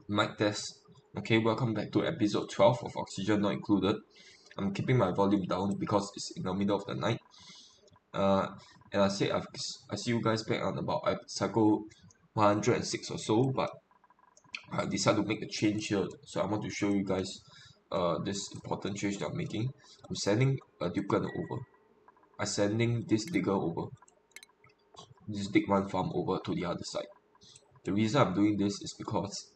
Mic test. Okay, welcome back to episode 12 of Oxygen Not Included. I'm keeping my volume down because it's in the middle of the night. Uh, and I see you guys back on about cycle 106 or so, but I decided to make a change here. So I want to show you guys this important change that I'm making. I'm sending a Dukan over. I'm sending this digger over, this dig one farm over to the other side. The reason I'm doing this is because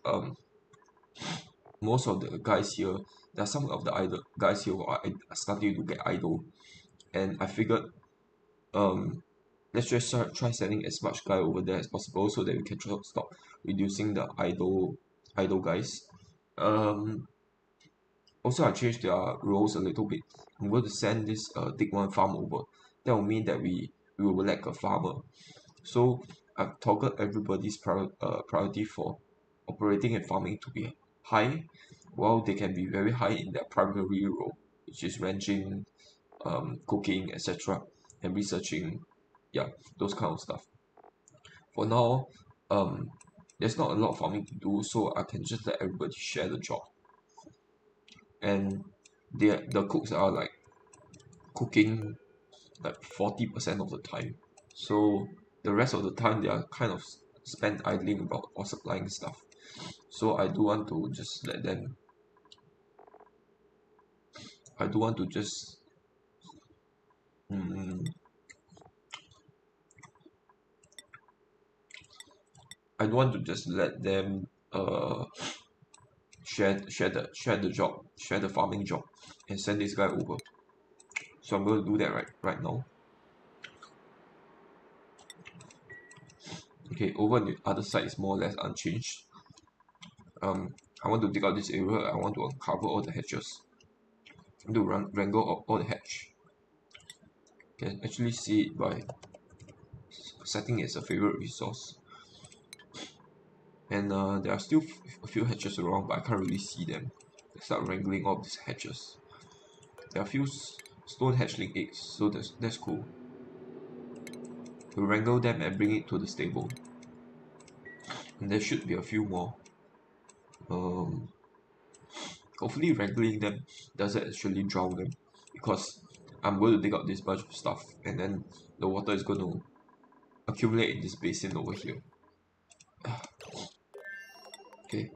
most of the guys here, there are some of the idle guys here who are starting to get idle, and I figured let's just try sending as much guy over there as possible so that we can stop reducing the idle guys. Also I changed their roles a little bit. I'm going to send this dig one farm over. That will mean that we will lack a farmer. So I've toggled everybody's priority for operating and farming to be high, while they can be very high in their primary role, which is ranching, cooking, etc., and researching, yeah, those kind of stuff. For now, um, there's not a lot of farming to do, so I can just let everybody share the job. And the cooks are like cooking like 40% of the time. So the rest of the time they are kind of spent idling about or supplying stuff. So I do want to just let them. I do want to just. Mm, I do want to just let them share the job, share the farming job, and send this guy over. So I'm going to do that right now. Okay, over on the other side is more or less unchanged. I want to dig out this area. I want to uncover all the hatches. I want to wrangle all the hatch. You can actually see it by setting it as a favorite resource. And there are still a few hatches around, but I can't really see them. I start wrangling all these hatches. There are a few stone hatchling eggs, so that's cool. We wrangle them and bring it to the stable. And there should be a few more. Hopefully wrangling them doesn't actually drown them, because I'm going to dig out this bunch of stuff and then the water is going to accumulate in this basin over here. Okay,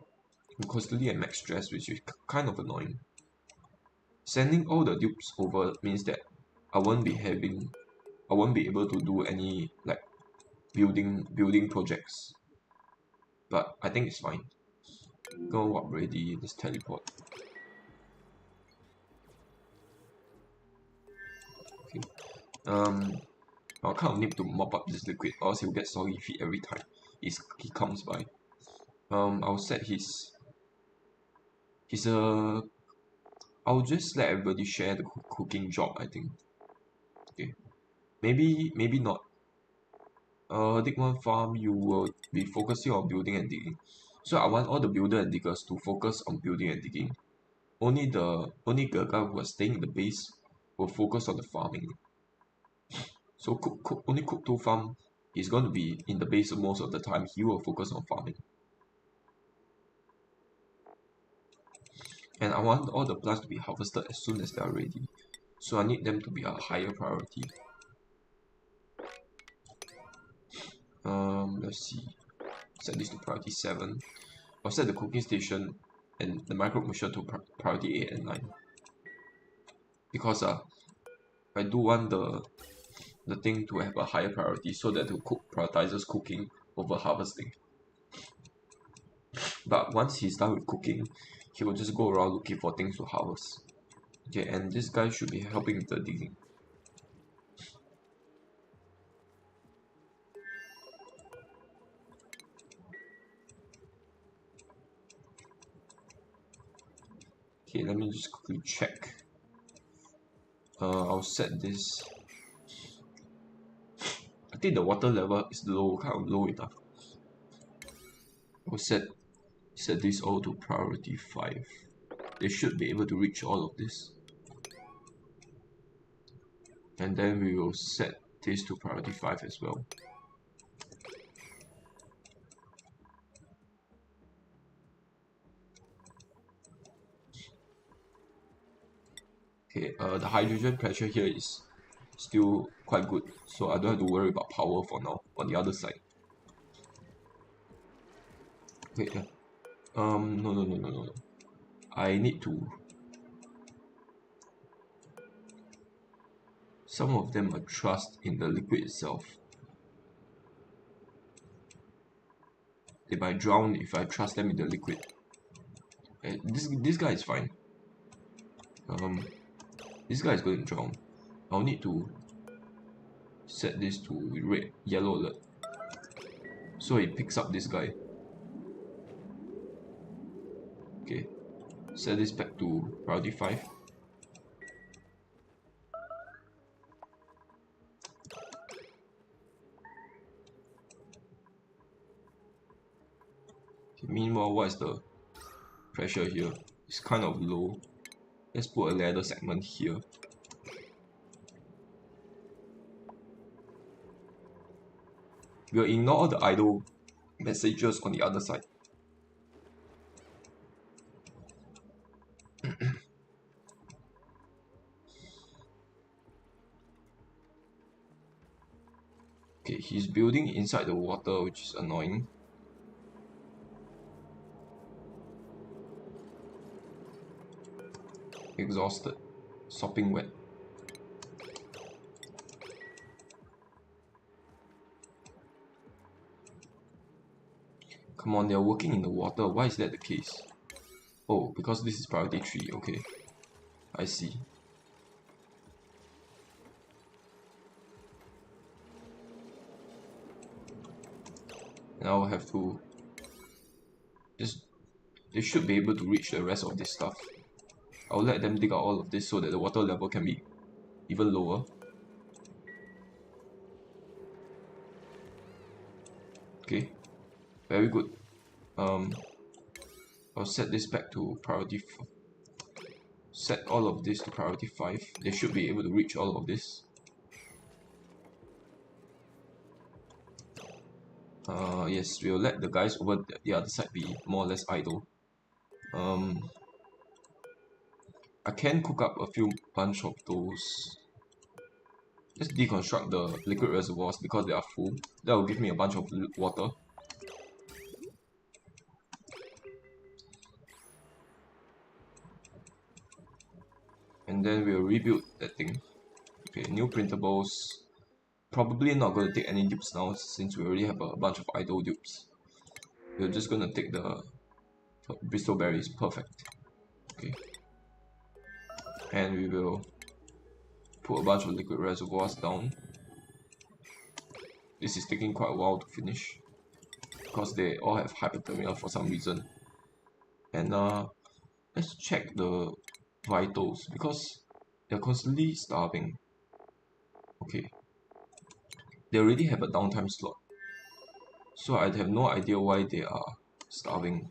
I'm constantly at max stress, which is kind of annoying. Sending all the dupes over means that I won't be able to do any like building projects. But I think it's fine. Go up ready, let's teleport. Okay. I'll kind of need to mop up this liquid, or else he'll get soggy feet every time he comes by. I'll set his I'll just let everybody share the cooking job, I think. Okay. Maybe not. Dig one farm, you will be focusing on building and digging. So I want all the builder and diggers to focus on building and digging. Only the guy who is staying in the base will focus on the farming. So only Cook 2 farm is going to be in the base most of the time. He will focus on farming. And I want all the plants to be harvested as soon as they are ready. So I need them to be a higher priority. Let's see. Set this to priority 7. I'll set the cooking station and the micro machine to priority 8 and 9. Because I do want the thing to have a higher priority so that the cook prioritizes cooking over harvesting. But once he's done with cooking, he will just go around looking for things to harvest. Okay, and this guy should be helping with the digging. Okay, let me just quickly check. I'll set this. I think the water level is low, kind of low enough. I'll set this all to priority 5. They should be able to reach all of this. And then we will set this to priority 5 as well. Okay, Okay, the hydrogen pressure here is still quite good, so I don't have to worry about power for now on the other side. Okay, yeah. No. I need to. Some of them are trust in the liquid itself. They might drown if I trust them in the liquid. This guy is fine. This guy is going to drown. I'll need to set this to red, yellow alert, so it picks up this guy. Okay, set this back to priority 5. Okay, meanwhile, what is the pressure here? It's kind of low. Let's put a ladder segment here. We'll ignore all the idle messages on the other side. Okay, he's building inside the water, which is annoying. Exhausted, sopping wet. Come on, they're working in the water. Why is that the case? Oh, because this is priority 3. Okay, I see. And I'll have to just... They should be able to reach the rest of this stuff. I'll let them dig out all of this so that the water level can be even lower. Okay, very good. I'll set this back to priority 4. Set all of this to priority 5. They should be able to reach all of this. Yes, we'll let the guys over the other side be more or less idle. I can cook up a few bunch of those. Let's deconstruct the liquid reservoirs because they are full. That will give me a bunch of water. And then we'll rebuild that thing. Okay, new printables. Probably not going to take any dupes now since we already have a bunch of idle dupes. We're just going to take the Bristol berries. Perfect. Okay. And we will put a bunch of liquid reservoirs down. This is taking quite a while to finish because they all have hypothermia for some reason. And let's check the vitals because they're constantly starving. Okay, they already have a downtime slot, so I have no idea why they are starving.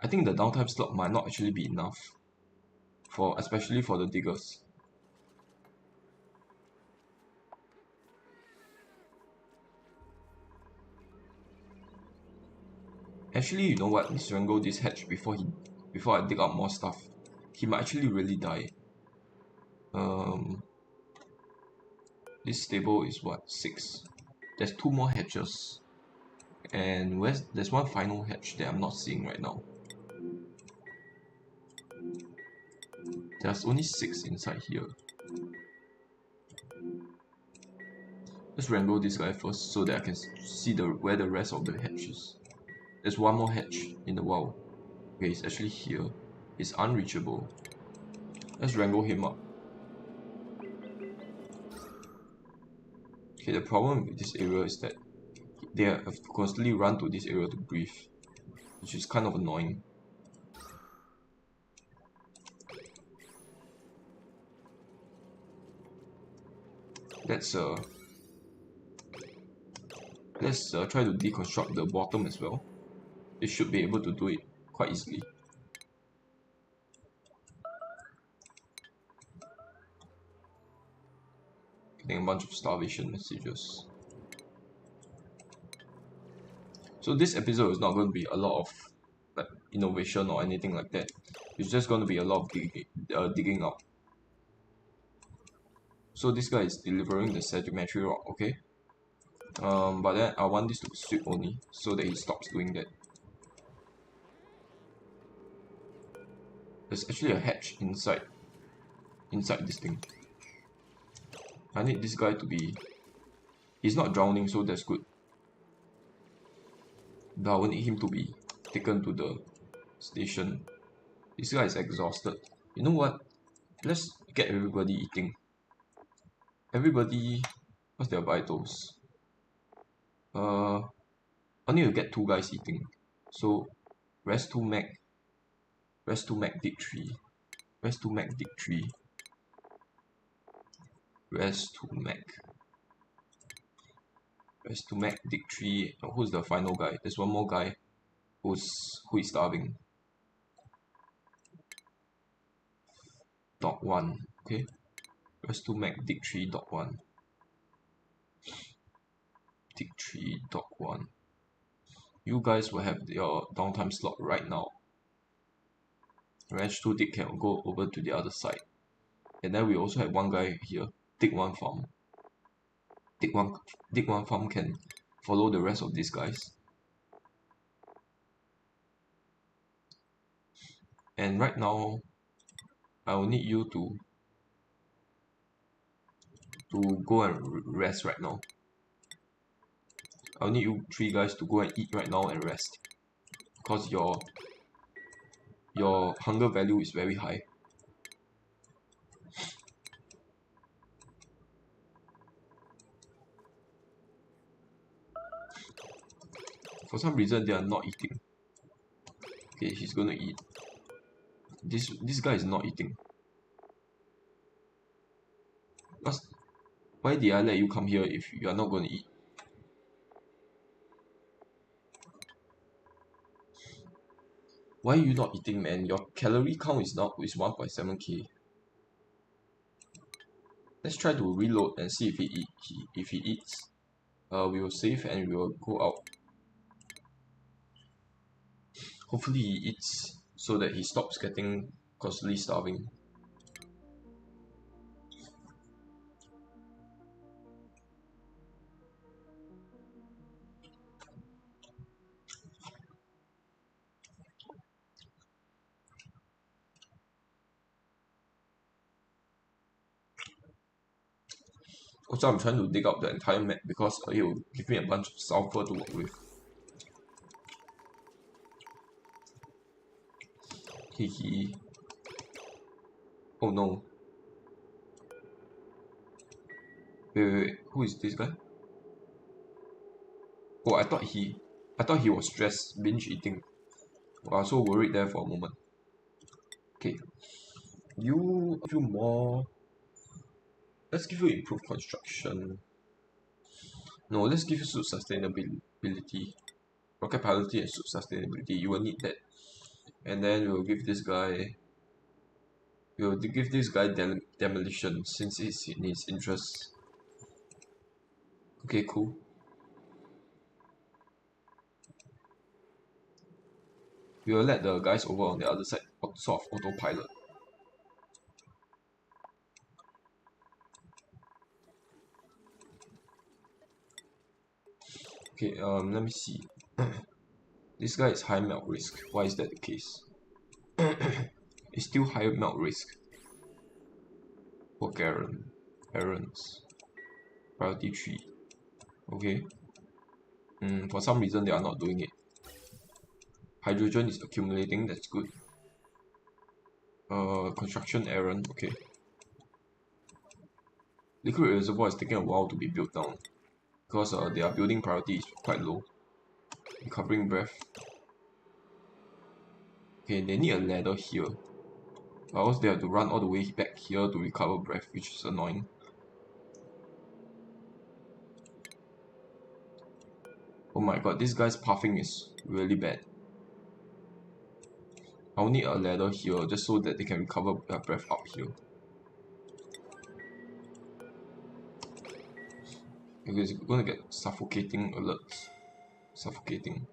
I think the downtime slot might not actually be enough for, especially for the diggers. Actually, you know what? Let's wrangle this hatch before I dig out more stuff. He might actually really die. This stable is what, 6? There's 2 more hatches, and there's one final hatch that I'm not seeing right now. There's only 6 inside here. Let's wrangle this guy first so that I can see where the rest of the hatch is. There's one more hatch in the wall. Okay, it's actually here. It's unreachable. Let's wrangle him up. Okay, the problem with this area is that they have to constantly run to this area to breathe, which is kind of annoying. Let's try to deconstruct the bottom as well. It should be able to do it quite easily. Getting a bunch of starvation messages. So this episode is not going to be a lot of like innovation or anything like that. It's just going to be a lot of digging up. So this guy is delivering the sedimentary rock, okay? But then I want this to sweep only so that he stops doing that. There's actually a hatch inside this thing. I need this guy to be... He's not drowning, so that's good. But I will need him to be taken to the station. This guy is exhausted. You know what? Let's get everybody eating. Everybody... What's their vitals? I need to get 2 guys eating. So, rest 2 mech. Rest 2 mech dig 3. Rest 2 mech dig 3. Rest 2 mech. Rest 2 mech dig 3. Oh, who's the final guy? There's one more guy who is starving. Dot 1. Okay. Rest 2 mech dig 3 dot 1. Dig 3 dot 1. You guys will have your downtime slot right now. Ranch 2 dig can go over to the other side. And then we also have one guy here. Dig 1 farm. Dig one farm can follow the rest of these guys. And right now, I will need you to go and rest right now. I'll need you 3 guys to go and eat right now and rest. Because your hunger value is very high. For some reason they are not eating. Okay, he's gonna eat. This guy is not eating. Why did I let you come here if you are not gonna eat? Why are you not eating, man? Your calorie count is 1.7k. Let's try to reload and see if he eats. We will save and we will go out. Hopefully he eats so that he stops getting constantly starving. Also, I'm trying to dig up the entire map because it will give me a bunch of sulfur to work with. Hehe. Oh no. Wait. Who is this guy? Oh, I thought he was stressed, binge eating. I was so worried there for a moment. Okay. You a few more. Let's give you improved construction. No, let's give you suit sustainability. Rocket piloting and suit sustainability. You will need that. And then we'll give this guy demolition since it's in his interest. Okay, cool. We will let the guys over on the other side sort of autopilot. Okay, let me see. This guy is high melt risk. Why is that the case? It's still high melt risk. Work errands. Priority 3. Okay. For some reason they are not doing it. Hydrogen is accumulating, that's good. Construction errand, okay. Liquid reservoir is taking a while to be built down because their building priority is quite low. Recovering breath. Okay, they need a ladder here. Or else they have to run all the way back here to recover breath, which is annoying. Oh my god, this guy's puffing is really bad. I'll need a ladder here just so that they can recover their breath up here. Because you're gonna get suffocating alerts. Suffocating.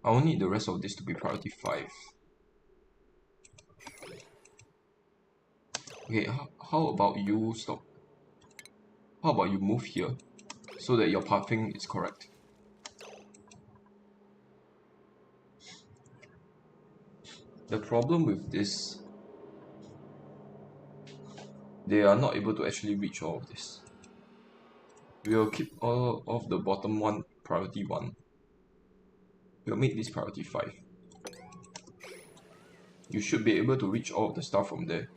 I will need the rest of this to be priority 5. Okay, how about you stop? How about you move here so that your pathing is correct? The problem with this, they are not able to actually reach all of this. We will keep all of the bottom one priority 1. We'll make this priority 5. You should be able to reach all of the stuff from there.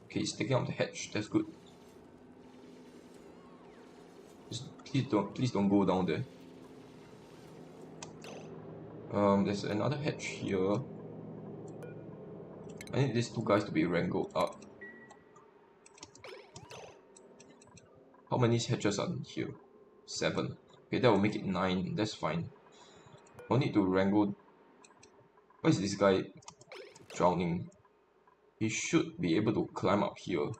Okay, it's taking out the hatch. That's good. Just please don't go down there. There's another hatch here. I need these two guys to be wrangled up. How many hatches are here? 7. Okay, that will make it 9. That's fine. I'll need to wrangle. Why is this guy drowning? He should be able to climb up here.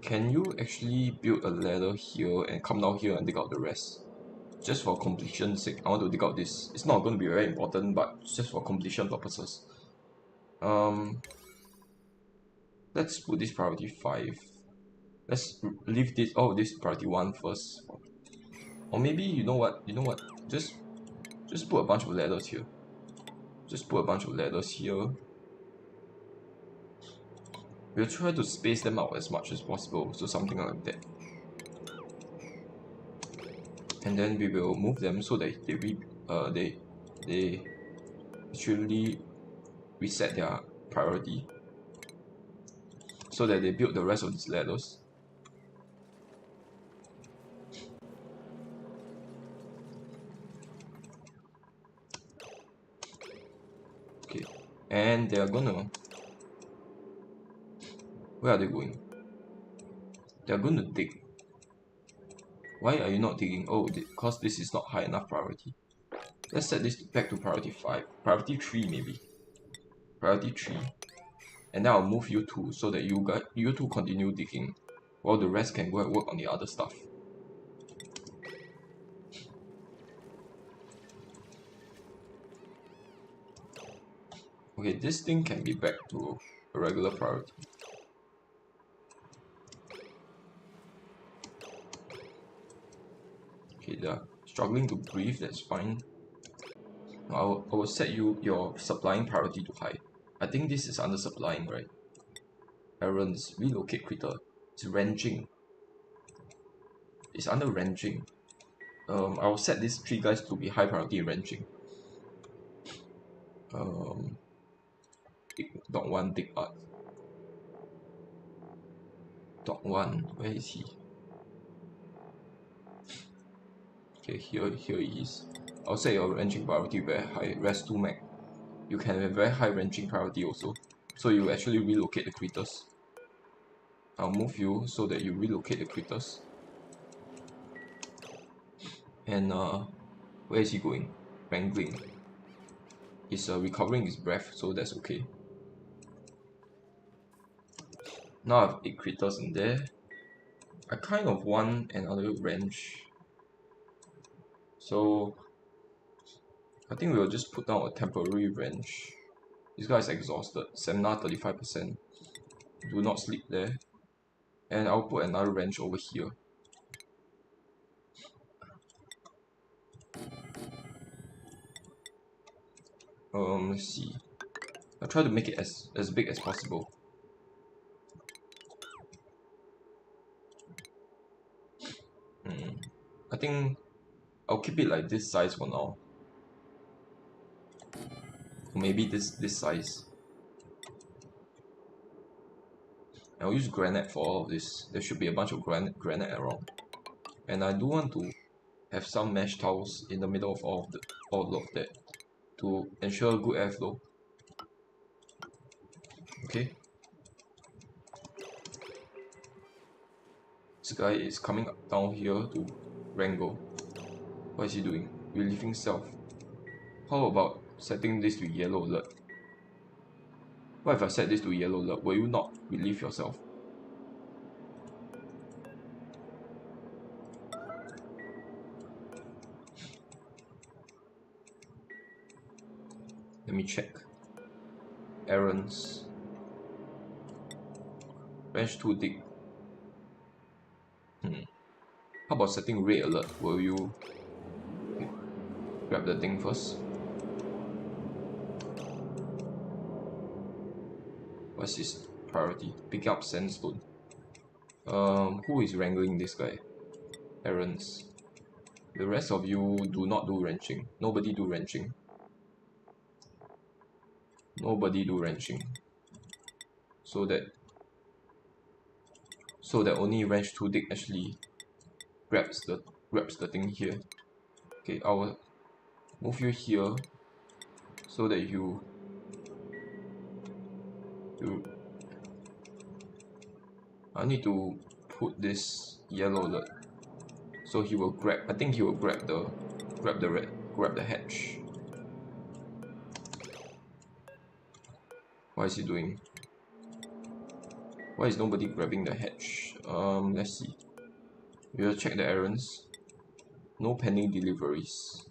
Can you actually build a ladder here and come down here and dig out the rest? Just for completion's sake, I want to dig out this. It's not going to be very important, but just for completion purposes. Let's put this priority 5. Let's leave this this priority 1 first. Or maybe you know what? Just put a bunch of ladders here. Just put a bunch of ladders here. We'll try to space them out as much as possible, so something like that. And then we will move them so that they actually reset their priority, so that they build the rest of these ladders. Okay, and they are gonna. Where are they going? They are going to dig. Why are you not digging? Oh, because this is not high enough priority. Let's set this back to priority 5. Priority 3 maybe. Priority 3. And then I'll move you 2 so that you two continue digging while the rest can go and work on the other stuff. Okay, this thing can be back to a regular priority. Okay, they're struggling to breathe, that's fine. I will set your supplying priority to high. I think this is under supplying, right? Errands, relocate critter. It's ranging. It's under ranging. I will set these 3 guys to be high priority ranging. Dot 1 dig art. Dot 1, where is he? Okay, here he is. I'll set your ranging priority very high. Rest 2 mag. You can have very high ranging priority also. So you actually relocate the critters. I'll move you so that you relocate the critters. And where is he going? Wrangling. He's recovering his breath, so that's okay. Now I have 8 critters in there. I kind of want another wrench. So I think we'll just put down a temporary wrench. This guy is exhausted. Stamina 35%. Do not sleep there. And I'll put another wrench over here. Let's see. I'll try to make it as big as possible. I think I'll keep it like this size for now. Or maybe this size. I'll use granite for all of this. There should be a bunch of granite around. And I do want to have some mesh tiles in the middle of all of that to ensure good airflow. Okay. This guy is coming down here to wrangle. What is he doing? Relieving self. How about setting this to yellow alert? What if I set this to yellow alert? Will you not relieve yourself? Let me check. Errands. Bench too thick. How about setting red alert? Will you grab the thing first? What's his priority? Pick up sandstone. Who is wrangling this guy? Errands. The rest of you do not do wrenching. Nobody do wrenching. Nobody do wrenching. So that only wrench 2 dick actually grabs the thing here. Okay, I will move you here so that you I need to put this yellow alert. So he will grab, I think he will grab the hatch. What is he doing? Why is nobody grabbing the hatch? Let's see. We'll check the errands. No pending deliveries.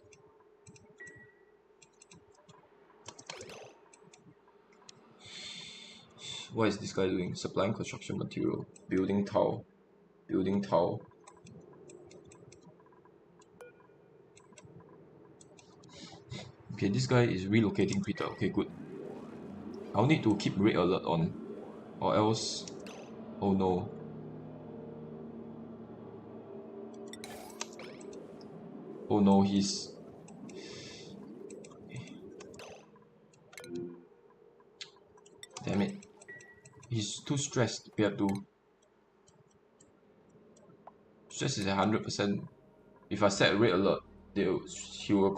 What is this guy doing? Supplying construction material. Building tile. Building tile. Okay, this guy is relocating Peter. Okay, good. I'll need to keep red alert on, or else, oh no. Oh no, he's... Damn it. He's too stressed. We have to... Stress is 100%. If I set a red alert, he will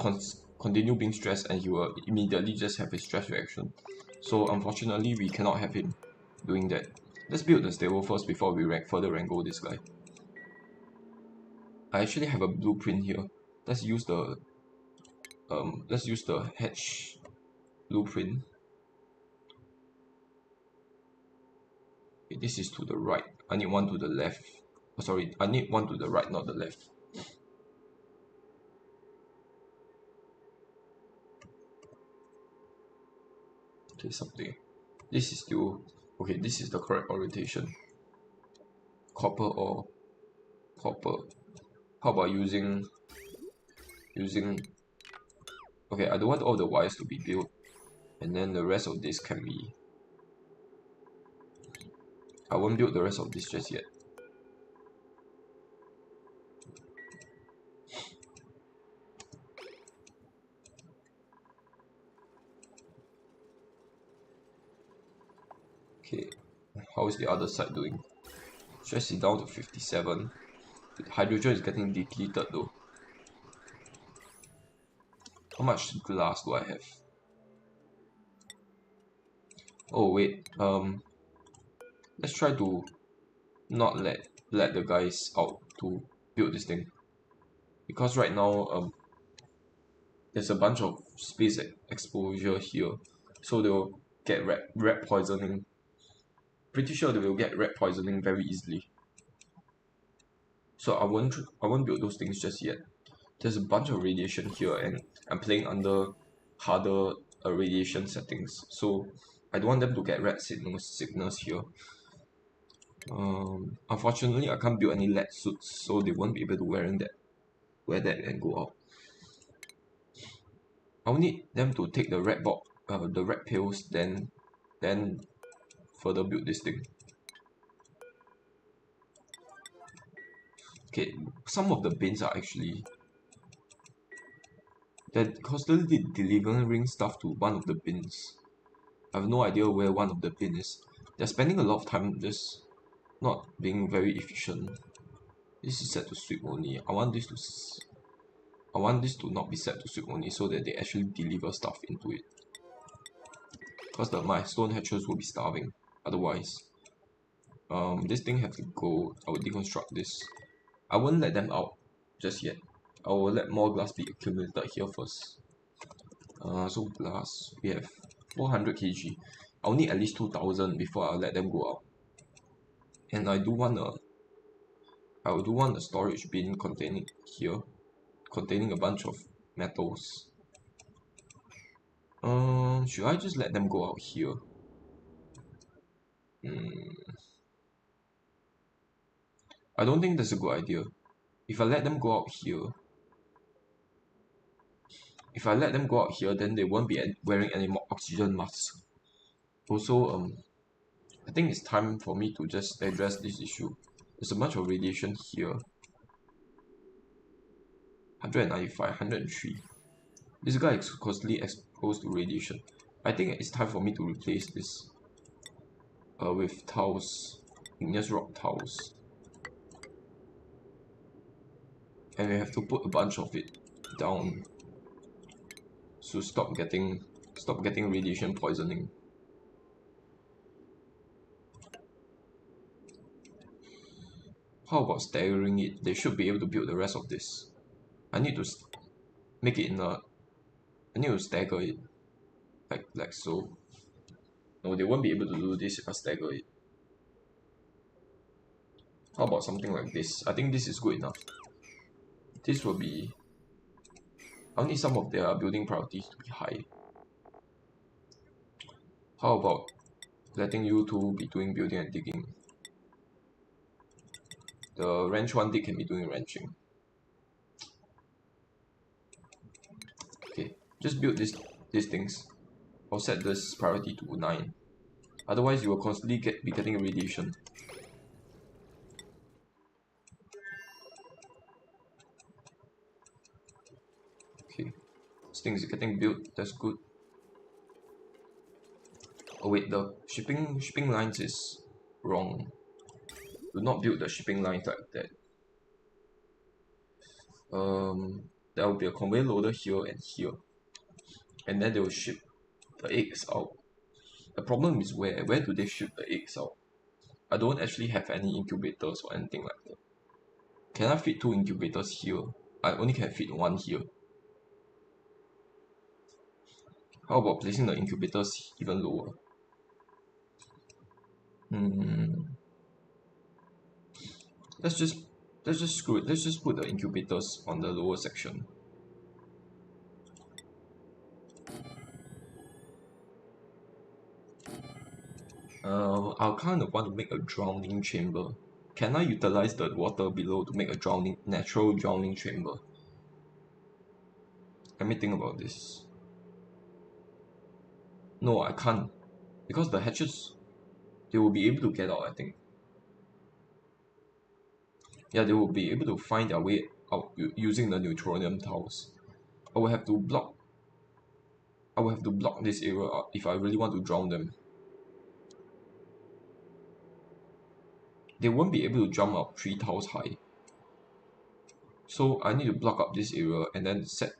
continue being stressed and he will immediately just have a stress reaction. So unfortunately, we cannot have him doing that. Let's build the stable first before we further wrangle this guy. I actually have a blueprint here. Let's use the hatch blueprint. Okay, this is to the right. I need one to the left. Oh, sorry, I need one to the right, not the left. Okay, something. This is still okay. This is the correct orientation. Copper or copper. How about using? Okay, I don't want all the wires to be built, and then the rest of this can be. I won't build the rest of this just yet. Okay, how is the other side doing? Stress is down to 57. Hydrogen is getting depleted though. How much glass do I have? Oh wait, let's try to not let the guys out to build this thing, because right now there's a bunch of space exposure here, so they'll get rat poisoning. Pretty sure they will get rat poisoning very easily. So I won't build those things just yet. There's a bunch of radiation here, and I'm playing under harder radiation settings, so I don't want them to get rat sickness here. Unfortunately, I can't build any lead suits, so they won't be able to wear that and go out. I'll need them to take the red pills, then further build this thing. Okay, some of the bins are actually they're constantly delivering stuff to one of the bins. I have no idea where one of the bins is. They're spending a lot of time just not being very efficient. This is set to sweep only. I want this to not be set to sweep only, so that they actually deliver stuff into it. Because my stone hatchers will be starving otherwise. This thing have to go. I will deconstruct this. I won't let them out just yet. I will let more glass be accumulated here first. So glass, we have 400 kg. I'll need at least 2,000 before I let them go out. And I do want a storage bin containing a bunch of metals. Should I just let them go out here? I don't think that's a good idea. If I let them go out here, then they won't be wearing any more oxygen masks. Also, I think it's time for me to just address this issue. There's a bunch of radiation here. 195, 103. This guy is constantly exposed to radiation. I think it's time for me to replace this with tiles, igneous rock tiles. And we have to put a bunch of it down to stop getting radiation poisoning. How about staggering it? They should be able to build the rest of this. I need to make it I need to stagger it like so. No, they won't be able to do this if I stagger it. How about something like this? I think this is good enough. This will be... I'll need some of their building priorities to be high. How about letting you two be doing building and digging? The ranch one dig can be doing ranching. Okay, just build these things. I'll set this priority to 9. Otherwise, you will constantly be getting radiation. Okay, this thing is getting built. That's good. Oh wait, the shipping lines is wrong. Do not build the shipping lines like that. There will be a conveyor loader here and here, and then they will ship the eggs out. The problem is where do they ship the eggs out? I don't actually have any incubators or anything like that. Can I fit 2 incubators here? I only can fit 1 here. How about placing the incubators even lower? Let's just screw it. Let's just put the incubators on the lower section. I kind of want to make a drowning chamber. Can I utilize the water below to make a natural drowning chamber? Let me think about this. No, I can't. Because the hatches, they will be able to get out, I think. Yeah, they will be able to find their way out using the neutronium tiles. I will have to block this area out if I really want to drown them. They won't be able to jump up 3 tiles high. So I need to block up this area and then set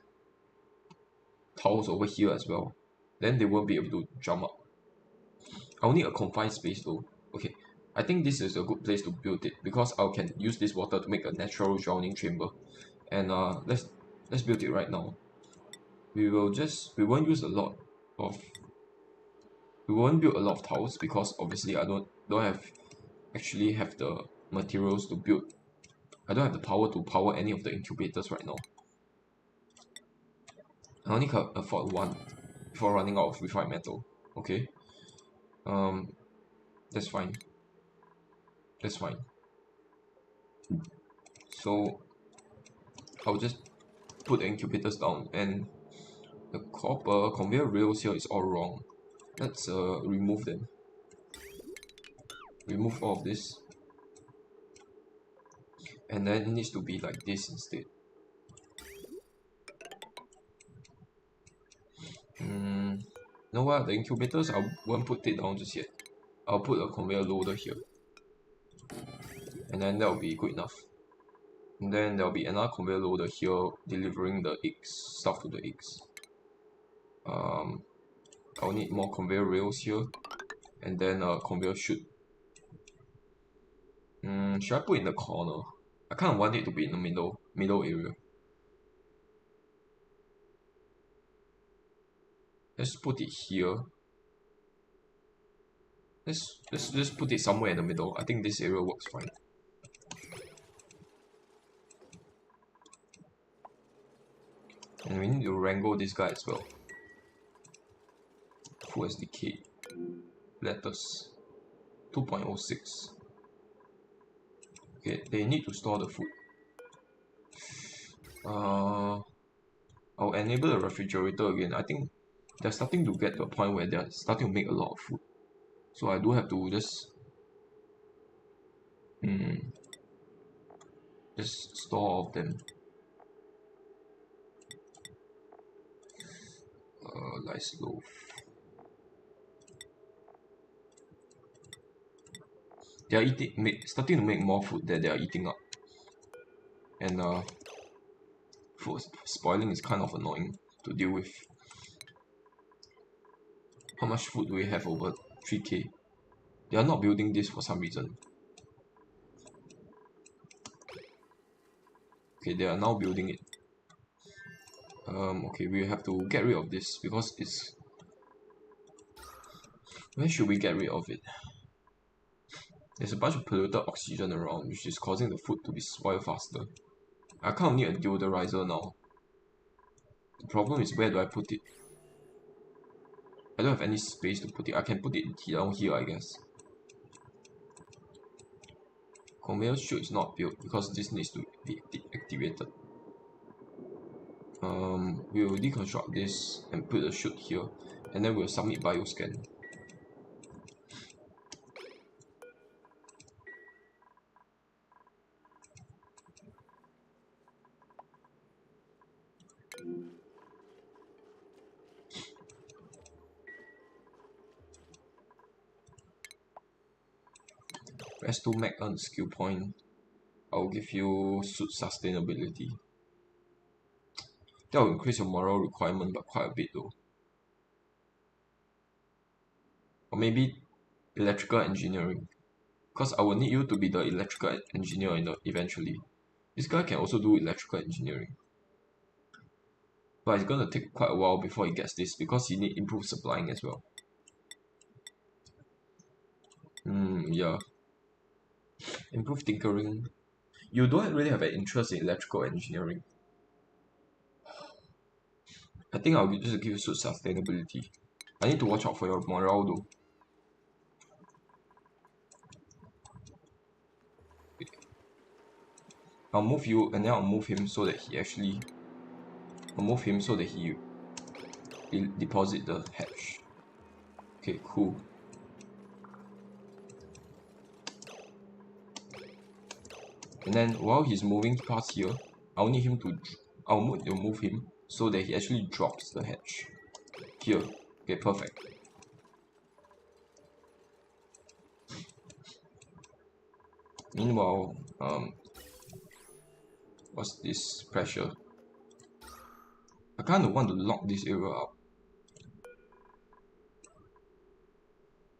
tiles over here as well. Then they won't be able to jump up. I'll need a confined space though. Okay, I think this is a good place to build it because I can use this water to make a natural drowning chamber. And let's build it right now. We won't use a lot of we won't build a lot of tiles because obviously I don't actually have the materials to build. I don't have the power to power any of the incubators right now. I only can afford 1 before running out of refined metal. Okay. That's fine. That's fine. So I'll just put the incubators down, and the copper conveyor rails here is all wrong. Let's remove them. Remove all of this. And then it needs to be like this instead. You know what? The incubators, I won't put it down just yet. I'll put a conveyor loader here. And then that will be good enough. And then there will be another conveyor loader here delivering the stuff to the eggs. I'll need more conveyor rails here. And then a conveyor chute. Should I put it in the corner? I kind of want it to be in the middle area. Let's put it here. Let's just put it somewhere in the middle. I think this area works fine. And we need to wrangle this guy as well. Food has decayed. Lettuce 2.06. Okay, they need to store the food. I'll enable the refrigerator again. I think they're starting to get to a point where they're starting to make a lot of food. So I do have to just store all of them. Nice loaf. They are starting to make more food that they are eating up. And food spoiling is kind of annoying to deal with. How much food do we have? Over 3k. They are not building this for some reason. Okay, they are now building it. Okay, we have to get rid of this because it's... Where should we get rid of it? There's a bunch of polluted oxygen around, which is causing the food to be spoiled faster. I kind of need a deodorizer now. The problem is, where do I put it? I don't have any space to put it. I can put it down here, I guess. Conveyor chute is not built because this needs to be deactivated. We'll deconstruct this and put a chute here, and then we'll submit bioscan. Press 2 Mac earn skill point. I'll give you suit sustainability. That will increase your moral requirement, but quite a bit though. Or maybe electrical engineering, because I will need you to be the electrical engineer eventually. This guy can also do electrical engineering, but it's gonna take quite a while before he gets this because he need improved supplying as well. Yeah. Improve tinkering. You don't really have an interest in electrical engineering. I think I'll just give you sustainability. I need to watch out for your morale though. I'll move you and then I'll move him so that he actually... I'll move him so that he deposit the hatch. Okay, cool. And then while he's moving past here, I'll move him so that he actually drops the hatch. Here. Okay, perfect. Meanwhile, what's this pressure? I kind of want to lock this area up.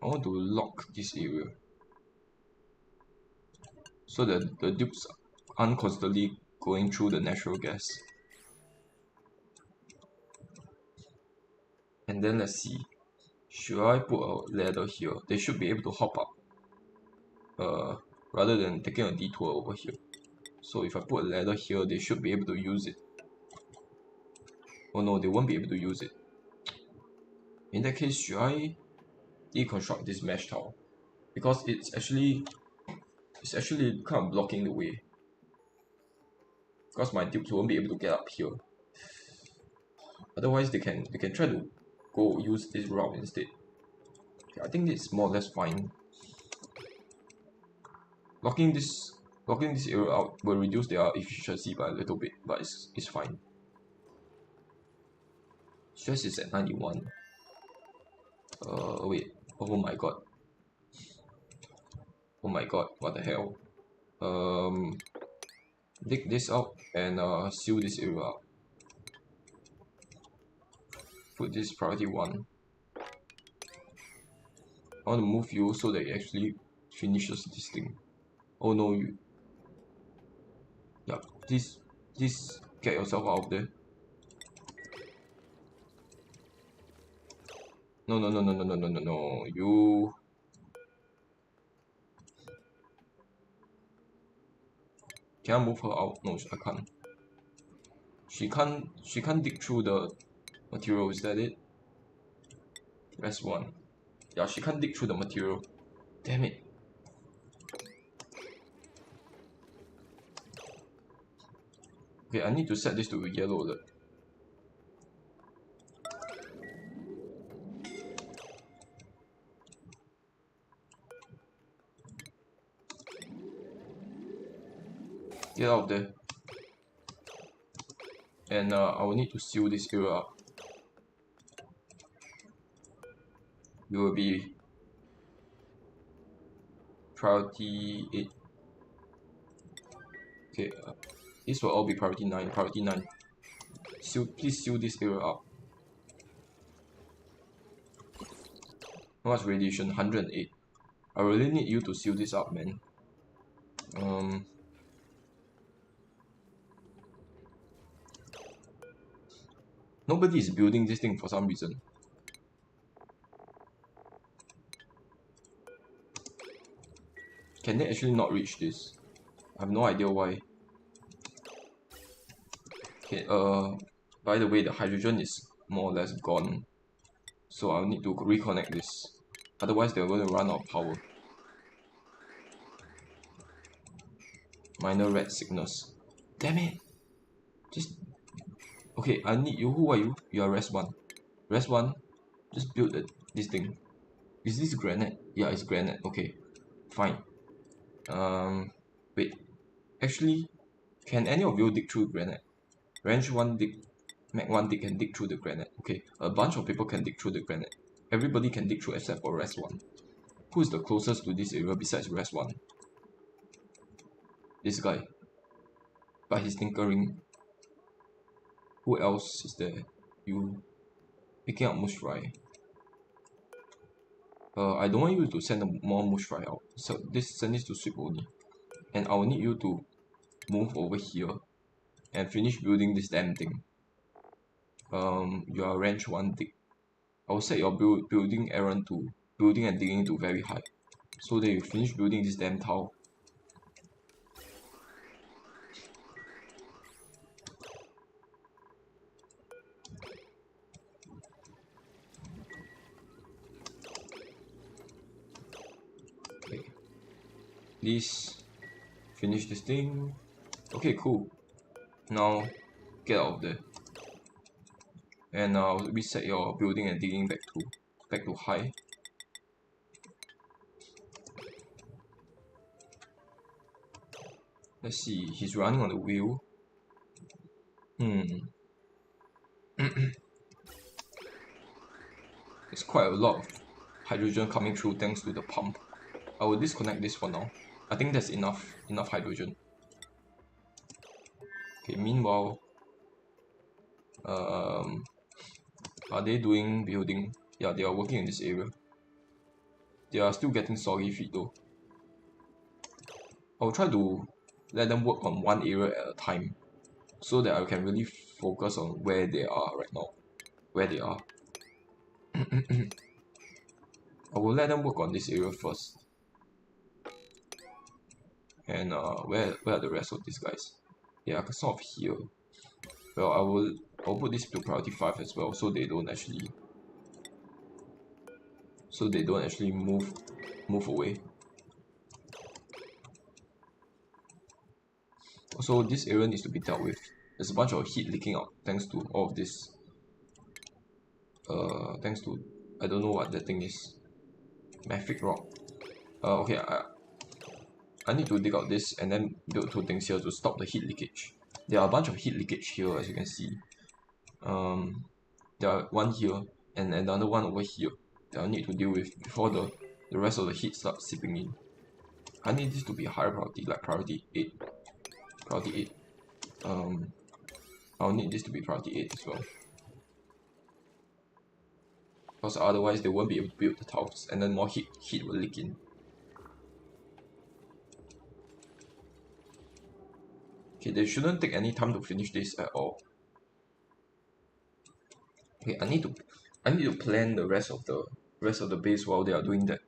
I want to lock this area so that the dupes aren't constantly going through the natural gas. And then let's see. Should I put a ladder here? They should be able to hop up. Rather than taking a detour over here. So if I put a ladder here, they should be able to use it. Oh no, they won't be able to use it. In that case, should I deconstruct this mesh tower? Because it's actually kind of blocking the way. Because my dupes won't be able to get up here. Otherwise, they can try to go use this route instead. Okay, I think it's more or less fine. Locking this area out will reduce their efficiency by a little bit, but it's fine. Stress is at 91. Wait. Oh my god. Oh my god, what the hell? Dig this out and seal this area up. Put this priority 1. I want to move you so that it actually finishes this thing. Oh no, you... Yeah, please get yourself out of there. No, you... Can I move her out? No, I can't. She can't dig through the material, is that it? That's one. Yeah, she can't dig through the material. Damn it. Okay, I need to set this to yellow alert. Get out of there. And I will need to seal this area up. It will be priority 8. Okay, this will all be priority 9. Priority 9. Please seal this area up. How much radiation? 108. I really need you to seal this up, man. Nobody is building this thing for some reason. Can they actually not reach this? I have no idea why. Okay, by the way, the hydrogen is more or less gone. So I'll need to reconnect this. Otherwise, they're going to run out of power. Minor red sickness. Damn it! Just... Okay, I need you. Who are you? You are Res 1. Res 1, just build this thing. Is this granite? Yeah, it's granite. Okay, fine. Wait. Actually, can any of you dig through granite? Range 1 dig, Mag 1 dig can dig through the granite. Okay, a bunch of people can dig through the granite. Everybody can dig through except for Res 1. Who is the closest to this area besides Res 1? This guy. But he's tinkering. Who else is there? You picking up mush fry. I don't want you to send more mush fry out. So send this to sweep only. And I will need you to move over here and finish building this damn thing. You are range 1 dig. I will set your building errand to building and digging to very high, so that you finish building this damn tower. Okay. Please finish this thing. Okay, cool. Now get out of there. And now reset your building and digging back to high. Let's see, he's running on the wheel. It's quite a lot of hydrogen coming through thanks to the pump. I will disconnect this for now. I think that's enough hydrogen. Okay, meanwhile, are they doing building? Yeah, they are working in this area. They are still getting soggy feet though. I'll try to let them work on one area at a time, so that I can really focus on where they are right now. Where they are. I will let them work on this area first. And where are the rest of these guys? Yeah, sort of here. Well, I'll put this to priority 5 as well, so they don't actually move away. Also, this area needs to be dealt with. There's a bunch of heat leaking out thanks to all of this. Thanks to, I don't know what that thing is. Mafic rock. Okay, I need to dig out this and then build 2 things here to stop the heat leakage. There are a bunch of heat leakage here, as you can see. There are one here and another one over here that I need to deal with before the rest of the heat starts seeping in. I need this to be a higher priority, like priority 8. Priority 8. I'll need this to be priority 8 as well. Because otherwise they won't be able to build the tiles and then more heat will leak in. Okay, they shouldn't take any time to finish this at all. Okay, I need to plan the rest of the base while they are doing that.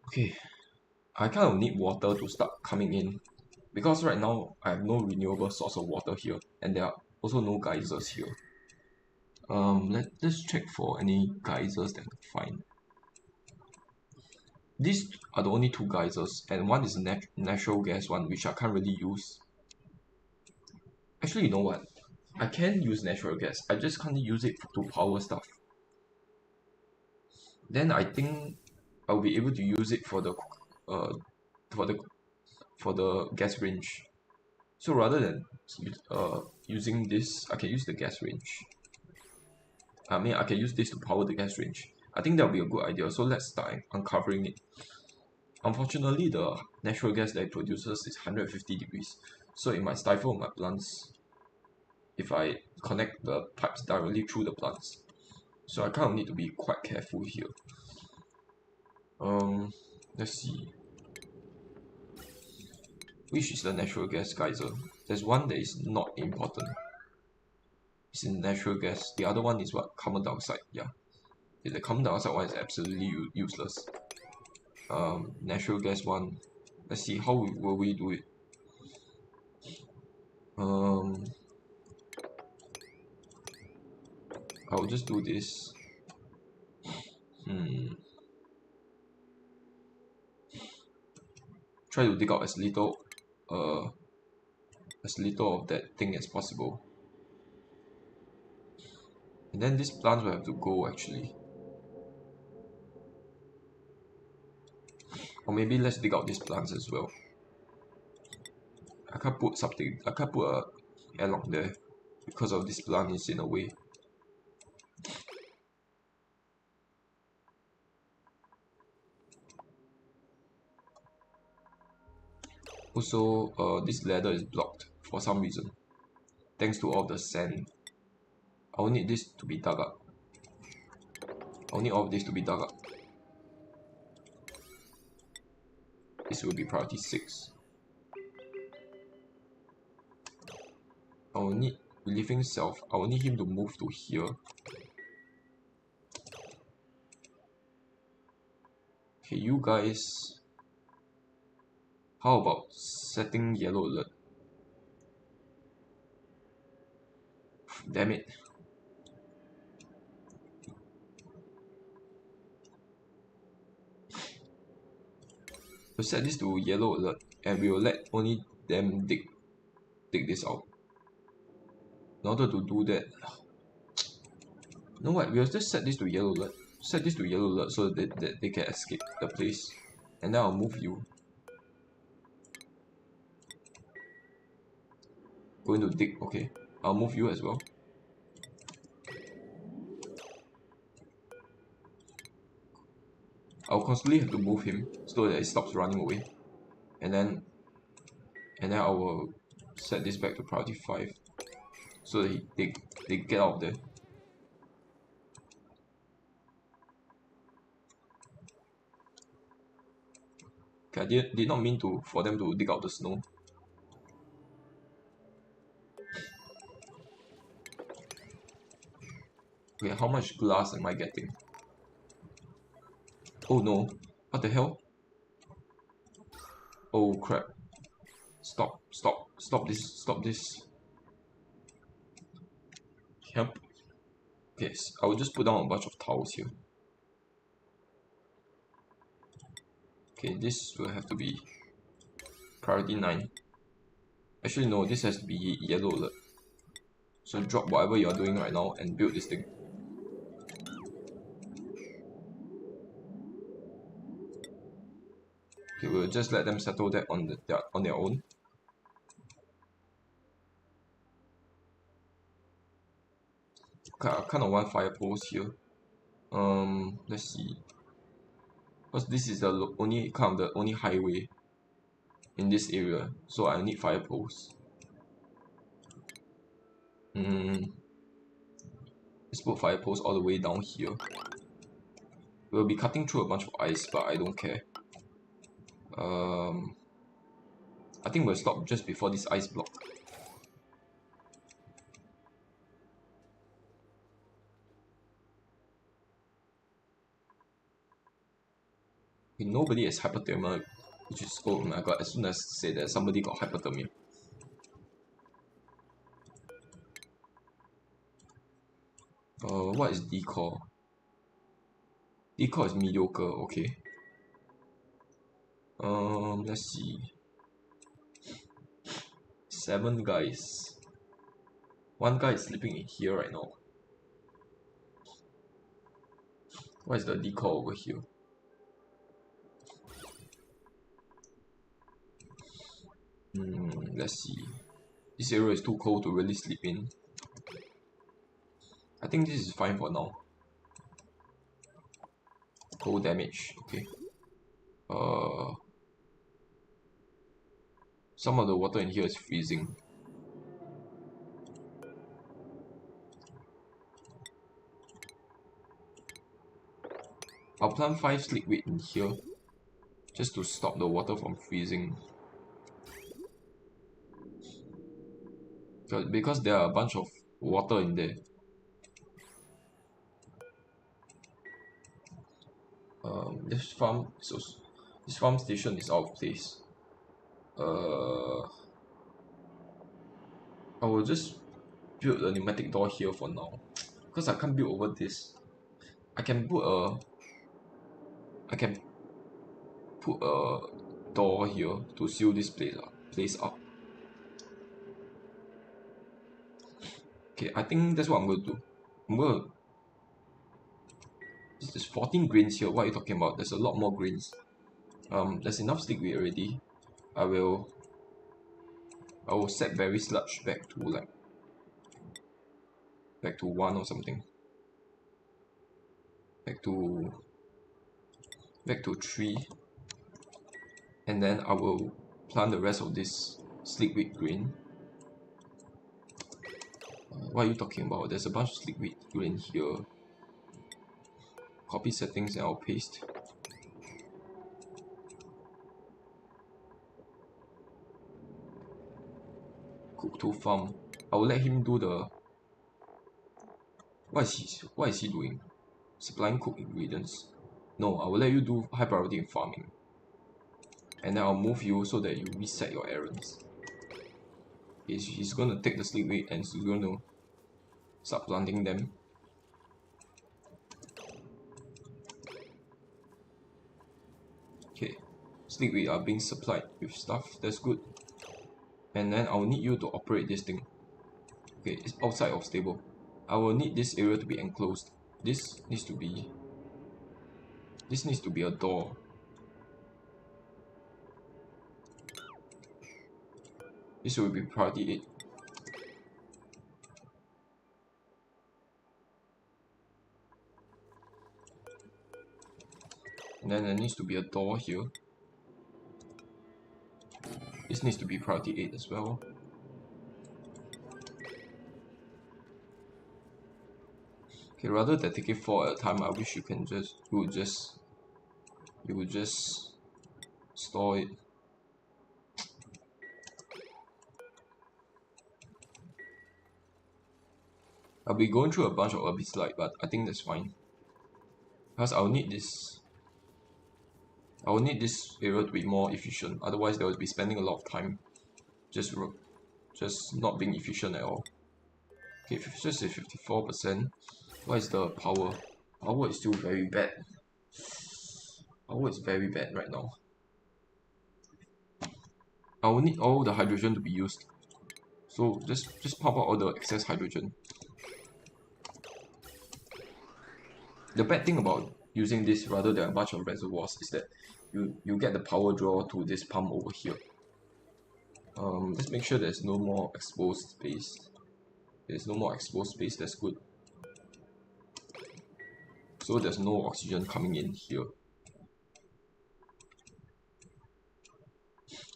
Okay, I kind of need water to start coming in. because right now I have no renewable source of water here, and there are also no geysers here. Let's check for any geysers that I can find. These are the only two geysers, and one is a natural gas one, which I can't really use. Actually, you know what? I can use natural gas. I just can't use it to power stuff. Then I think I'll be able to use it uh for the for the gas range. So rather than using this, I can use the gas range. I mean, I can use this to power the gas range. I think that would be a good idea. So let's start uncovering it. Unfortunately, the natural gas that it produces is 150 degrees, so it might stifle my plants if I connect the pipes directly through the plants. So I kind of need to be quite careful here. Um, let's see. Which is the natural gas geyser? There's one that is not important. It's in natural gas. The other one is what? Carbon dioxide. Yeah. The carbon dioxide one is absolutely useless. Natural gas one. Let's see how will we do it. Um, I'll just do this. Try to dig out as little of that thing as possible. And then these plants will have to go actually. Or maybe let's dig out these plants as well. I can't put a airlock there because of this plant is in a way. Also, this ladder is blocked for some reason. Thanks to all the sand. I'll need this to be dug up. I'll need all of this to be dug up. This will be priority 6. I will need relieving self. I will need him to move to here. Okay, you guys. How about setting yellow alert? Damn it. We'll set this to yellow alert and we will let only them dig this out. In order to do that, you know what, we'll just set this to yellow alert. Set this to yellow alert so that they can escape the place. And then I'll move you. Going to dig, okay. I'll move you as well. I'll constantly have to move him so that it stops running away. And then I will set this back to priority 5 so that they get out of there. Okay, I did not mean for them to dig out the snow. Okay, how much glass am I getting? Oh no, what the hell? Oh crap. Stop this. Yep. Okay, I will just put down a bunch of towels here. Okay, this will have to be priority 9. Actually no, this has to be yellow alert. So drop whatever you are doing right now and build this thing. Okay, we'll just let them settle that on their own. Okay, I kind of want fire poles here. Let's see. Because this is the only highway in this area, so I need fire poles. Let's put fire poles all the way down here. We'll be cutting through a bunch of ice, but I don't care. I think we'll stop just before this ice block. Okay, nobody has hypothermia Which is, oh my god, as soon as I say that, somebody got hypothermia. What is decor? Decor is mediocre, okay. Let's see. 7 guys. One guy is sleeping in here right now. What is the decor over here? Let's see. This area is too cold to really sleep in. I think this is fine for now. Cold damage, okay. Some of the water in here is freezing. I'll plant 5 sleepweed in here just to stop the water from freezing. Because there are a bunch of water in there. This farm station is out of place. I will just build a pneumatic door here for now, because I can't build over this. I can put a door here to seal this place up. Okay, I think that's what I'm going to do. There's 14 grains here. What are you talking about? There's a lot more grains. There's enough stickweed already. I will set berry sludge back to 1 or something. Back to 3. And then I will plant the rest of this sleekweed grain. What are you talking about? There's a bunch of sleekweed grain here. Copy settings and I'll paste. Cook to farm. I will let him do the. What is he doing? Supplying cooked ingredients. No, I will let you do high priority in farming. And then I'll move you so that you reset your errands. He's gonna take the sleepweed and he's gonna start planting them. Okay, sleepweed are being supplied with stuff. That's good. And then I'll need you to operate this thing. Okay, it's outside of stable. I will need this area to be enclosed. This needs to be a door. This will be priority 8. And then there needs to be a door here. This needs to be priority 8 as well. Okay, rather than taking 4 at a time, I wish you would just store it. I'll be going through a bunch of herbicide, but I think that's fine. Because I'll need this area to be more efficient. Otherwise, they will be spending a lot of time just not being efficient at all. Okay, just say 54%. What is the power? Power is still very bad. Power is very bad right now. I will need all the hydrogen to be used. So just pump out all the excess hydrogen. The bad thing about using this rather than a bunch of reservoirs is that you get the power draw to this pump over here. Let's make sure there's no more exposed space. There's no more exposed space, that's good. So there's no oxygen coming in here.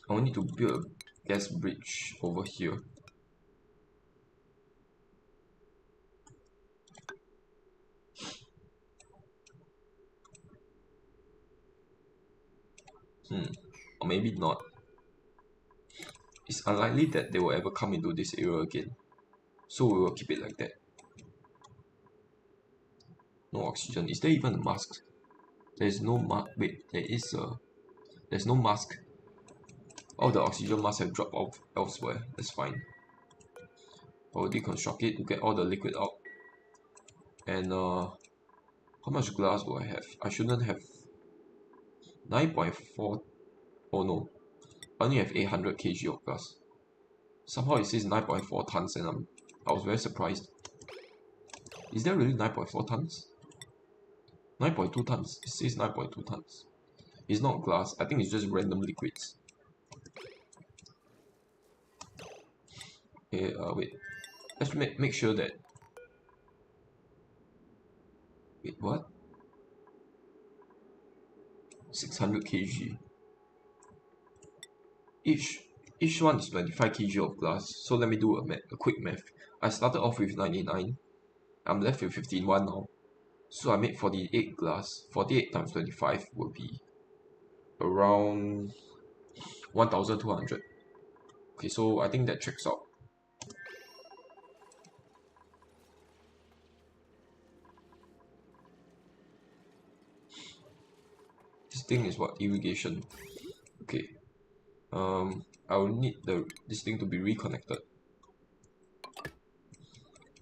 I will need to build a gas bridge over here. Or maybe not. It's unlikely that they will ever come into this area again. So we will keep it like that. No oxygen. Is there even a mask? There is no mask. Wait, there is a. There's no mask. All the oxygen masks have dropped off elsewhere. That's fine. I'll deconstruct it to get all the liquid out. And how much glass do I have? I shouldn't have 9.4. Oh no, I only have 800 kg of glass. Somehow it says 9.4 tons, and I was very surprised. Is there really 9.4 tons? 9.2 tons. It says 9.2 tons. It's not glass. I think it's just random liquids. Okay, wait. Let's make sure that. Wait, what? 600 kg. Each one is 25 kg of glass. So let me do a quick math. I started off with 99. I'm left with 51 now. So I made 48 glass. 48 times 25 will be around 1200. Okay, so I think that checks out. This thing is what? Irrigation. Okay. I will need this thing to be reconnected.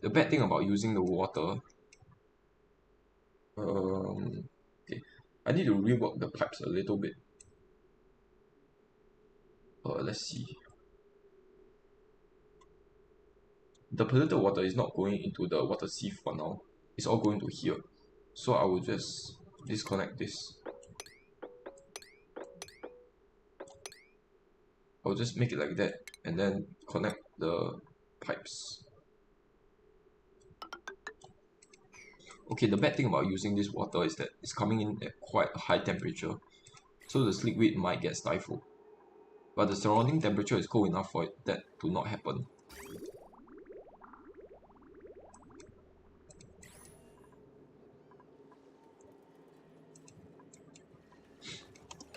The bad thing about using the water, okay, I need to rework the pipes a little bit. Let's see. The polluted water is not going into the water sieve for now. It's all going to here. So I will just disconnect this. I'll just make it like that and then connect the pipes. Okay, the bad thing about using this water is that it's coming in at quite a high temperature, so the liquid might get stifled. But the surrounding temperature is cold enough for that to not happen.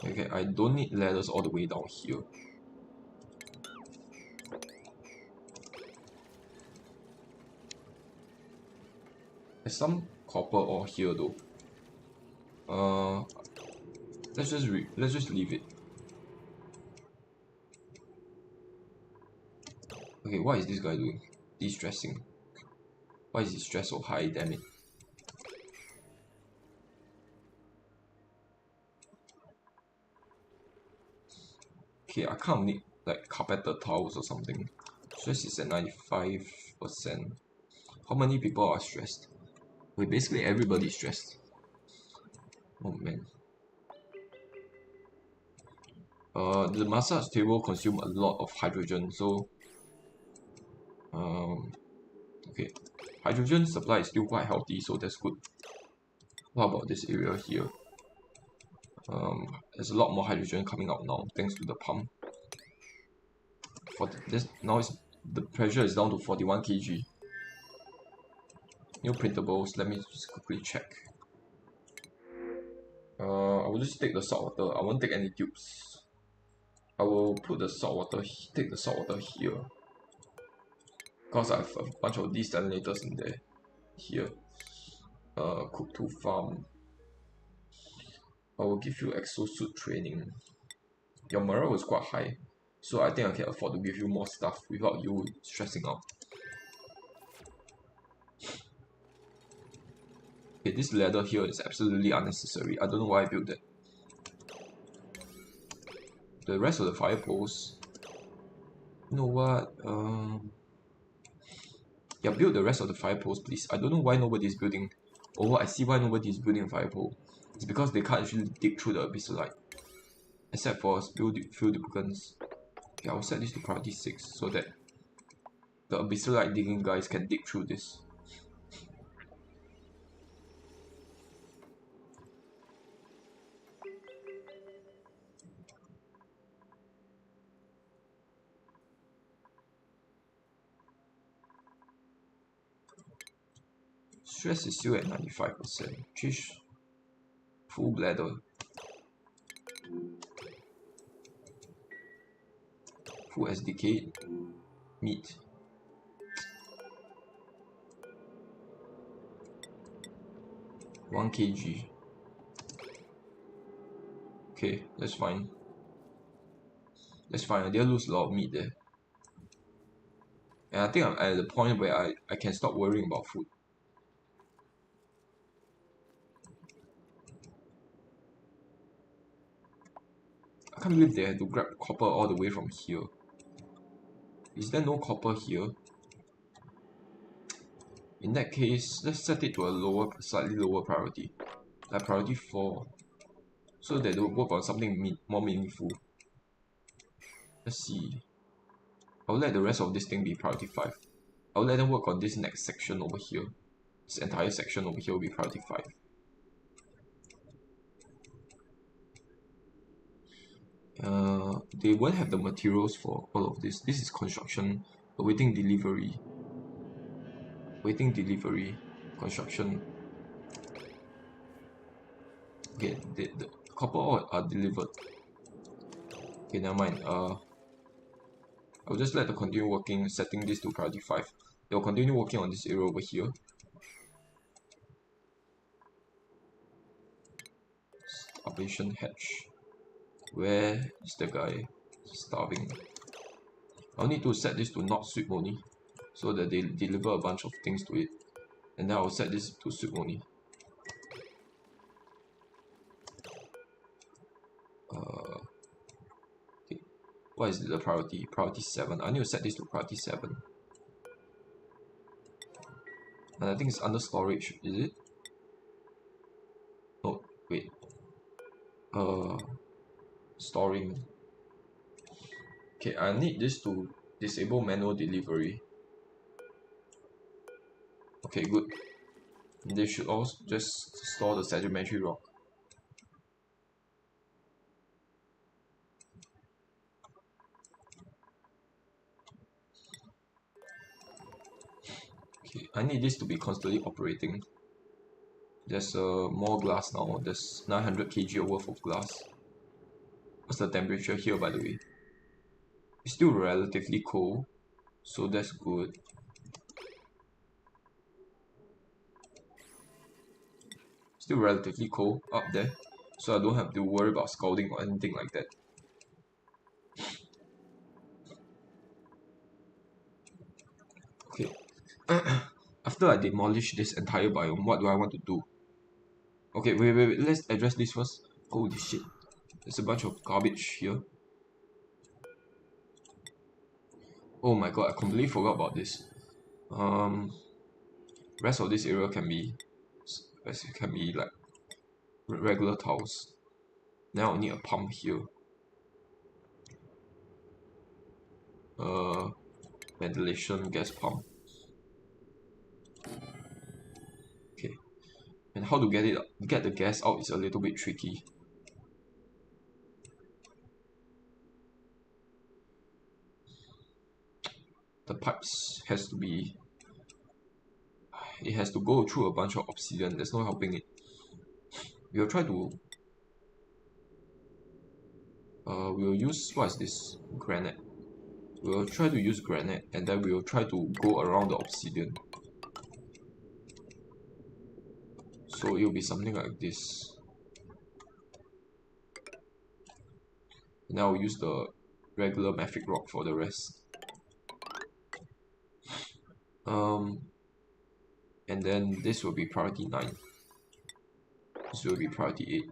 Okay, I don't need ladders all the way down here. There's some copper ore here though. Let's just leave it. Okay, what is this guy doing? De-stressing. Why is his stress so high? Damn it. Okay, I can't make like carpeted towels or something. Stress is at 95%. How many people are stressed? Wait, basically everybody is stressed. Oh man. The massage table consume a lot of hydrogen, so okay, hydrogen supply is still quite healthy, so that's good. What about this area here? There's a lot more hydrogen coming out now thanks to the pump. For this now, the pressure is down to 41 kg. New printables. Let me just quickly check. I will just take the salt water. I won't take any tubes. I will put the salt water. Take the salt water here, because I have a bunch of desalinators in there. Here. Cook to farm. I will give you exosuit training. Your morale is quite high, so I think I can afford to give you more stuff without you stressing out. Okay, this ladder here is absolutely unnecessary. I don't know why I built that. The rest of the fire posts, you know what? Yeah, build the rest of the fire posts, please. I don't know why nobody is building. Oh, I see why nobody is building a fire pole. It's because they can't actually dig through the abyssal, except for field lubricants. Okay, I'll set this to priority 6 so that the abyssal digging guys can dig through this. Stress is still at 95%. Fish, full bladder. Full as decayed meat. One kg. Okay, that's fine. That's fine. I didn't lose a lot of meat there. And I think I'm at the point where I can stop worrying about food. I can't believe they had to grab copper all the way from here. Is there no copper here? In that case, let's set it to a slightly lower priority. Like priority 4. So that they'll work on something more meaningful. Let's see. I'll let the rest of this thing be priority 5. I'll let them work on this next section over here. This entire section over here will be priority 5. They won't have the materials for all of this. This is construction, awaiting delivery. Waiting delivery, construction. Okay, the copper ore are delivered. Okay, never mind. I'll just let them continue working, setting this to priority 5. They'll continue working on this area over here. Starvation hatch. Where is the guy? Starving. I'll need to set this to not sweep only, so that they deliver a bunch of things to it. And then I'll set this to sweep only. Okay. What is the priority? Priority 7. I need to set this to priority 7. And I think it's under storage, is it? Oh, wait. Storing. Okay, I need this to disable manual delivery. Okay, good. They should also just store the sedimentary rock. Okay, I need this to be constantly operating. There's more glass now. There's 900 kg worth of glass. What's the temperature here, by the way? It's still relatively cold, so that's good. Still relatively cold up there, so I don't have to worry about scalding or anything like that. Okay. After I demolish this entire biome, what do I want to do? Okay, wait, let's address this first. Holy shit. There's a bunch of garbage here. Oh my god, I completely forgot about this. Rest of this area can be like regular tiles. Now I need a pump here. Ventilation gas pump. Okay. And how to get the gas out is a little bit tricky. The pipes has to be, it has to go through a bunch of obsidian. There's no helping it. We'll try to we'll use, what is this? Granite. We'll try to use granite, and then we'll try to go around the obsidian. So it'll be something like this. Now I'll use the regular mafic rock for the rest. And then this will be priority 9. This will be priority 8.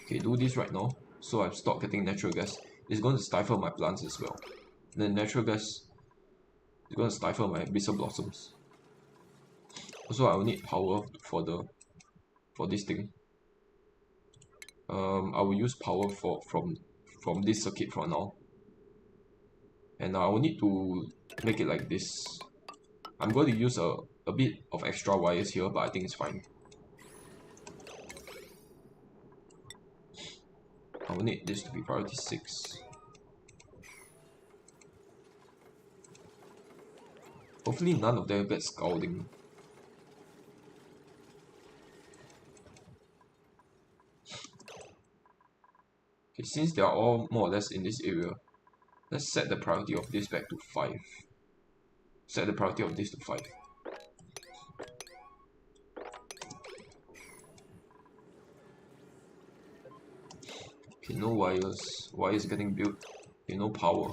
Okay, do this right now. So I've stopped getting natural gas. It's going to stifle my plants as well. The natural gas is going to stifle my bristle blossoms. Also, I will need power for this thing. I will use power from this circuit for now. And I will need to make it like this. I'm going to use a bit of extra wires here, but I think it's fine. I will need this to be priority 6. Hopefully none of them get scalding. Okay, since they are all more or less in this area, let's set the priority of this back to 5. Set the priority of this to 5. Okay, no wires. Wires getting built. Okay, no power.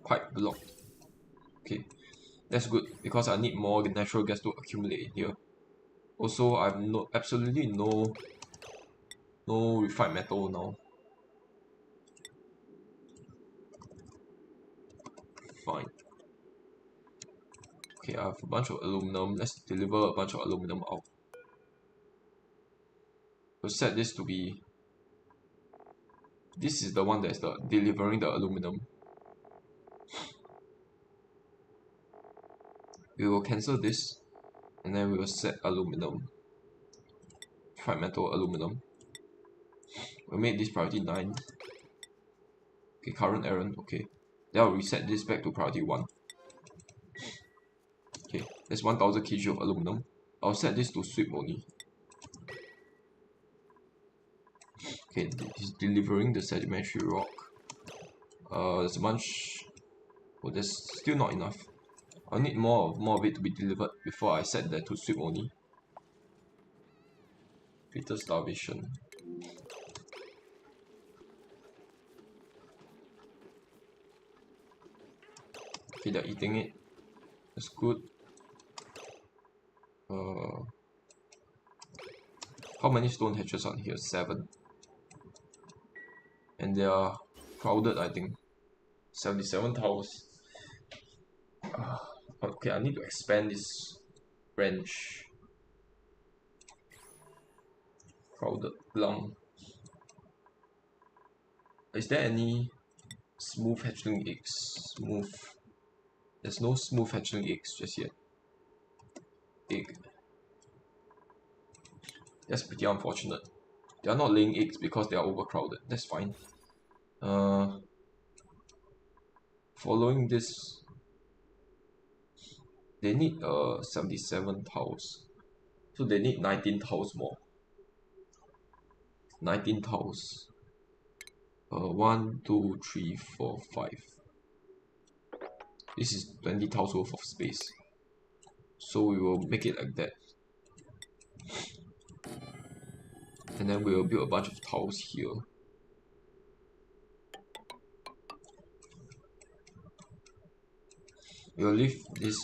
Pipe blocked. Okay, that's good because I need more natural gas to accumulate in here. Also, I have absolutely no refined metal now. Fine. Okay, I have a bunch of aluminum. Let's deliver a bunch of aluminum out. We'll set this to be. This is the one that's delivering the aluminum. We will cancel this, and then we will set aluminum. Refined metal aluminum. We'll make this priority 9. Okay, current errand. Okay, then I'll reset this back to priority 1. Okay, that's 1000 kg of aluminum. I'll set this to sweep only. Okay, he's delivering the sedimentary rock. There's a bunch. Oh, there's still not enough. I'll need more of it to be delivered before I set that to sweep only. Greater starvation. Okay, they're eating it. That's good. How many stone hatches on here? 7. And they are crowded, I think. 77 towers. Okay, I need to expand this branch. Crowded plum. Is there any smooth hatchling eggs? Smooth. There's no smooth hatchling eggs just yet. Egg. That's pretty unfortunate. They are not laying eggs because they are overcrowded. That's fine. Following this, they need 77 tiles. So they need 19 tiles more. 19 tiles. 1, 2, 3, 4, 5. This is 20 tiles worth of space. So we will make it like that. And then we will build a bunch of tiles here. We will leave this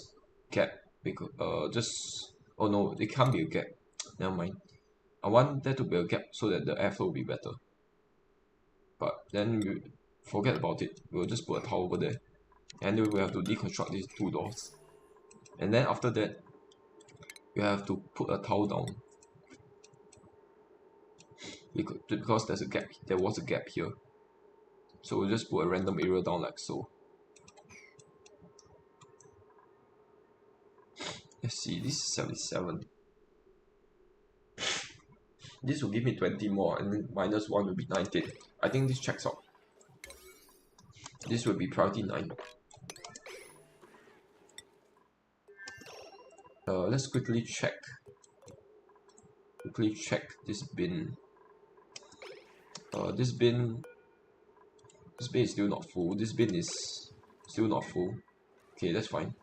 gap because oh no, it can't be a gap. Never mind. I want there to be a gap so that the airflow will be better. But then we forget about it. We'll just put a tile over there. And then we have to deconstruct these 2 doors. And then after that, we have to put a tile down. Because there's a gap. There was a gap here. So we'll just put a random area down like so. Let's see, this is 77. This will give me 20 more, and then minus 1 will be 19. I think this checks out. This will be priority 9. Let's quickly check. This bin. This bin is still not full. This bin is still not full. Okay, that's fine.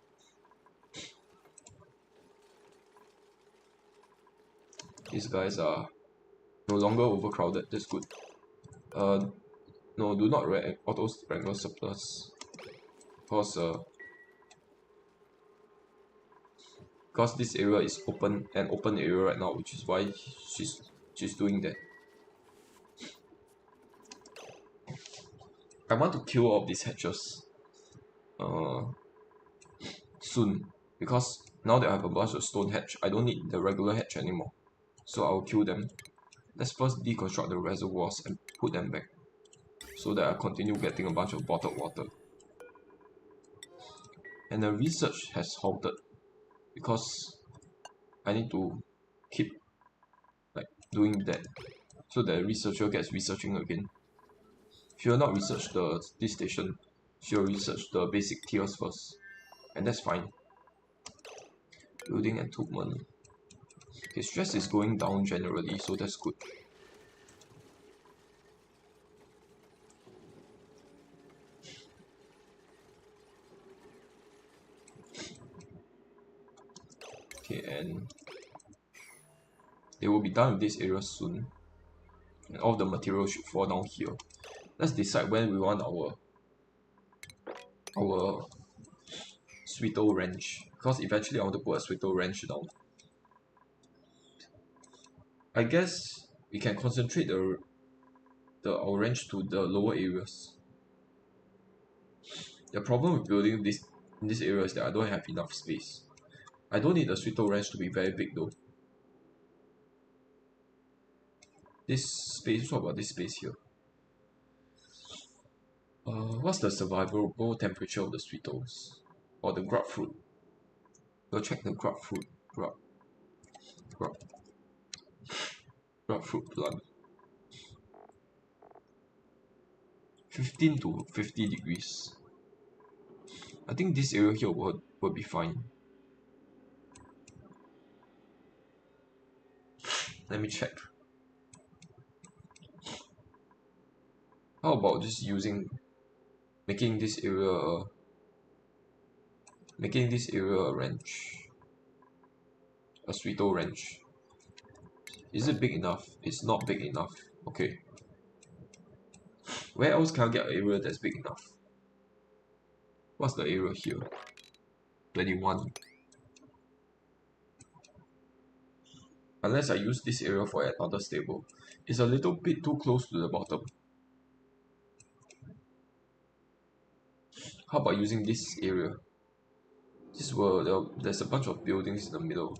These guys are no longer overcrowded. That's good. No, do not auto wrangle surplus because this area is an open area right now, which is why she's doing that. I want to kill all of these hatches soon, because now that I have a bunch of stone hatch, I don't need the regular hatch anymore. So I'll kill them. Let's first deconstruct the reservoirs and put them back, so that I continue getting a bunch of bottled water. And the research has halted because I need to keep doing that, so that the researcher gets researching again. She will not research this station. She will research the basic tiers first, and that's fine. Building entombment. Okay, stress is going down generally, so that's good. Okay, and they will be done with this area soon. And all the materials should fall down here. Let's decide when we want our Sweeto wrench, because eventually I want to put a Sweeto wrench down. I guess we can concentrate our wrench to the lower areas. The problem with building this in this area is that I don't have enough space. I don't need the Sweeto wrench to be very big though. This space, what about this space here? What's the survivable temperature of the Sweetos? Or the grub fruit? We'll check the grub fruit. Grub fruit plant. 15 to 50 degrees. I think this area here will be fine. Let me check. How about just making this area a wrench, a Sweeto wrench. Is it big enough? It's not big enough. Okay. Where else can I get an area that's big enough? What's the area here? 21. Unless I use this area for another stable. It's a little bit too close to the bottom. How about using this area? There's a bunch of buildings in the middle.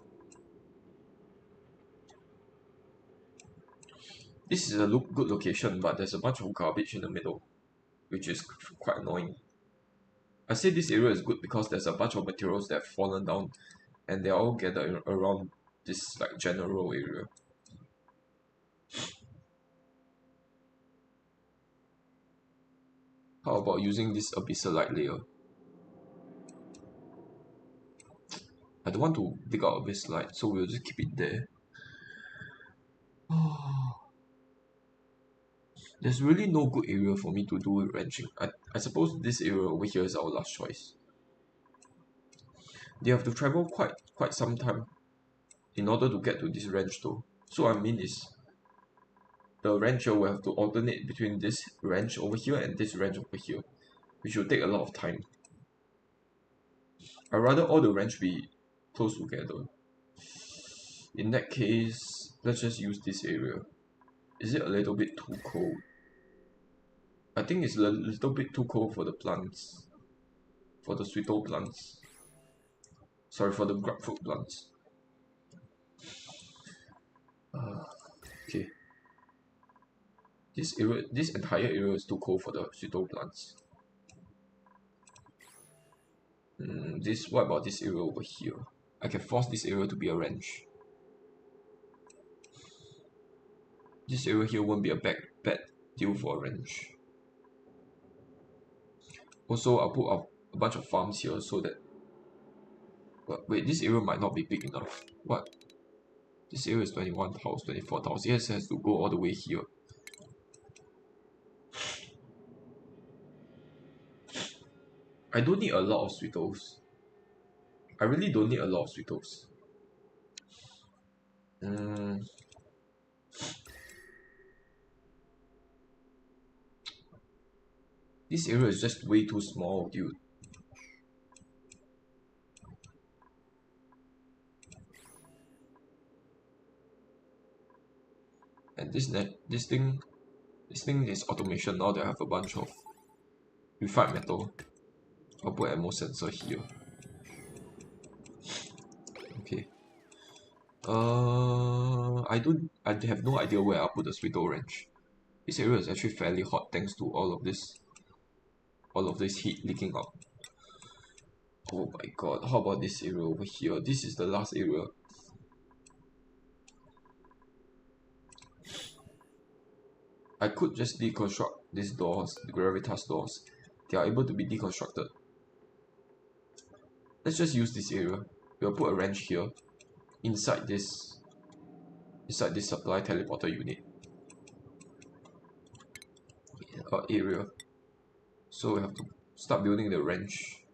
This is a good location, but there's a bunch of garbage in the middle, which is quite annoying. I say this area is good because there's a bunch of materials that have fallen down, and they're all gathered around this like general area. How about using this abyssalite layer? I don't want to dig out abyssalite, so we'll just keep it there. There's really no good area for me to do wrenching. I suppose this area over here is our last choice. They have to travel quite some time in order to get to this wrench though. So I mean is the wrencher will have to alternate between this wrench over here and this wrench over here, which will take a lot of time. I'd rather all the wrench be close together. In that case, let's just use this area. Is it a little bit too cold? I think it's a little bit too cold for the plants. For the Sweeto plants. Sorry, for the grapefruit plants. Okay. This entire area is too cold for the Sweeto plants. What about this area over here? I can force this area to be a wrench. This area here won't be a bad deal for a wrench. Also, I'll put a bunch of farms here so that... But wait, this area might not be big enough. What? This area is 21 tiles, 24 tiles. Yes, it has to go all the way here. I don't need a lot of Sweetos. I really don't need a lot of Sweetos. This area is just way too small, dude. And this thing is automation. Now they have a bunch of refined metal. I'll put ammo sensor here. Okay. I have no idea where I'll put the Sweeto wrench. This area is actually fairly hot thanks to all of this heat leaking out. Oh my god, how about this area over here? This is the last area. I could just deconstruct these doors, the Gravitas doors. They are able to be deconstructed. Let's just use this area. We'll put a wrench here inside this supply teleporter unit area. So we have to start building the wrench.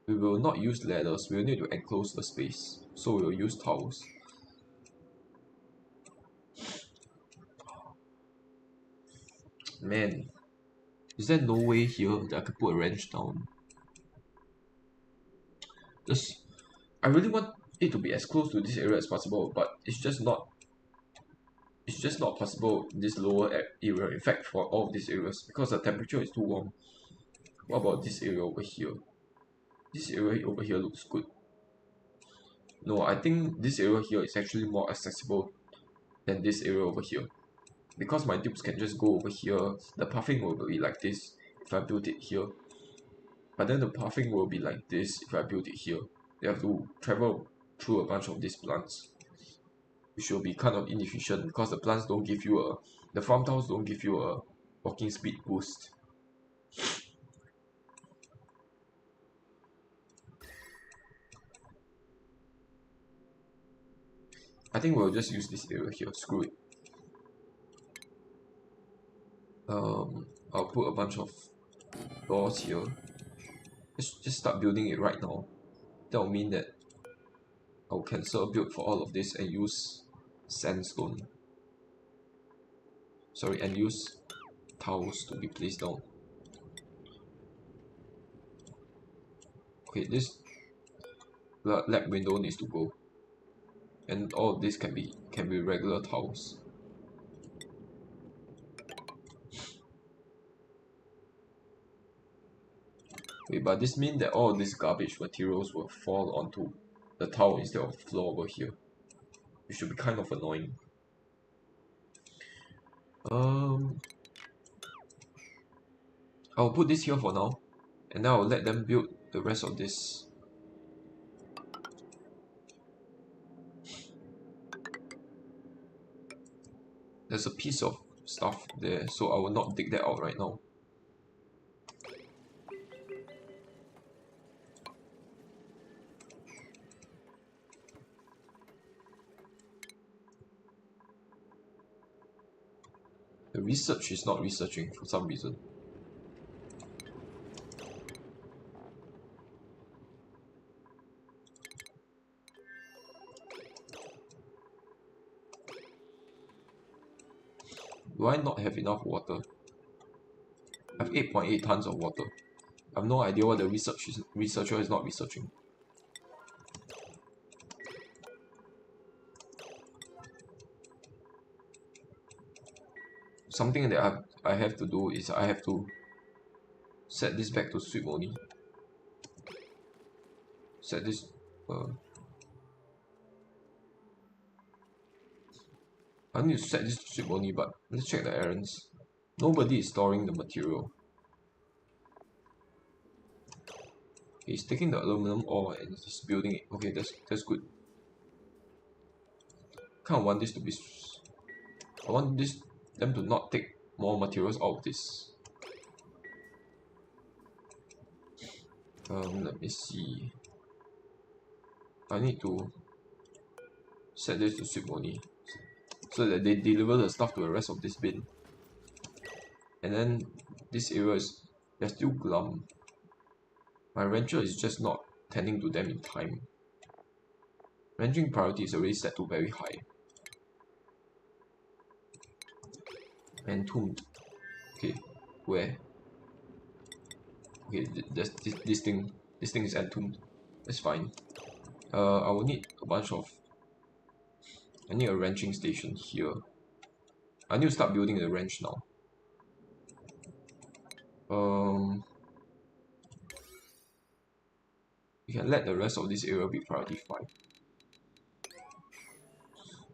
We will not use ladders, we will need to enclose the space. So we'll use tiles. Man, is there no way here that I could put a wrench down? Just, I really want it to be as close to this area as possible, but it's just not possible in this lower area. In fact, for all of these areas, because the temperature is too warm. What about this area over here? This area over here looks good. No, I think this area here is actually more accessible than this area over here. Because my tubes can just go over here, the pathing will be like this if I build it here. But then the pathing will be like this if I build it here. They have to travel through a bunch of these plants, which will be kind of inefficient because the plants don't give you the farm tiles don't give you a walking speed boost. I think we'll just use this area here, screw it. I'll put a bunch of doors here. Let's just start building it right now. That will mean that I'll cancel a build for all of this and use sandstone. Sorry, and use tiles to be placed down. Okay, this lab window needs to go, and all of this can be regular tiles. Wait, but this means that all of these garbage materials will fall onto the tile instead of the floor over here. It should be kind of annoying. I'll put this here for now, and then I'll let them build the rest of this. There's a piece of stuff there, so I will not dig that out right now. The research is not researching for some reason. Do I not have enough water? I have 8.8 tons of water. I have no idea what the researcher is not researching. Something that I have to do is I have to set this back to sweep only. Set this I need to set this to sweep only, but let's check the errands. Nobody is storing the material. He's taking the aluminum ore and he's building it. Okay, that's good. Kind of want this to be. I want them to not take more materials out of this. Let me see. I need to set this to sweep only, so that they deliver the stuff to the rest of this bin. And then this area is, they're still glum. My rancher is just not tending to them in time. Ranching priority is already set to very high. Entombed. Okay, where? Okay, this thing is entombed. That's fine. I will need a bunch of. I need a ranching station here. I need to start building the ranch now. We can let the rest of this area be priority 5.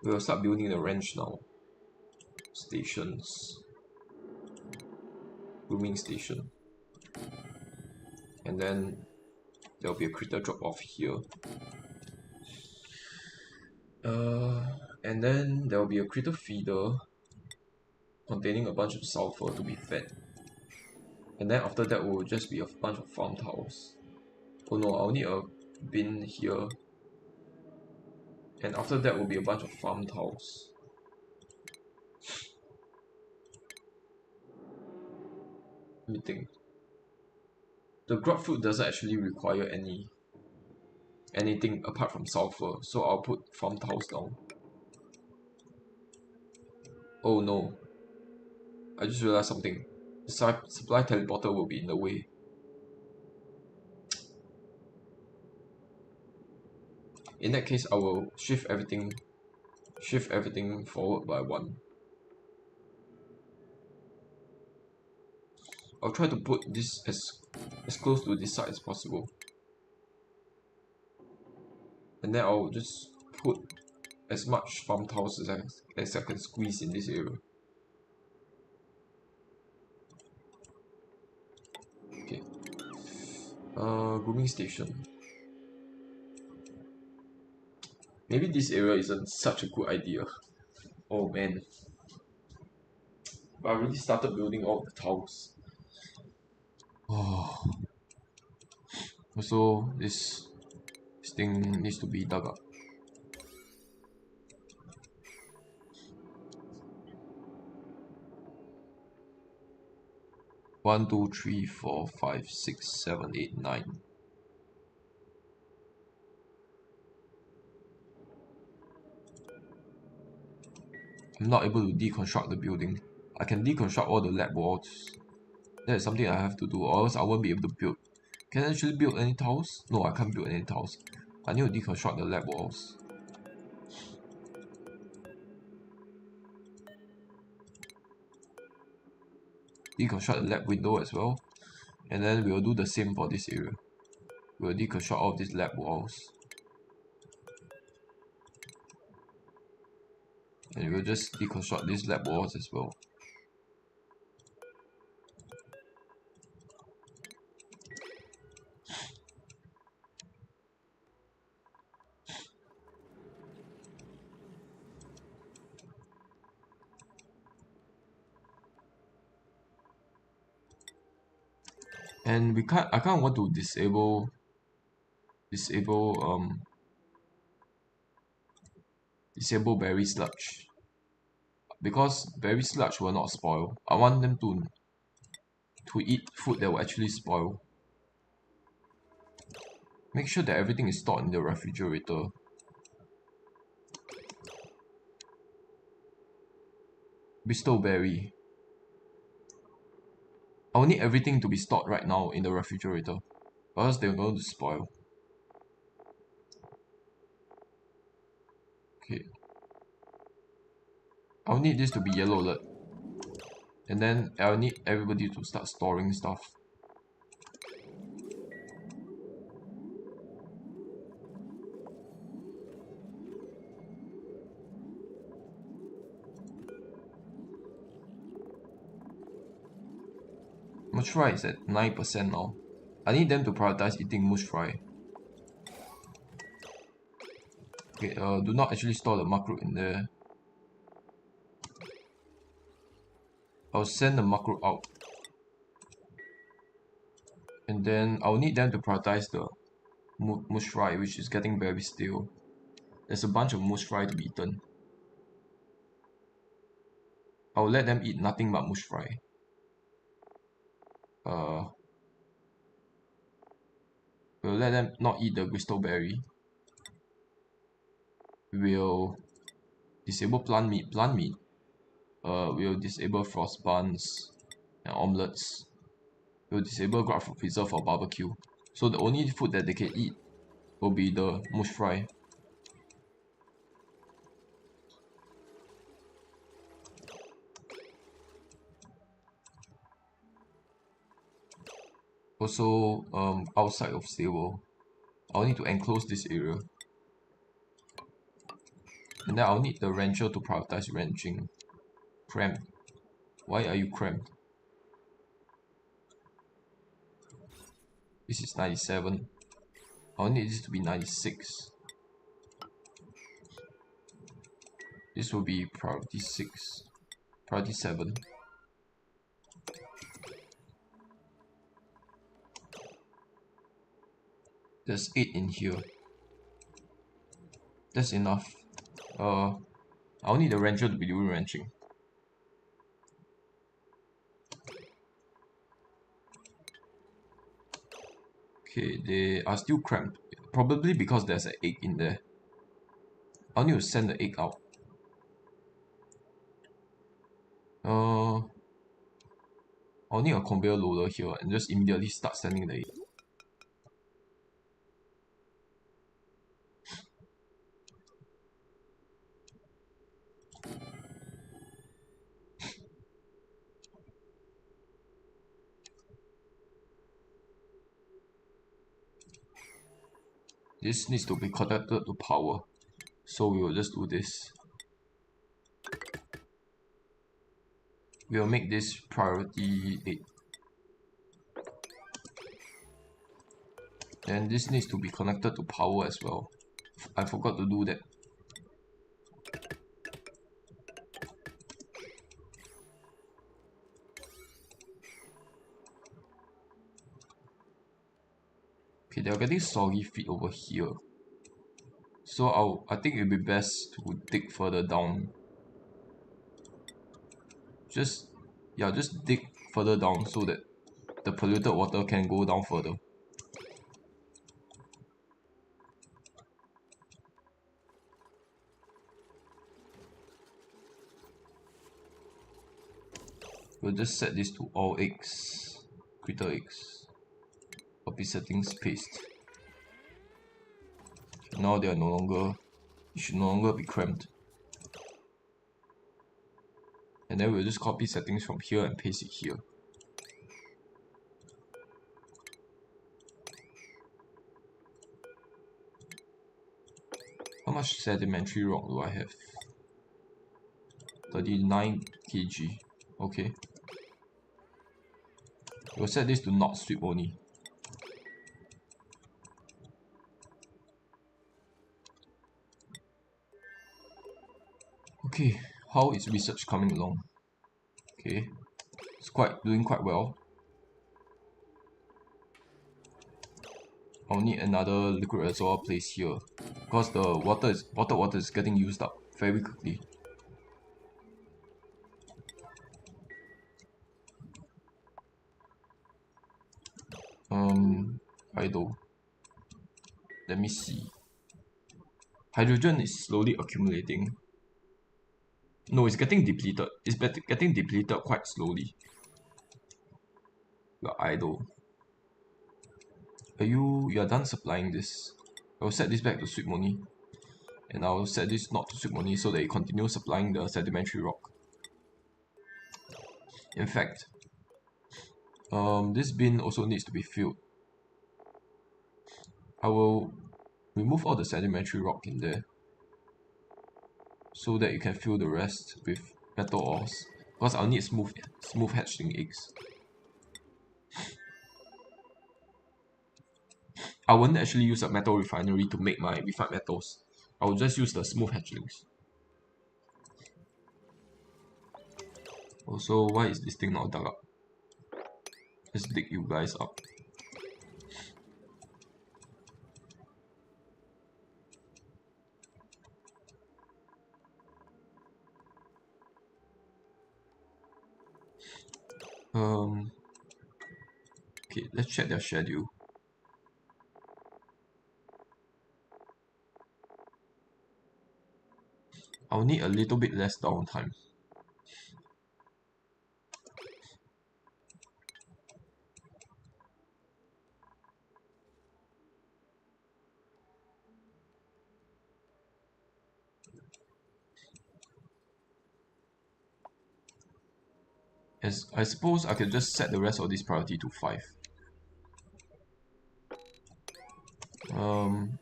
We will start building the ranch now. Stations. Grooming station. And then there will be a critter drop off here. And then there will be a critter feeder containing a bunch of sulfur to be fed. And then after that will just be a bunch of farm tiles. Oh no, I'll need a bin here. And after that will be a bunch of farm tiles. Let me think. The grub fruit doesn't actually require any anything apart from sulfur, so I'll put farm tiles down. Oh no, I just realized something. The supply teleporter will be in the way. In that case, I will shift everything forward by 1. I'll try to put this as close to this side as possible. And then I'll just put as much farm tiles as I can squeeze in this area. Okay. Grooming station. Maybe this area isn't such a good idea. Oh man. But I already started building all the tiles. Oh. Also, this thing needs to be dug up. One, two, three, four, five, 6, 7, 8, 9. I'm not able to deconstruct the building. I can deconstruct all the lab walls. That is something I have to do, or else I won't be able to build. Can I actually build any tiles? No, I can't build any tiles. I need to deconstruct the lab walls. Deconstruct the lab window as well. And then we'll do the same for this area. We'll deconstruct all of these lab walls. And we'll just deconstruct these lab walls as well. And I can't want to disable berry sludge, because berry sludge will not spoil. I want them to eat food that will actually spoil. Make sure that everything is stored in the refrigerator. Bristleberry. I will need everything to be stored right now in the refrigerator, or else they're going to spoil. Okay. I'll need this to be yellow alert. And then I'll need everybody to start storing stuff. Mush fry is at 9% now. I need them to prioritize eating mush fry. Okay, do not actually store the macro in there. I'll send the macro out. And then I'll need them to prioritize the mush fry, which is getting very stale. There's a bunch of mush fry to be eaten. I'll let them eat nothing but mush fry. We'll let them not eat the bristleberry. We'll disable plant meat. We'll disable frost buns and omelets. We'll disable grub fruit preserve for barbecue. So the only food that they can eat will be the mush fry. Also, outside of stable, I'll need to enclose this area. And then I'll need the rancher to prioritize ranching. Cramped. Why are you cramped? This is 97. I'll need this to be 96. This will be priority 6. Priority 7. There's 8 in here. That's enough. I'll need the rancher to be doing ranching. Okay, they are still cramped. probably because there's an egg in there. I'll need to send the egg out. I'll need a conveyor loader here and just immediately start sending the egg. This needs to be connected to power, so we will just do this. We will make this priority 8. And this needs to be connected to power as well. I forgot to do that. Okay, they are getting soggy feet over here. So I think it would be best to dig further down. Just dig further down so that the polluted water can go down further. We'll just set this to all eggs, critter eggs. Copy settings, paste. Now they are no longer, it should no longer be cramped. And then we'll just copy settings from here and paste it here. How much sedimentary rock do I have? 39 kg. Okay. We'll set this to not sweep only. Okay, how is research coming along? Okay, it's doing quite well. I'll need another liquid reservoir placed here because the bottled water is getting used up very quickly. Idle. Let me see. Hydrogen is slowly accumulating. No, it's getting depleted. It's getting depleted quite slowly. You're idle. You are done supplying this. I'll set this back to sweep money. And I'll set this not to sweep money so that it continues supplying the sedimentary rock. In fact, this bin also needs to be filled. I will remove all the sedimentary rock in there so that you can fill the rest with metal ores, because I'll need smooth hatchling eggs. I won't actually use a metal refinery to make my refined metals. I will just use the smooth hatchlings. Also, why is this thing not dug up? Let's dig you guys up. Okay, let's check their schedule. I'll need a little bit less downtime. As I suppose I can just set the rest of this priority to 5.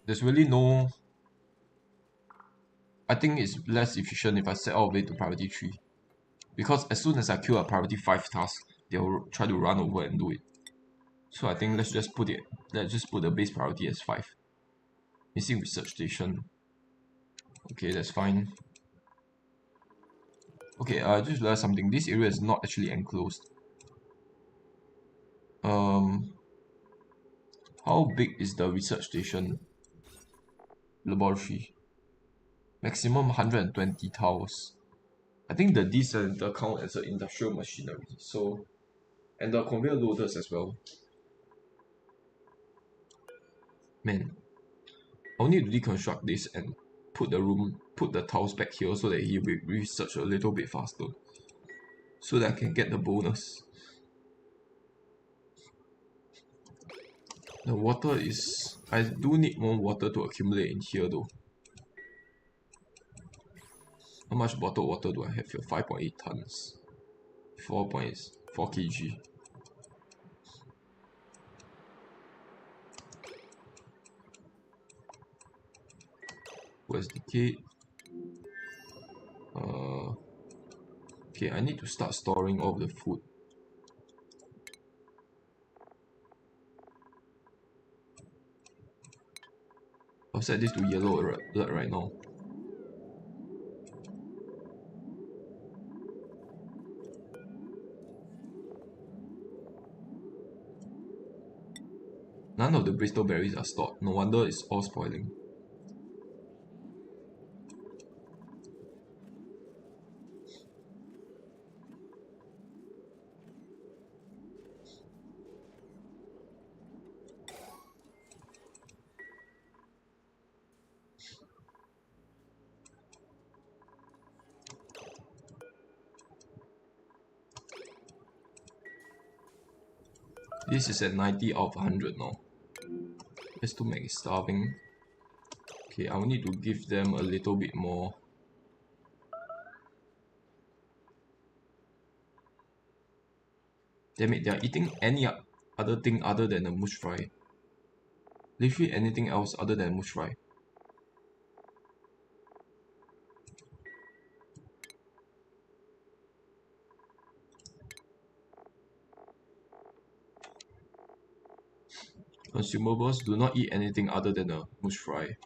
There's really no... I think it's less efficient if I set all of it to priority 3. Because as soon as I kill a priority 5 task, they'll try to run over and do it. So I think let's just put the base priority as 5. Missing research station. Okay, that's fine. Okay, I just realized something. This area is not actually enclosed. How big is the research station laboratory? Maximum 120 tiles. I think the decenter count as an industrial machinery. So, and the conveyor loaders as well. Man, I'll need to deconstruct this and put the tiles back here so that he will research a little bit faster, so that I can get the bonus. The water is... I do need more water to accumulate in here though. How much bottled water do I have here? 5.8 tons. 4.4 kg. Where's the key? Okay, I need to start storing all of the food. I'll set this to yellow alert right now. None of the Bristol berries are stored. No wonder it's all spoiling. This is at 90 out of 100 now. That's too many starving. Okay, I will need to give them a little bit more. Damn it, they are eating any other thing other than a mush fry. Literally anything else other than mush fry. Consumables do not eat anything other than a mush fry.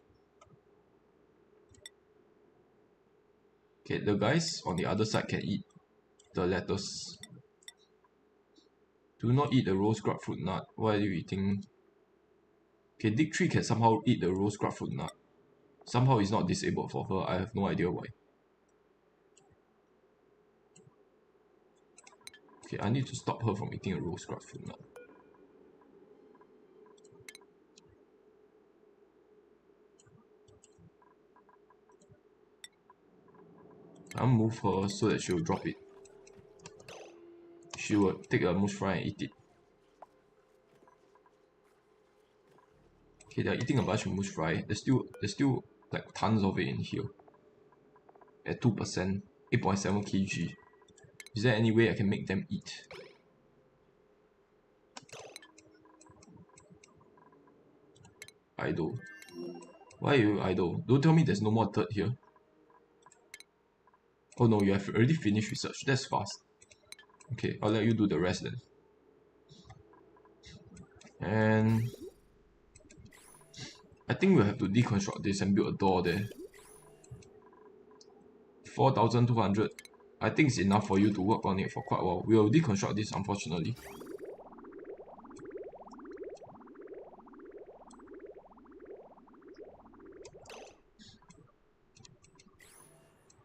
Okay, the guys on the other side can eat the lettuce. Do not eat the rose grub fruit nut. Why are you eating? Okay, Dick Tree can somehow eat the rose grub fruit nut. Somehow it's not disabled for her. I have no idea why. Okay, I need to stop her from eating a rose grub fruit nut. I'll move her so that she will drop it. She will take a mush fry and eat it. Okay, they're eating a bunch of mush fry. There's still like tons of it in here. At 2%, 8.7 kg. Is there any way I can make them eat? Idle. Why are you idle? Don't tell me there's no more dirt here. Oh no, you have already finished research. That's fast. Okay, I'll let you do the rest then. And I think we'll have to deconstruct this and build a door there. 4,200. I think it's enough for you to work on it for quite a while. We'll deconstruct this, unfortunately.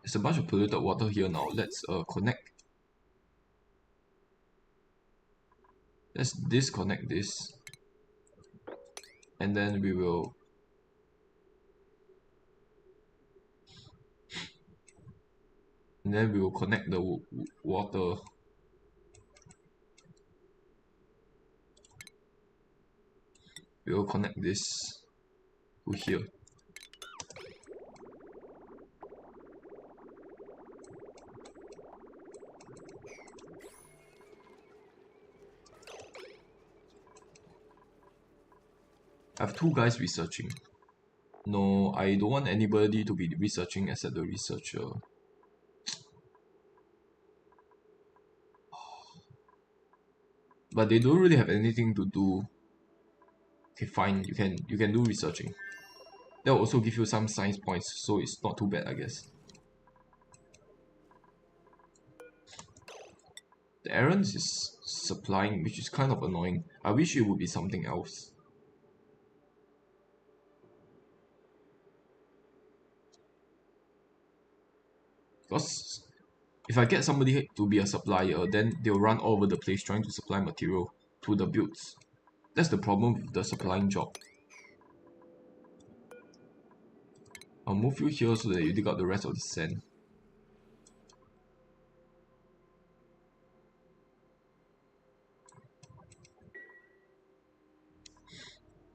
There's a bunch of polluted water here now. Let's connect. Let's disconnect this. And then we will... And then we will connect the water. We will connect this to here. I have two guys researching. No, I don't want anybody to be researching except the researcher. But they don't really have anything to do. Okay, fine, you can do researching. That will also give you some science points, so it's not too bad, I guess. The errands is supplying, which is kind of annoying. I wish it would be something else. Because if I get somebody to be a supplier, then they'll run all over the place trying to supply material to the builds. That's the problem with the supplying job. I'll move you here so that you dig out the rest of the sand.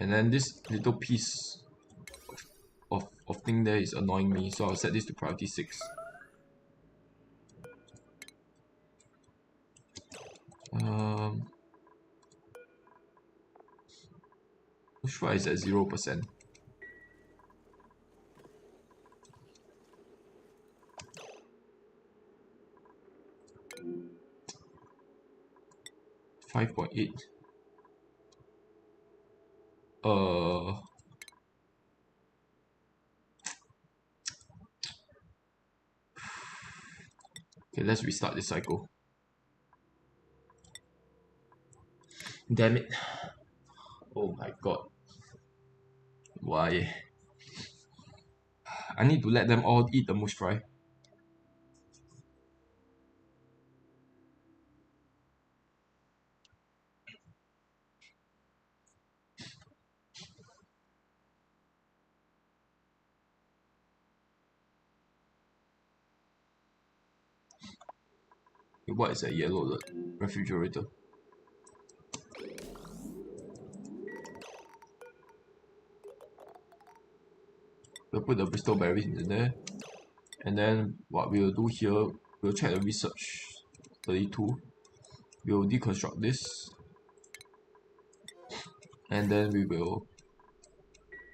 And then this little piece of thing there is annoying me, so I'll set this to priority 6. Bushfire is at 0%. $5.8. Okay, let's restart this cycle. Damn it. Oh my god. Why? I need to let them all eat the mush fry. What is a yellow alert? Refrigerator. We'll put the Bristol berries in there. And then what we'll do here, we'll check the research 32. We'll deconstruct this. And then we will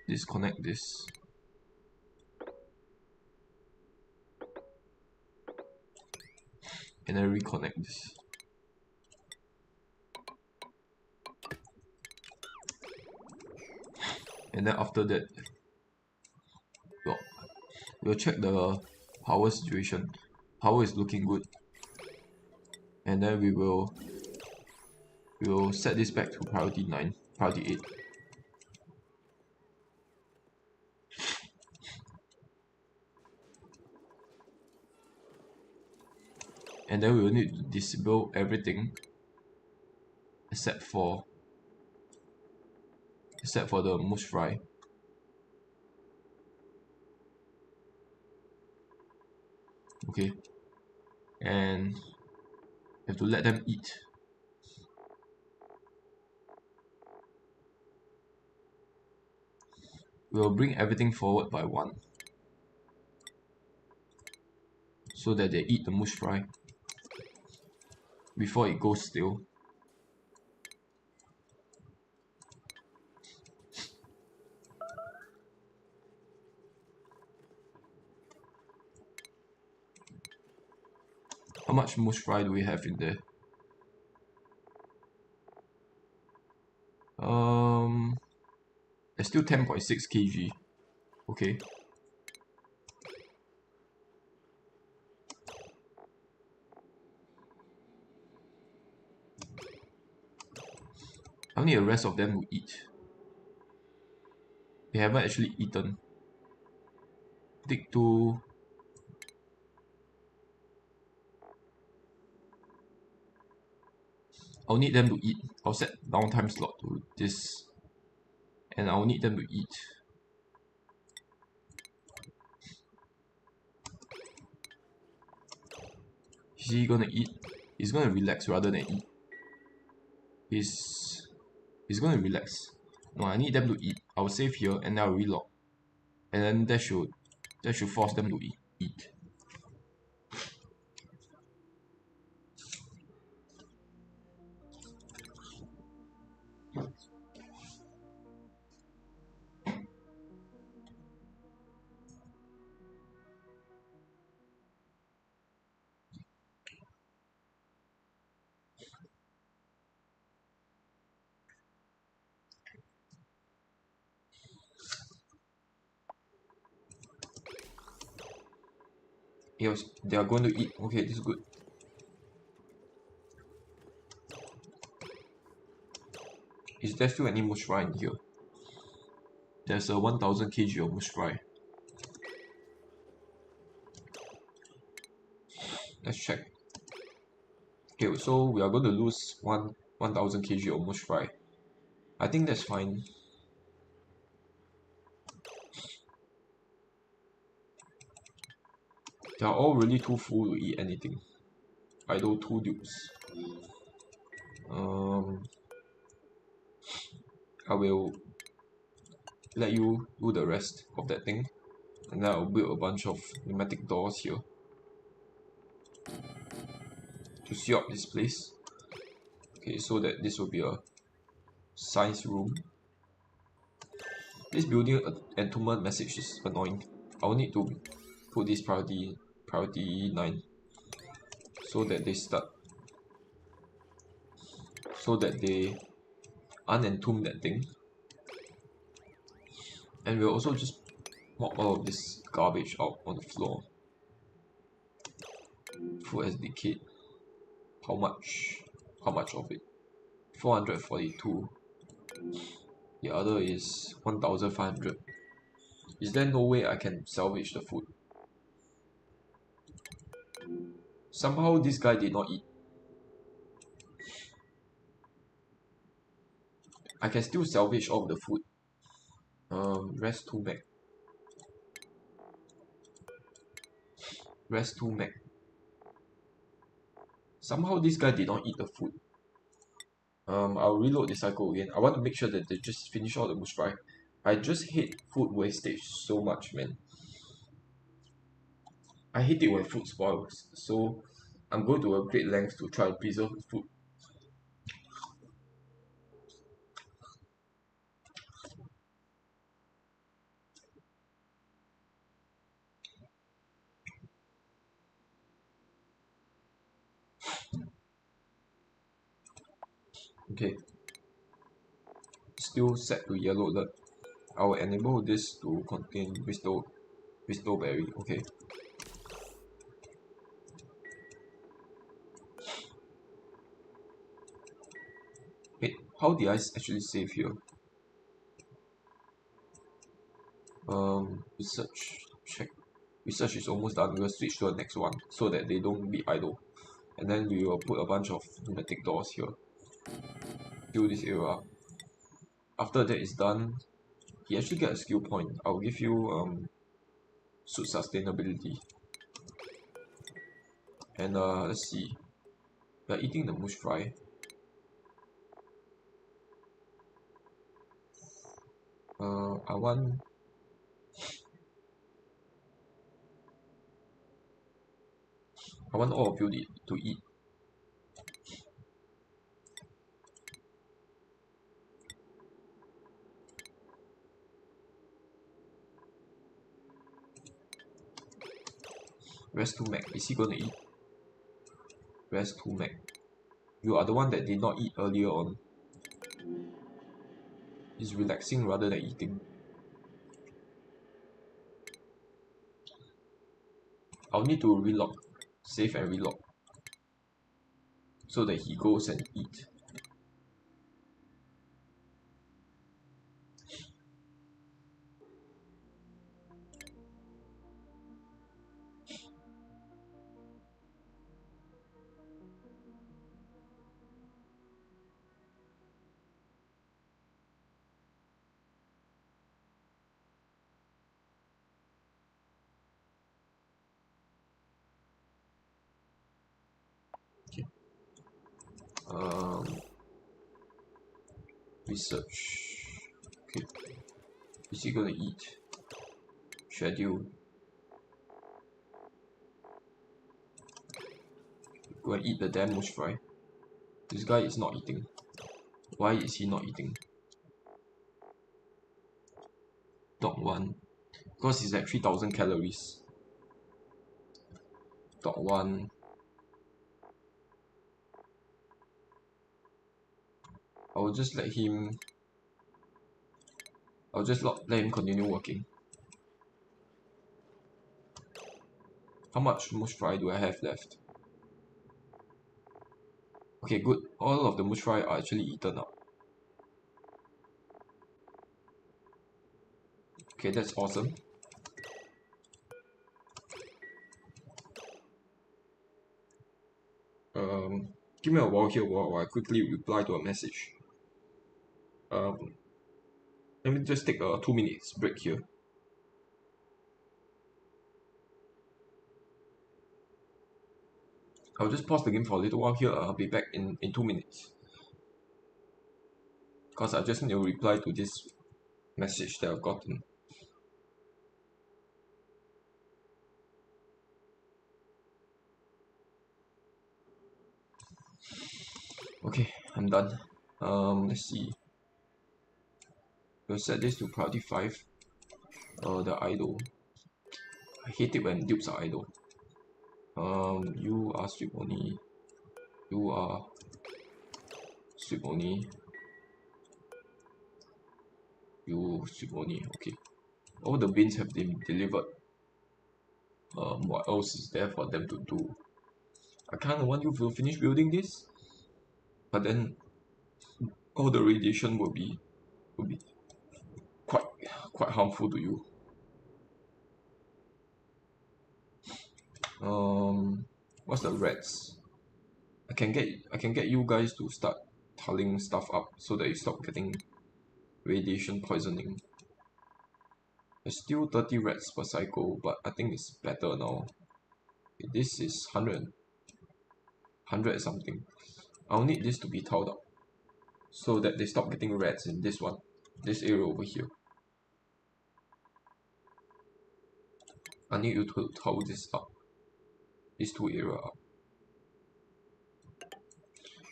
disconnect this. And then reconnect this. And then after that, we'll check the power situation. Power is looking good. And then we will set this back to priority 9, priority 8. And then we will need to disable everything except for the mush fry. Okay, and you have to let them eat. We'll bring everything forward by 1 so that they eat the mush fry before it goes stale. How much mush fry do we have in there? There's still 10.6 kg. Okay. I need the rest of them to eat. They haven't actually eaten. Dig 2. I'll need them to eat. I'll set downtime slot to this. And I'll need them to eat. Is he gonna eat? He's gonna relax rather than eat. He's gonna relax. No, I need them to eat. I'll save here and I'll reload. And then that should force them to eat. Yes, they are going to eat. Okay, this is good. Is there still any mush fry in here? There's a 1000 kg of mush fry. Let's check. Okay, so we are going to lose 1000 kg of mush fry. I think that's fine. They are all really too full to eat anything. Idle 2 dukes. I will let you do the rest of that thing, and then I'll build a bunch of pneumatic doors here to seal up this place. Okay, so that this will be a science room. This building entombment message is annoying. I'll need to put this priority 9 so that they start, so that they unentomb that thing. And we'll also just mop all of this garbage out on the floor. Food has decayed. How much? How much of it? 442. The other is 1500. Is there no way I can salvage the food? Somehow this guy did not eat. I can still salvage all of the food. Rest 2 meg. Rest 2 meg. Somehow this guy did not eat the food. I'll reload the cycle again. I want to make sure that they just finish all the bush fry. I just hate food wastage so much, man. I hate it when food spoils, so I'm going to a great length to try and preserve the food. Okay, still set to yellow alert. I will enable this to contain bristleberry. Okay. Wait, how did I actually save here? Research check. Research is almost done. We'll switch to the next one so that they don't be idle. And then we will put a bunch of pneumatic doors here. Fill this area. After that is done, he actually get a skill point. I'll give you suit sustainability. And let's see. We are eating the mush fry. I want all of you to eat. Rest 2 meg. Is he gonna eat? Rest 2 meg. You are the one that did not eat earlier on. He's relaxing rather than eating. I'll need to relog. Save and relog. So that he goes and eat. Okay. Research. Okay. Is he gonna eat? Schedule. Go and eat the damn mush fry. This guy is not eating. Why is he not eating? Dog 1. Because he's at 3000 calories. Dog 1. I will just let him. I'll just let him continue working. How much mush fry do I have left? Okay, good. All of the mush fry are actually eaten up. Okay, that's awesome. Give me a while here while I quickly reply to a message. Let me just take a 2 minutes break here. I'll just pause the game for a little while here. I'll be back in 2 minutes. Because I just need to reply to this message that I've gotten. Okay, I'm done. Let's see. We'll set this to priority 5. The idol. I hate it when dupes are idle. You are sweep only. You are sweep only. You sweep only. Okay. All the bins have been delivered. What else is there for them to do? I kind of want you to finish building this, but then all the radiation will be quite harmful to you. What's the reds? I can get you guys to start tiling stuff up so that you stop getting radiation poisoning. There's still 30 reds per cycle, but I think it's better now. This is 100 something. I'll need this to be tiled up so that they stop getting reds in this area over here. I need you to tile this up, these two areas up.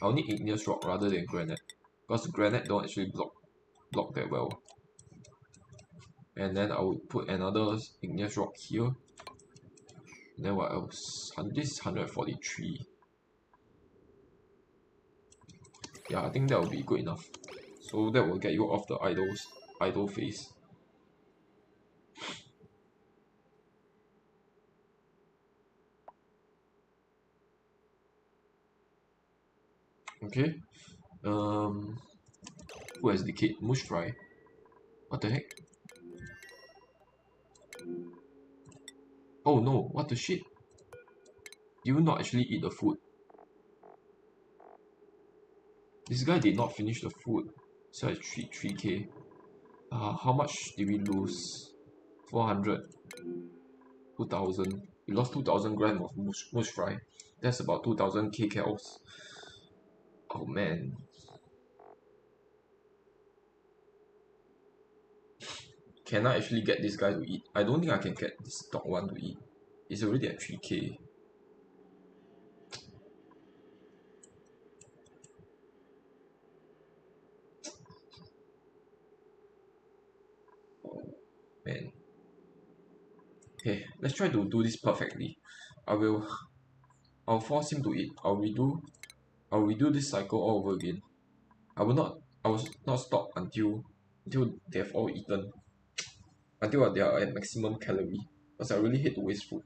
I'll need igneous rock rather than granite, because granite don't actually block that well. And then I will put another igneous rock here. And then what else? This is 143. Yeah, I think that will be good enough. So that will get you off the idle phase. Okay. Who has decayed? Mush fry. What the heck? Oh no, what the shit? You will not actually eat the food. This guy did not finish the food. So it's 3k. How much did we lose? 400. 2000. We lost 2000 grams of mush fry. That's about 2000 kcals. Oh man. Can I actually get this guy to eat? I don't think I can get this dog one to eat. It's already at 3k. Oh man. Okay, let's try to do this perfectly. I'll force him to eat. I'll redo this cycle all over again. I will not stop until they have all eaten. Until they are at maximum calorie. Because I really hate to waste food.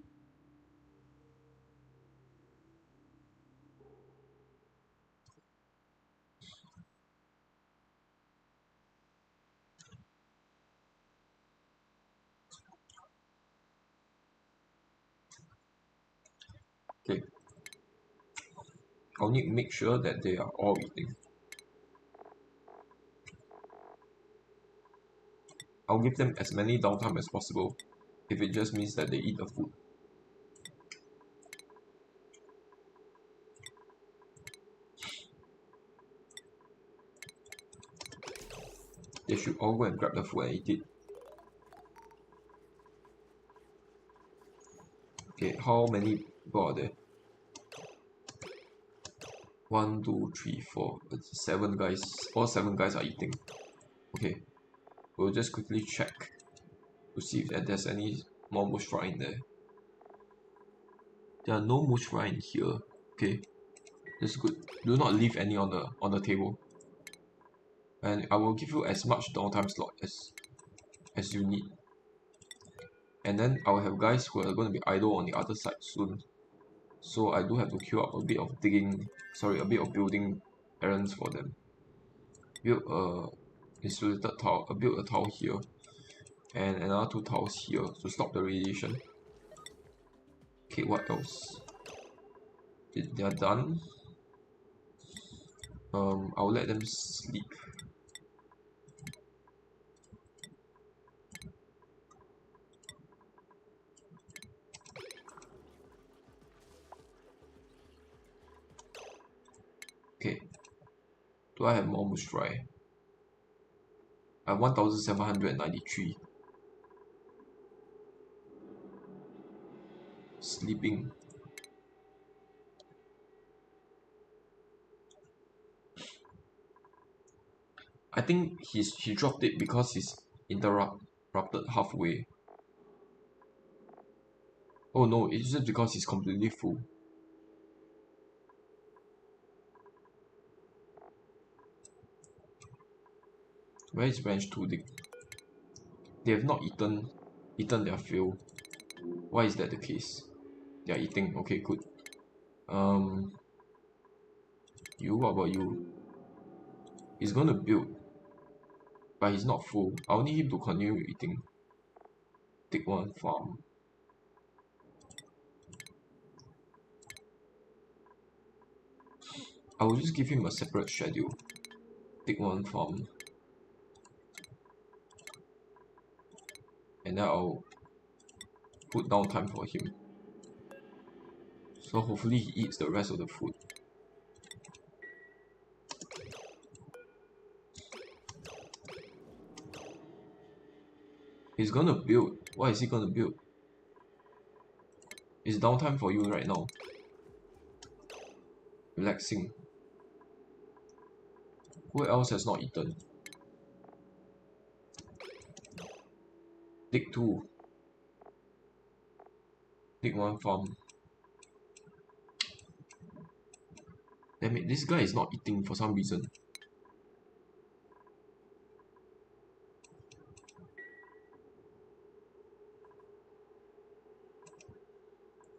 Okay. I'll need to make sure that they are all eating. I'll give them as many downtime as possible if it just means that they eat the food. They should all go and grab the food and eat it. Okay, how many people are there? 1, 2, 3, 4, 7 guys. All 7 guys are eating. Okay, we'll just quickly check to see if there's any more mush fry in there. There are no mush fry in here. Okay, that's good. Do not leave any on the table. And I will give you as much downtime slot as you need. And then I will have guys who are going to be idle on the other side soon. So I do have to queue up a bit of building errands for them. Build a insulated tile, build a tile here, and another 2 tiles here to stop the radiation. Okay, what else? They are done. I'll let them sleep. Do I have more Mustrai? I have 1793. Sleeping. I think he dropped it because he's interrupted halfway. Oh no, it's just because he's completely full. Where is bench 2? They have not eaten their fill. Why is that the case? They are eating. Okay, good. You, what about you? He's gonna build, but he's not full. I'll need him to continue eating. Take one farm. I will just give him a separate schedule. Take one farm. And then I'll put downtime for him. So hopefully he eats the rest of the food. He's gonna build. What is he gonna build? It's downtime for you right now. Relaxing. Who else has not eaten? Dig 2. Dig 1 farm. Damn it, this guy is not eating for some reason.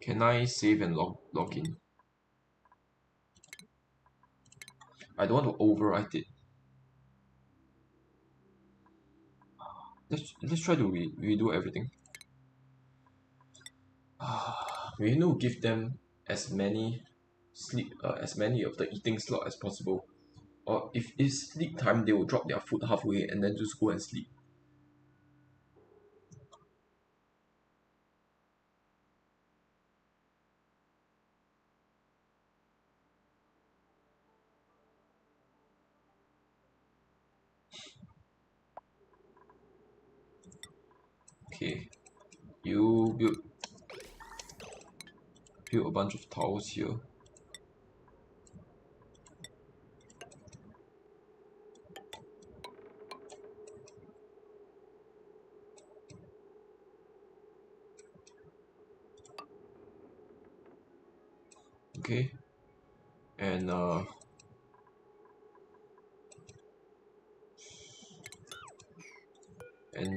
Can I save and log in? I don't want to overwrite it. Let's try to redo everything. We need to give them as many as many of the eating slot as possible. Or if it's sleep time, they will drop their food halfway and then just go and sleep. Okay, you build a bunch of towers here. Okay, and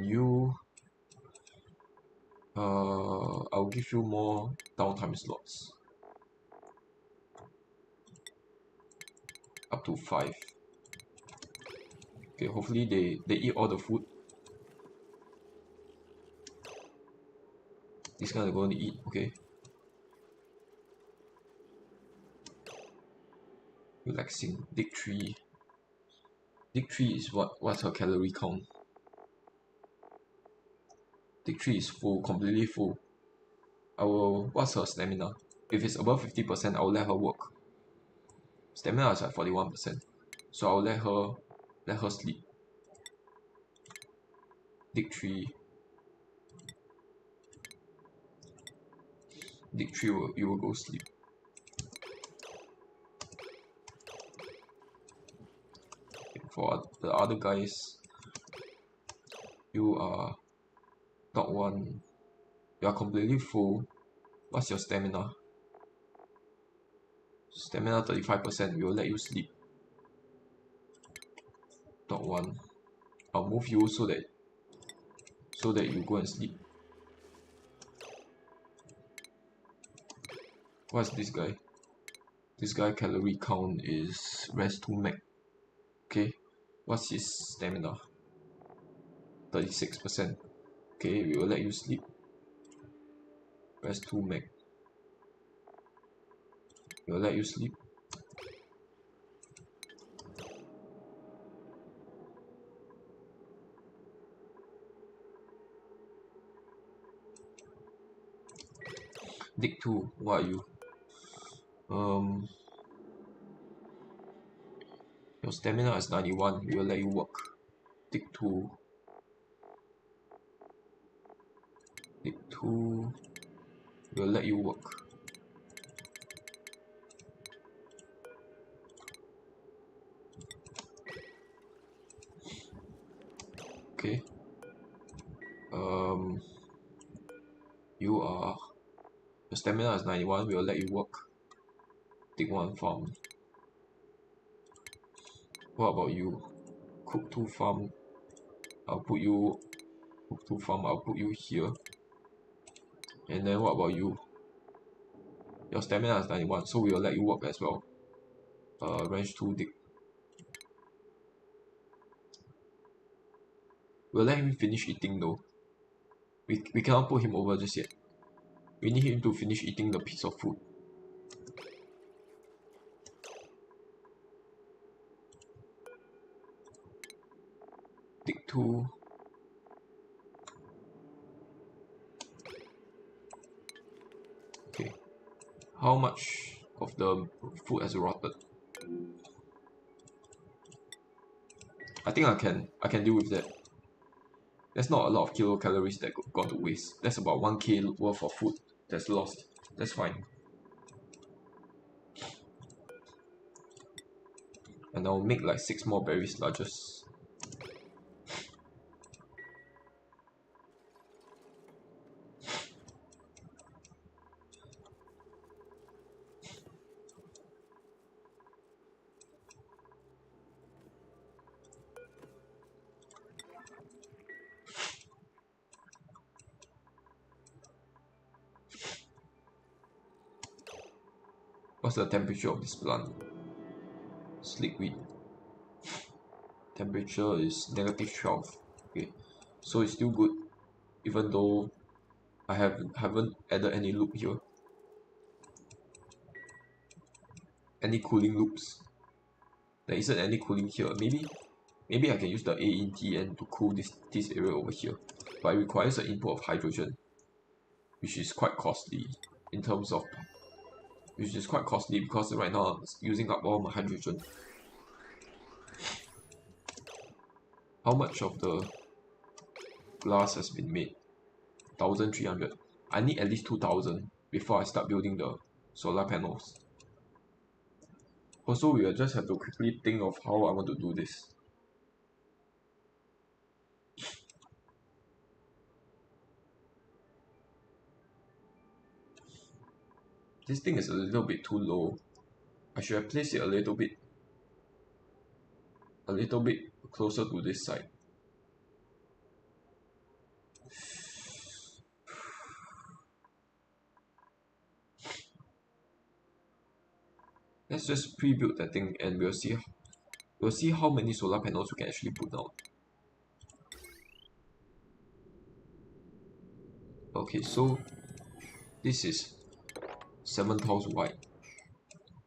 you I'll give you more downtime slots. Up to 5. Okay, hopefully they eat all the food. These guys are going to eat, okay. Relaxing. Dig 3. Dig 3 is what's her calorie count? Dig 3 is full, completely full. What's her stamina? If it's above 50%, I'll let her work. Stamina is at 41%. So I'll let her sleep. Dig 3. Dig 3 you will go sleep. For the other guys, you are dog 1. You are completely full. What's your stamina? Stamina 35%. We will let you sleep. Dog 1. I'll move you so that you go and sleep. What's this guy? This guy calorie count is rest 2 meg. Okay. What's his stamina? 36%. Okay, we will let you sleep. Rest 2 meg. We will let you sleep. Dig 2, what are you? Your Your stamina is 91, we will let you work. Tick 2. Tick 2. We'll let you work. Okay. Your stamina is 91, we will let you work. Tick 1 farm. What about you? Cook 2 farm. I'll put you cook 2 farm, I'll put you here. And then what about you? Your stamina is 91, so we will let you work as well. Range 2 dig. We'll let him finish eating though. We cannot put him over just yet. We need him to finish eating the piece of food. Dig 2. Okay. How much of the food has rotted? I think I can deal with that. That's not a lot of kilocalories that got to waste. That's about 1k worth of food that's lost. That's fine. And I'll make like 6 more berry sludges. What's the temperature of this plant? Slick wheat. Temperature is -12. Okay, so it's still good, even though I haven't added any loop here. Any cooling loops? There isn't any cooling here. Maybe I can use the AETN to cool this area over here, but it requires an input of hydrogen, which is quite costly in terms of which is quite costly because right now I'm using up all my hydrogen. How much of the glass has been made? 1300. I need at least 2000 before I start building the solar panels. Also, we will just have to quickly think of how I want to do this. This thing is a little bit too low. I should have placed it a little bit closer to this side. Let's just pre-build that thing and we'll see how many solar panels we can actually put down. Okay, so this is 7 tiles wide,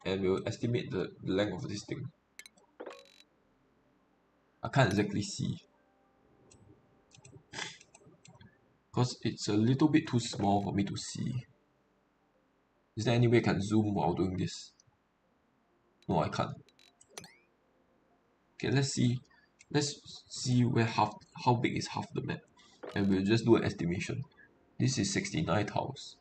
and we'll estimate the length of this thing. I can't exactly see because it's a little bit too small for me to see. Is there any way I can zoom while doing this? No, I can't. Okay, let's see where how big is half the map, and we'll just do an estimation. This is 69 tiles.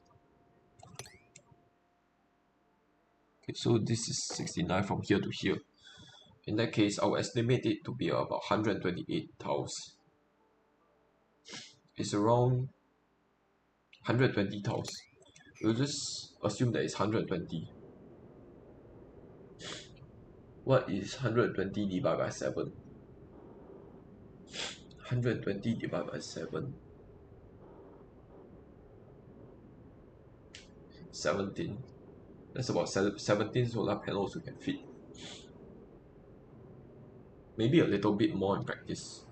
Okay, so this is 69 from here to here. In that case, I'll estimate it to be about 128 tiles. It's around 120 tiles. We'll just assume that it's 120. What is 120 divided by 7? 120 divided by 7. 17. That's about 17 solar panels we can fit. Maybe a little bit more in practice.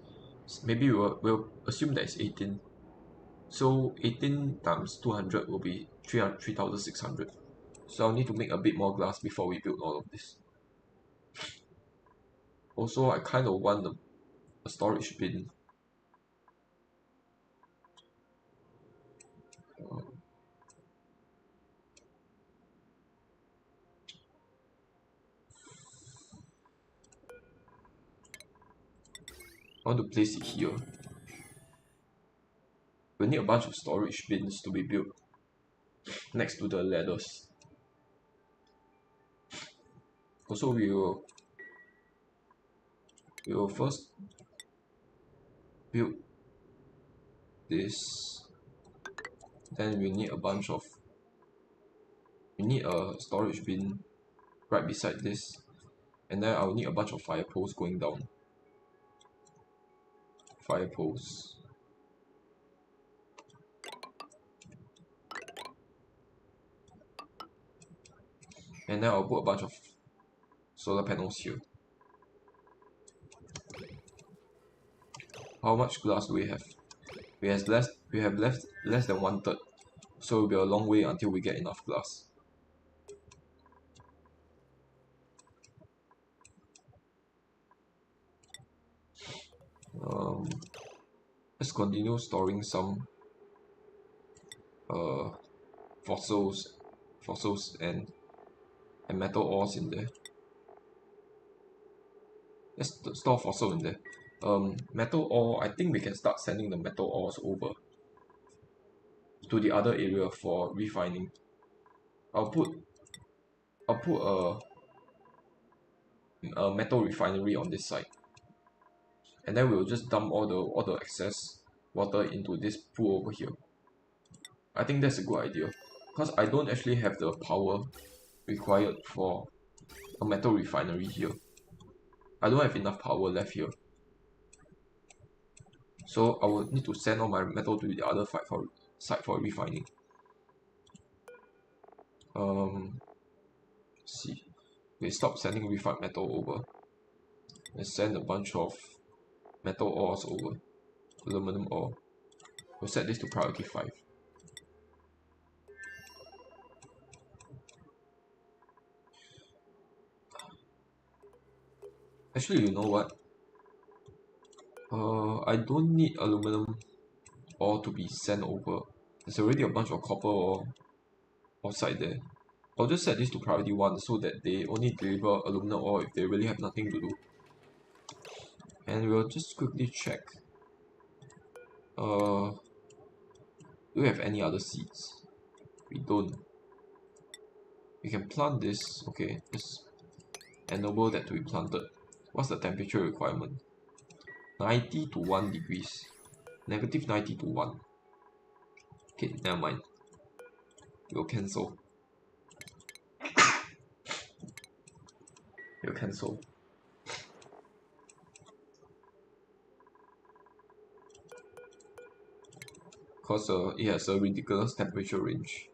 Maybe we'll assume that it's 18. So 18 times 200 will be 3,600. So I'll need to make a bit more glass before we build all of this. Also, I kind of want a storage bin. I want to place it here. We need a bunch of storage bins to be built next to the ladders. Also, we will first build this. Then we need a storage bin right beside this, and then I'll need a bunch of fire poles going down. Fire poles. And then I'll put a bunch of solar panels here. How much glass do we have? We have left less than 1/3, so it'll be a long way until we get enough glass. Let's continue storing some fossils and metal ores in there. Let's store fossil in there. Metal ore, I think we can start sending the metal ores over to the other area for refining. I'll put a metal refinery on this side, and then we'll just dump all the excess water into this pool over here. I think that's a good idea, because I don't actually have the power required for a metal refinery here. I don't have enough power left here, so I will need to send all my metal to the other site for refining. Let's see, we stop sending refined metal over. Let's send a bunch of metal ores over, aluminum ore. We'll set this to priority 5. Actually, you know what? I don't need aluminum ore to be sent over. There's already a bunch of copper ore outside there. I'll just set this to priority 1 so that they only deliver aluminum ore if they really have nothing to do. And we'll just quickly check. Do we have any other seeds? We don't. We can plant this. Okay, just enable that to be planted. What's the temperature requirement? 90 to 1 degrees. Negative 90 to 1. Okay, never mind. We'll cancel. We'll cancel. Because it has a ridiculous temperature range.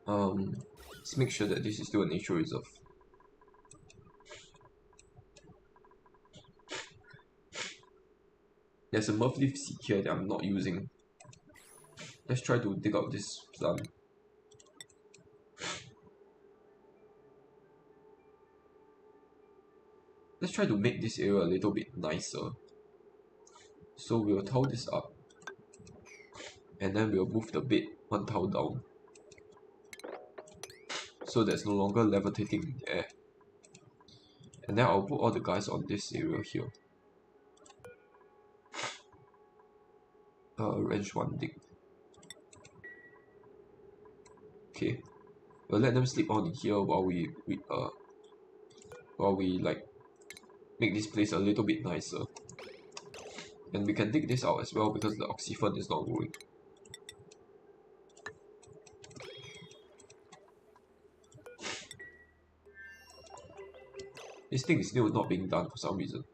Let's make sure that this is still a nature reserve. There's a monthly seed here that I'm not using. Let's try to dig out this plant. Let's try to make this area a little bit nicer. So we'll tile this up, and then we'll move the bed 1 tile down, so that's no longer levitating in the air. And then I'll put all the guys on this area here. Wrench 1 dig. Okay, we'll let them sleep on in here while we like make this place a little bit nicer. And we can dig this out as well because the oxyphon is not growing. This thing is still not being done for some reason.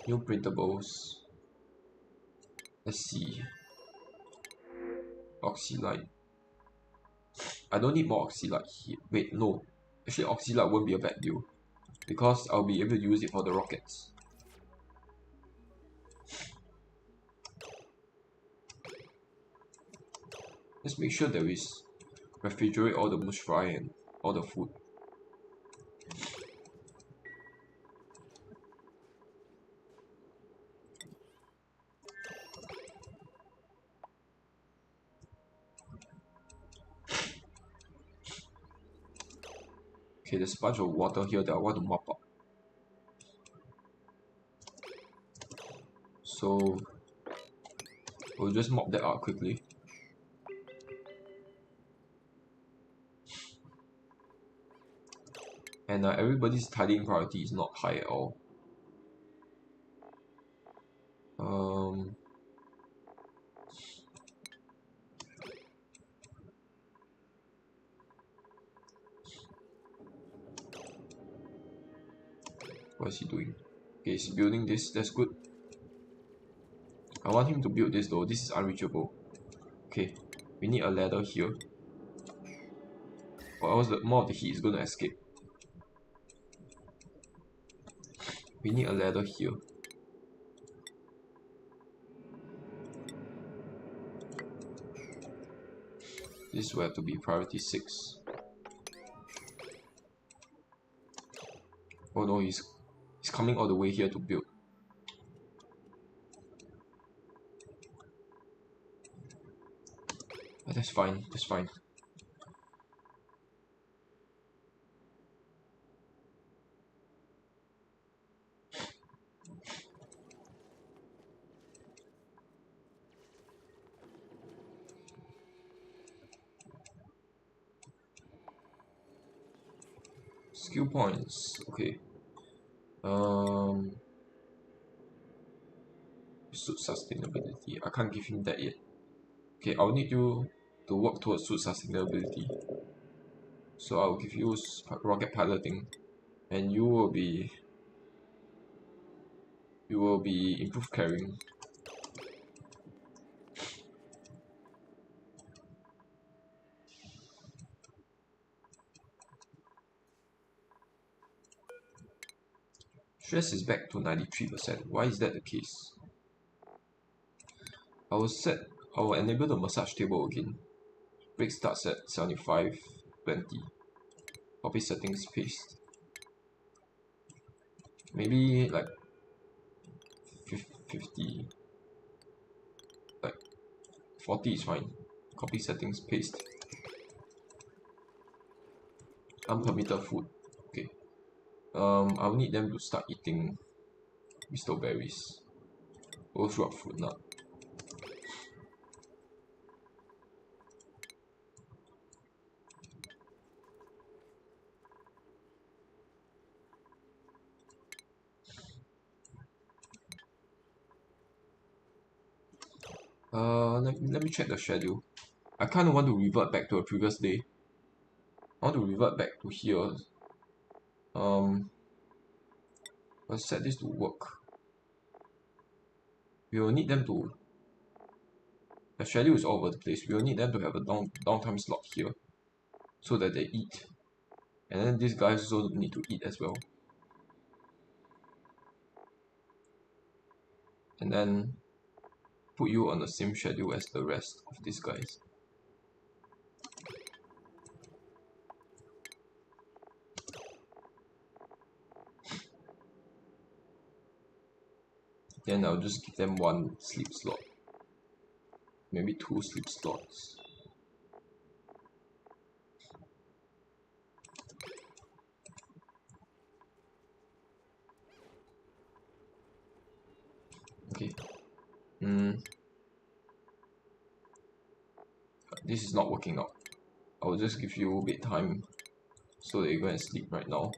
New printables. Let's see. Oxylite. I don't need more oxylite here. Wait, no. Actually, oxylite won't be a bad deal, because I'll be able to use it for the rockets. Let's make sure that we refrigerate all the mush fry and all the food. Okay, there's a bunch of water here that I want to mop up. So we'll just mop that out quickly. And everybody's tidying priority is not high at all. What is he doing? Okay, he's building this. That's good. I want him to build this though. This is unreachable. Okay, we need a ladder here, or else more of the heat is going to escape. We need a ladder here. This will have to be priority 6. Oh no, he's coming all the way here to build. But that's fine, that's fine. Skill points, okay. Suit sustainability. I can't give him that yet. Okay, I'll need you to work towards suit sustainability. So I'll give you rocket piloting, and you will be improved carrying. Stress is back to 93%. Why is that the case? I will enable the massage table again. Break starts at 75, 20. Copy settings, paste. Maybe like 50, like 40 is fine. Copy settings, paste. Unpermitted food. Okay. I'll need them to start eating Mr. Berries. Go through fruit nut. Let me check the schedule. I kind of want to revert back to a previous day. I want to revert back to here. Let's set this to work. We will need them to. The schedule is all over the place. We will need them to have a downtime slot here, so that they eat. And then these guys also need to eat as well. And then put you on the same schedule as the rest of these guys. Then I'll just give them 1 sleep slot. Maybe 2 sleep slots. Okay. This is not working out. I will just give you bedtime so that you go and sleep right now.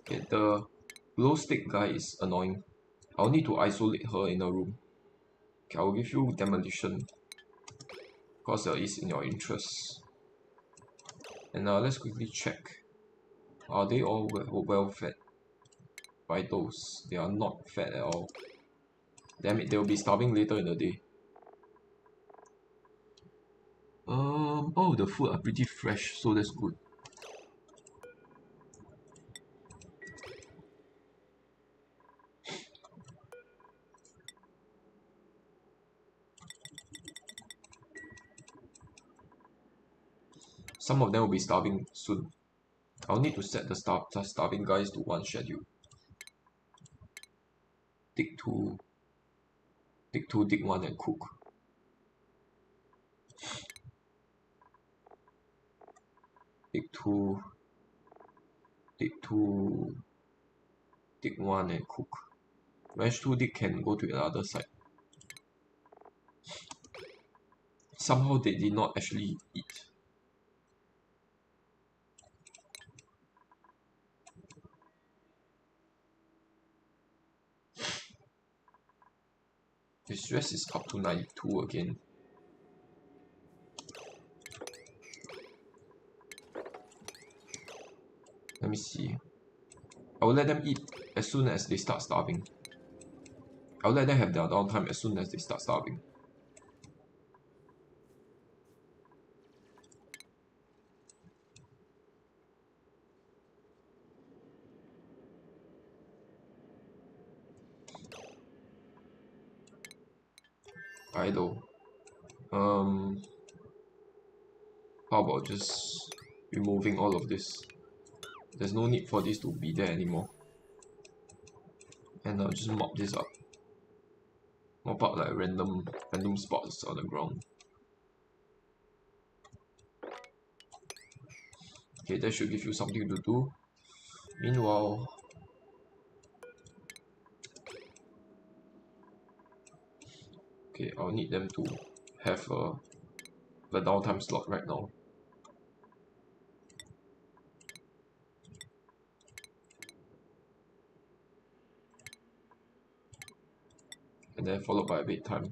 Okay, the glow stick guy is annoying. I'll need to isolate her in a room. Okay, I'll give you demolition because it's in your interest. And let's quickly check. Are they all well fed? Vitals, they are not fed at all. Damn it, they'll be starving later in the day. Oh, the food are pretty fresh, so that's good. Some of them will be starving soon. I'll need to set the starving guys to one schedule. Dig two, dig one, and cook. Dig two, dig one, and cook. Range 2 dig can go to the other side. Somehow they did not actually eat. The stress is up to 92 again. Let me see. I will let them eat as soon as they start starving. I'll let them have their downtime as soon as they start starving. Idle. How about just removing all of this? There's no need for this to be there anymore. And I'll just mop this up. Mop up like random spots on the ground. Okay, that should give you something to do. Meanwhile, okay, I'll need them to have the downtime slot right now. And then followed by a bedtime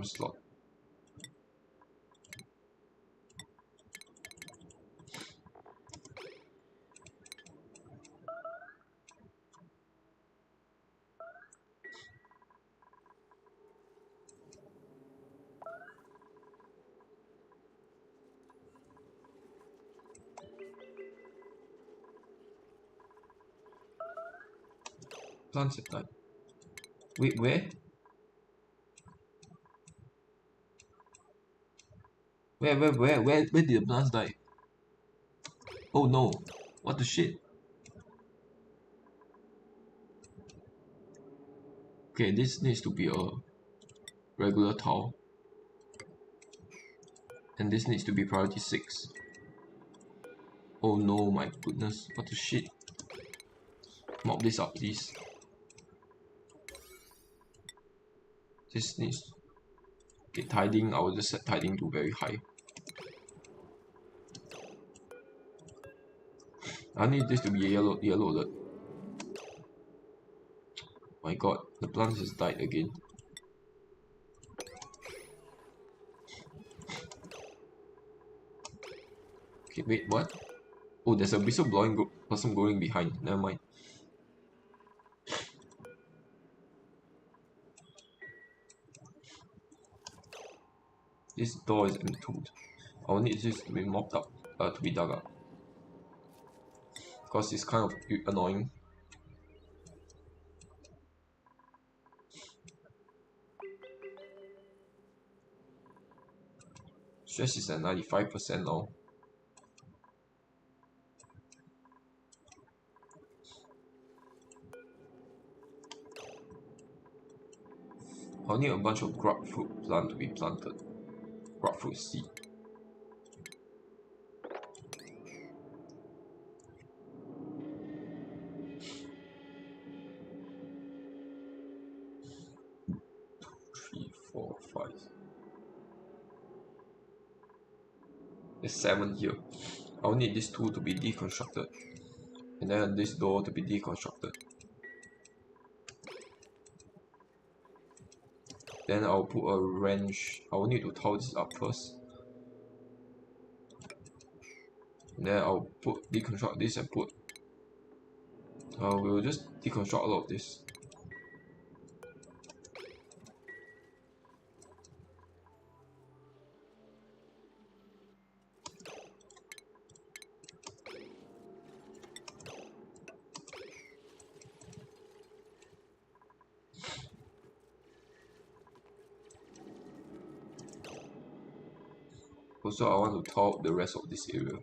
slot. Plants have died. Wait, where? Where did the plants die? Oh no, what the shit? Okay, this needs to be a regular tile. And this needs to be priority 6. Oh no, my goodness, what the shit? Mop this up, please. This needs... Okay, tiding, I will just set tiding to very high. I need this to be a yellow alert. My god, the plant has died again. Okay, wait, what? Oh, there's a whistleblowing person going behind. Never mind. This door is entombed. I will need this to be mopped up, to be dug up. Because it's kind of annoying. Stress is at 95% now. I'll need a bunch of grapefruit plant to be planted. Grapefruit seed. Three, four, five. There's 7 here. I'll need this 2 to be deconstructed. And then this door to be deconstructed. Then I'll put a wrench. I will need to tile this up first. And then I'll deconstruct this and put. We'll just deconstruct all of this. Also, I want to tile the rest of this area.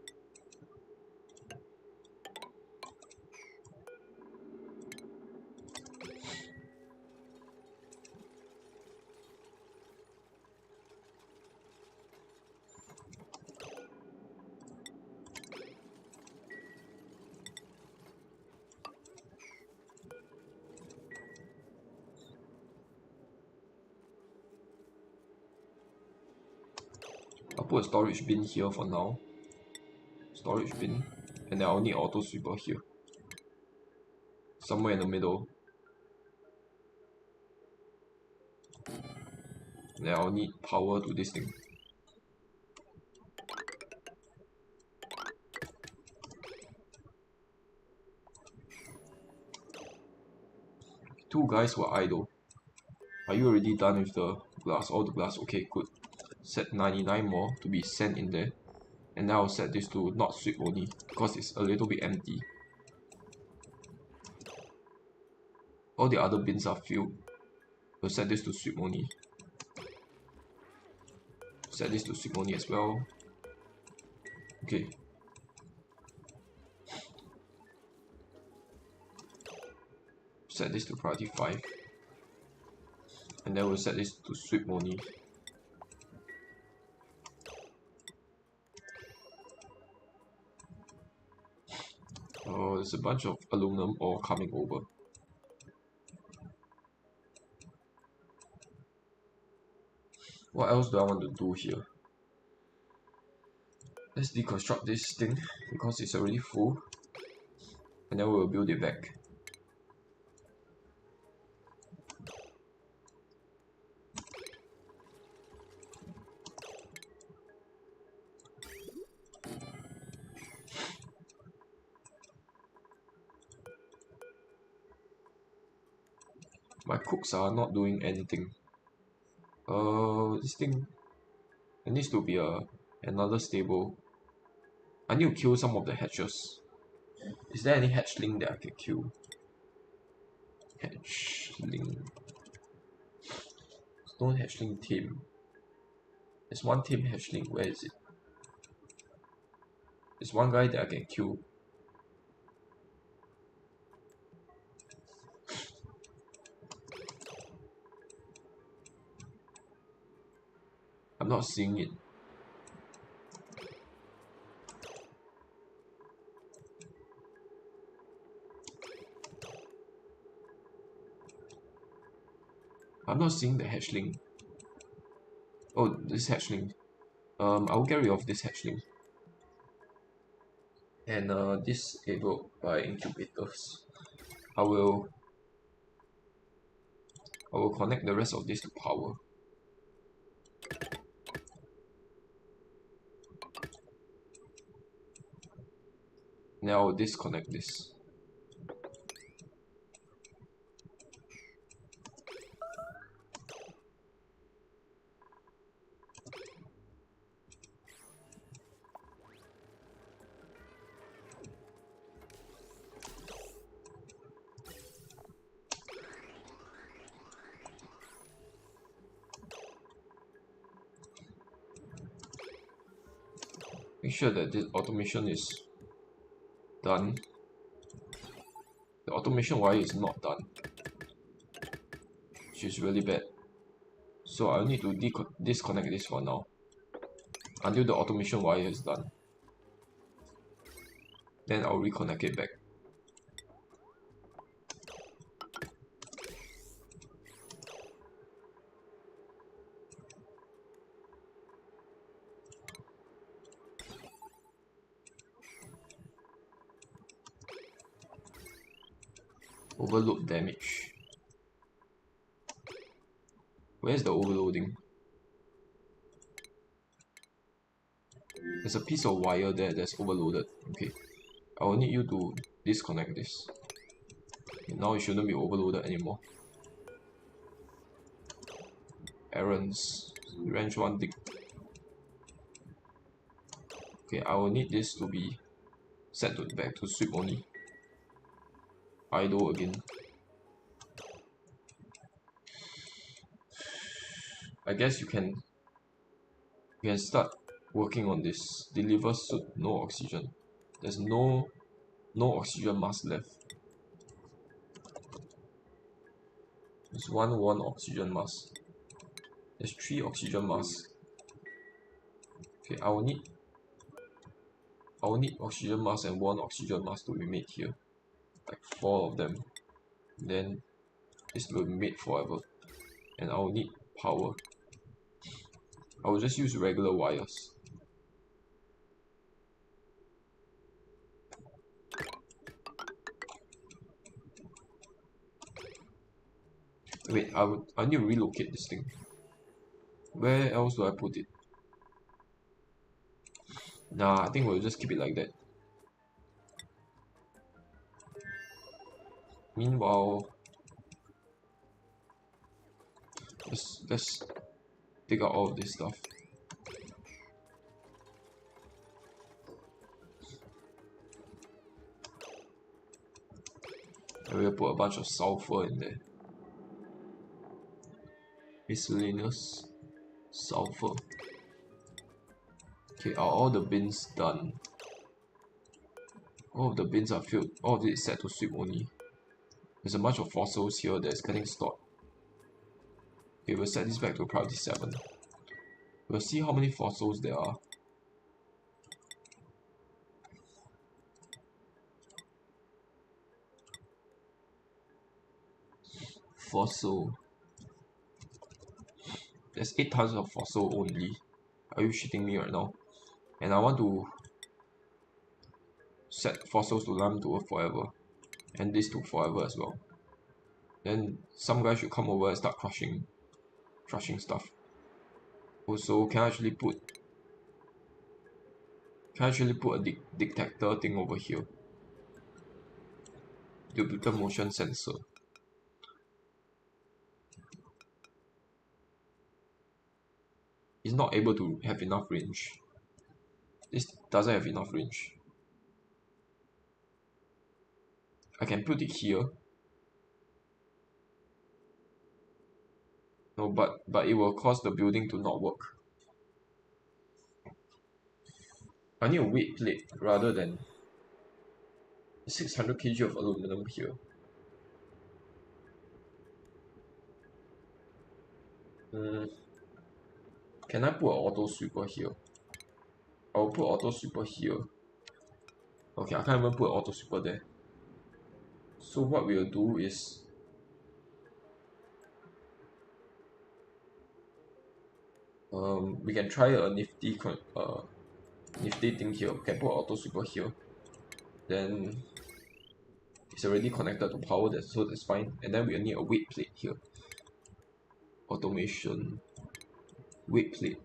I'll put a storage bin here for now. Storage bin. And then I'll need auto sweeper here. Somewhere in the middle. Then I'll need power to this thing. Two guys were idle. Are you already done with the glass? All the glass? Okay, good. Set 99 more to be sent in there. And now I'll set this to not sweep only because it's a little bit empty. All the other bins are filled. We'll set this to sweep only. Set this to sweep only as well. Okay. Set this to priority 5. And then we'll set this to sweep only. Oh, there's a bunch of aluminum ore coming over. What else do I want to do here? Let's deconstruct this thing because it's already full. And then we'll build it back. My cooks are not doing anything. This thing, it needs to be another stable. I need to kill some of the hatches. Is there any hatchling that I can kill? Hatchling. Stone hatchling team. There's one team hatchling. Where is it? There's one guy that I can kill. I'm not seeing it. I'm not seeing the hatchling. Oh, this hatchling. I will get rid of this hatchling. And disabled by incubators. I will connect the rest of this to power. Now I'll disconnect this. Make sure that this automation is done. The automation wire is not done, which is really bad. So I'll need to disconnect this for now until the automation wire is done. Then I'll reconnect it back. Overload damage. Where's the overloading? There's a piece of wire there that's overloaded. Okay, I will need you to disconnect this. Okay, now it shouldn't be overloaded anymore. Errands. Wrench 1 dig. Okay, I will need this to be set to back to sweep only. Idle again. I guess you can start working on this. Deliver suit, no oxygen. There's no oxygen mask left. There's one oxygen mask. There's 3 oxygen masks. Okay, I will need oxygen mask and 1 oxygen mask to be made here. Like 4 of them. Then this will be made forever. And I will need power. I will just use regular wires. Wait, I need to relocate this thing. Where else do I put it? Nah, I think we'll just keep it like that. Meanwhile, let's take out all of this stuff. And we'll put a bunch of sulfur in there. Miscellaneous sulfur. Okay, are all the bins done? All of the bins are filled. All of it is set to sweep only. There's a bunch of fossils here that's getting stored. Okay, we'll set this back to priority 7. We'll see how many fossils there are. Fossil. There's 8 tons of fossil only. Are you shitting me right now? And I want to set fossils to lamp to forever. And this to forever as well. Then some guy should come over and start crushing stuff. Also, can I actually put a detector thing over here? Duplicator motion sensor. It's not able to have enough range. This doesn't have enough range. I can put it here. No, but it will cause the building to not work. I need a weight plate rather than 600 kg of aluminum here. Can I put an auto sweeper here? I'll put auto sweeper here. Okay, I can't even put an auto sweeper there. So what we'll do is we can try a nifty thing here. We can put auto sweeper here. Then it's already connected to power, so that's fine. And then we'll need a weight plate here. Automation weight plate.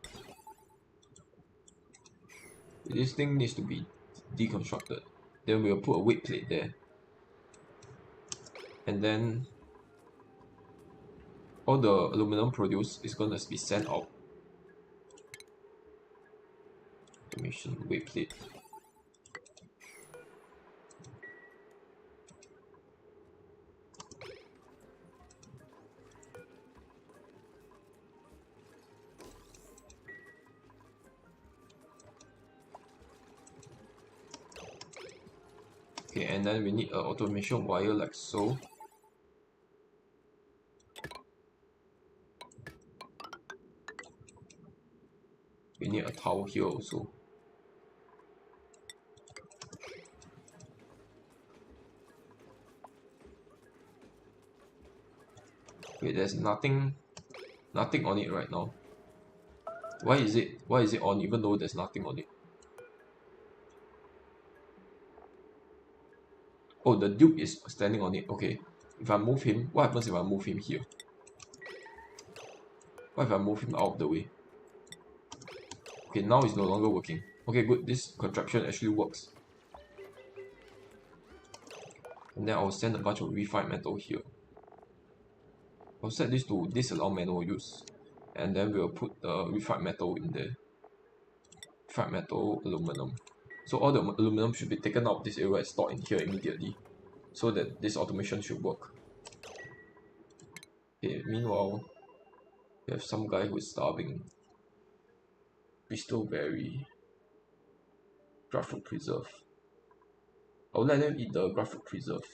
This thing needs to be deconstructed. Then we'll put a weight plate there. And then all the aluminum produced is going to be sent out. Automation weight plate. Okay, and then we need an automation wire like so. We need a towel here also. Wait, there's nothing on it right now. Why is it on even though there's nothing on it? Oh, the Duke is standing on it. Okay. If I move him, what happens if I move him here? What if I move him out of the way? Okay, now it's no longer working. Okay, good. This contraption actually works. And then I'll send a bunch of refined metal here. I'll set this to disallow manual use. And then we'll put the refined metal in there. Refined metal, aluminum. So all the aluminum should be taken out of this area and stored in here immediately. So that this automation should work. Okay, meanwhile, we have some guy who is starving. Bristolberry, grapefruit preserve. I'll let them eat the grapefruit preserve.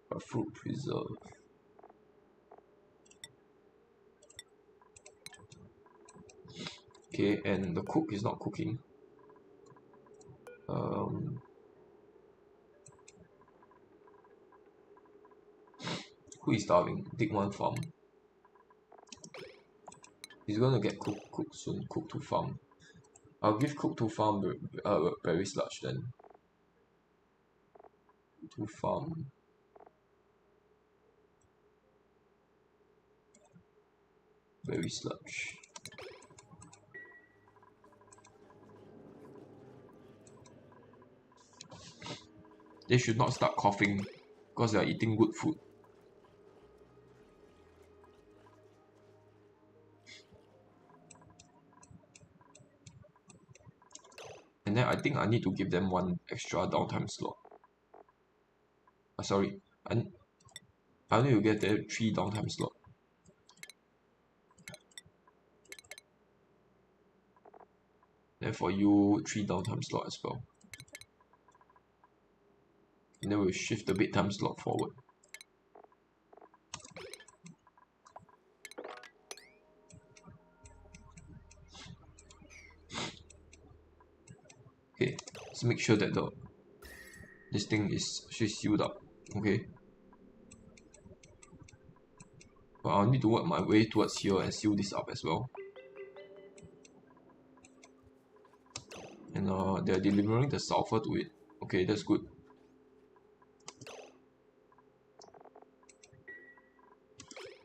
Grapefruit preserve. Okay, and the cook is not cooking. Who is starving? Dig one farm. He's gonna get cook soon. Cook to farm. I'll give cook to farm berry sludge then. To farm. Berry sludge. They should not start coughing because they are eating good food. And then I think I need to give them one extra downtime slot. Sorry, I need to get them 3 downtime slot. Then for you, 3 downtime slot as well. And then we'll shift the bedtime slot forward. Okay, let's make sure that this thing is sealed up. Okay. But I'll need to work my way towards here and seal this up as well. And they're delivering the sulfur to it. Okay, that's good.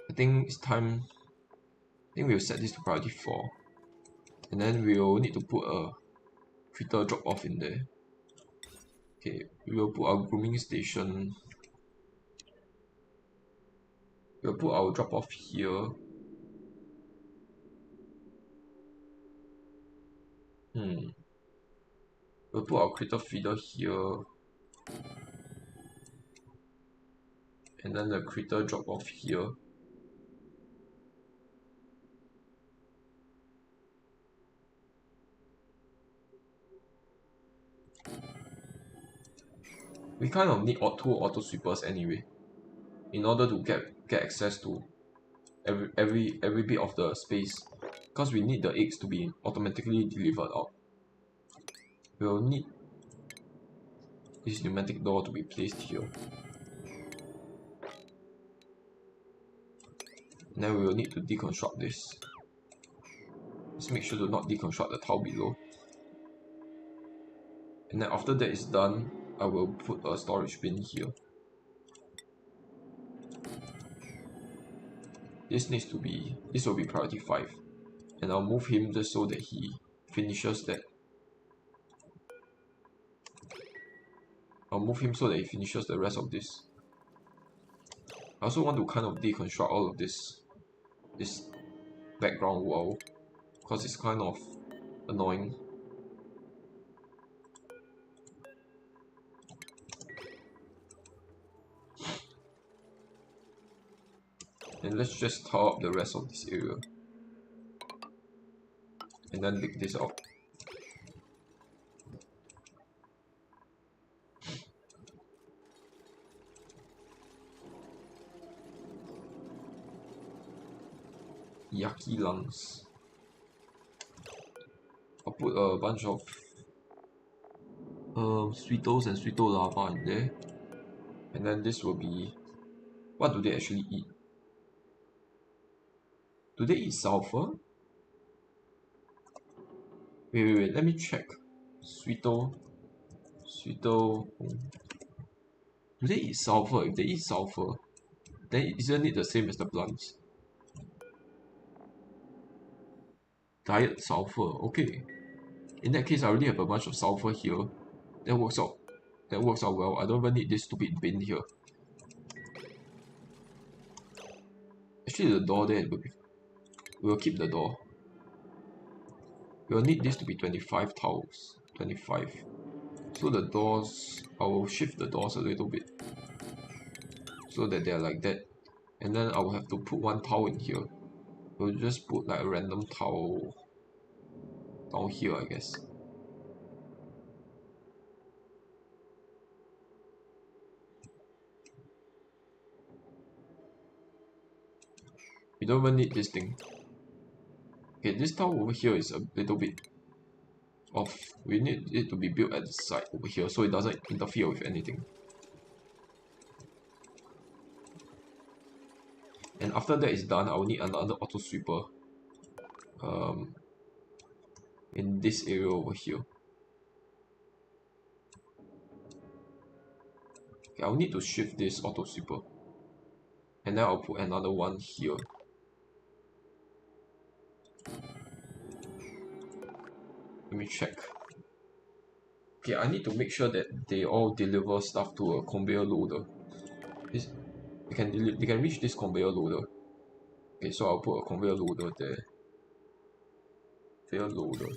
I think it's time. I think we'll set this to priority 4. And then we'll need to put a critter drop off in there. Okay, we will put our grooming station. We'll put our drop off here. We'll put our critter feeder here. And then the critter drop off here. We kind of need 2 auto sweepers anyway, in order to get access to every bit of the space, because we need the eggs to be automatically delivered out. We'll need this pneumatic door to be placed here. And then we will need to deconstruct this. Let's make sure to not deconstruct the tile below. And then after that is done, I will put a storage bin here. This will be priority 5. And I'll move him just so that he finishes that. I'll move him so that he finishes the rest of this. I also want to kind of deconstruct all of this background wall, because it's kind of annoying. And let's just tile up the rest of this area. And then dig this out. Yaki lungs. I'll put a bunch of sweetos and sweeto lava in there. And then this will be... What do they actually eat? Do they eat sulfur? Wait, let me check. Sweeto. Do they eat sulfur? If they eat sulfur, then isn't it the same as the plants? Diet sulfur, okay. In that case, I already have a bunch of sulfur here. That works out well. I don't even need this stupid bin here. Actually, the door there will be... We'll keep the door. We'll need this to be 25 tiles. 25. So the doors... I will shift the doors a little bit, so that they're like that. And then I will have to put 1 tile in here. We'll just put like a random tile down here, I guess. We don't even need this thing. Okay, this tower over here is a little bit off. We need it to be built at the side over here so it doesn't interfere with anything. And after that is done, I will need another auto sweeper in this area over here. Okay, I'll need to shift this auto sweeper. And then I'll put another one here. Let me check. Okay, I need to make sure that they all deliver stuff to a conveyor loader. They can reach this conveyor loader. Okay, so I'll put a conveyor loader there. Conveyor loader.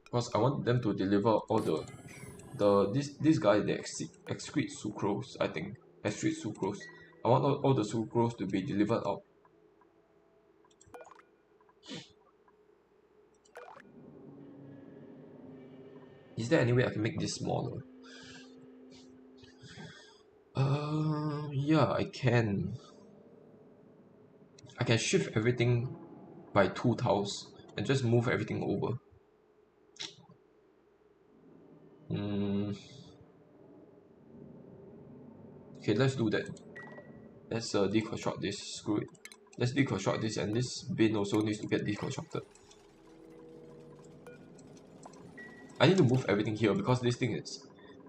Because I want them to deliver all this guy that excrete sucrose, I think. Excrete sucrose. I want all the sucrose to be delivered out. Is there any way I can make this smaller? Yeah, I can. I can shift everything by 2 tiles and just move everything over. Okay, let's do that. Let's deconstruct this. Screw it. Let's deconstruct this, and this bin also needs to get deconstructed. I need to move everything here because this thing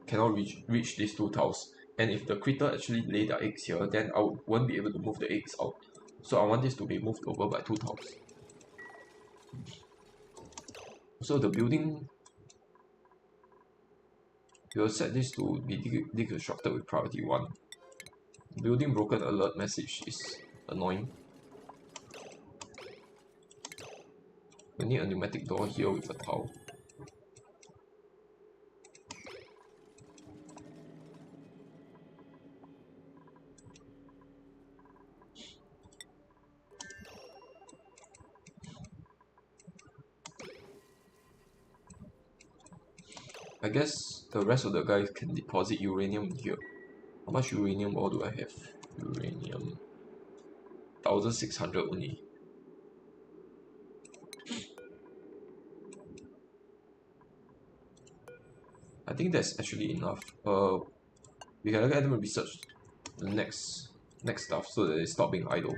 cannot reach these 2 tiles. And if the critter actually lay their eggs here, then I won't be able to move the eggs out. So I want this to be moved over by 2 tiles. So the building, we'll set this to be deconstructed with priority 1. Building broken alert message is annoying. We need a pneumatic door here with a tile. I guess the rest of the guys can deposit uranium here. How much uranium ore do I have? Uranium 1600 only. I think that's actually enough. We can let them research the next stuff so that they stop being idle.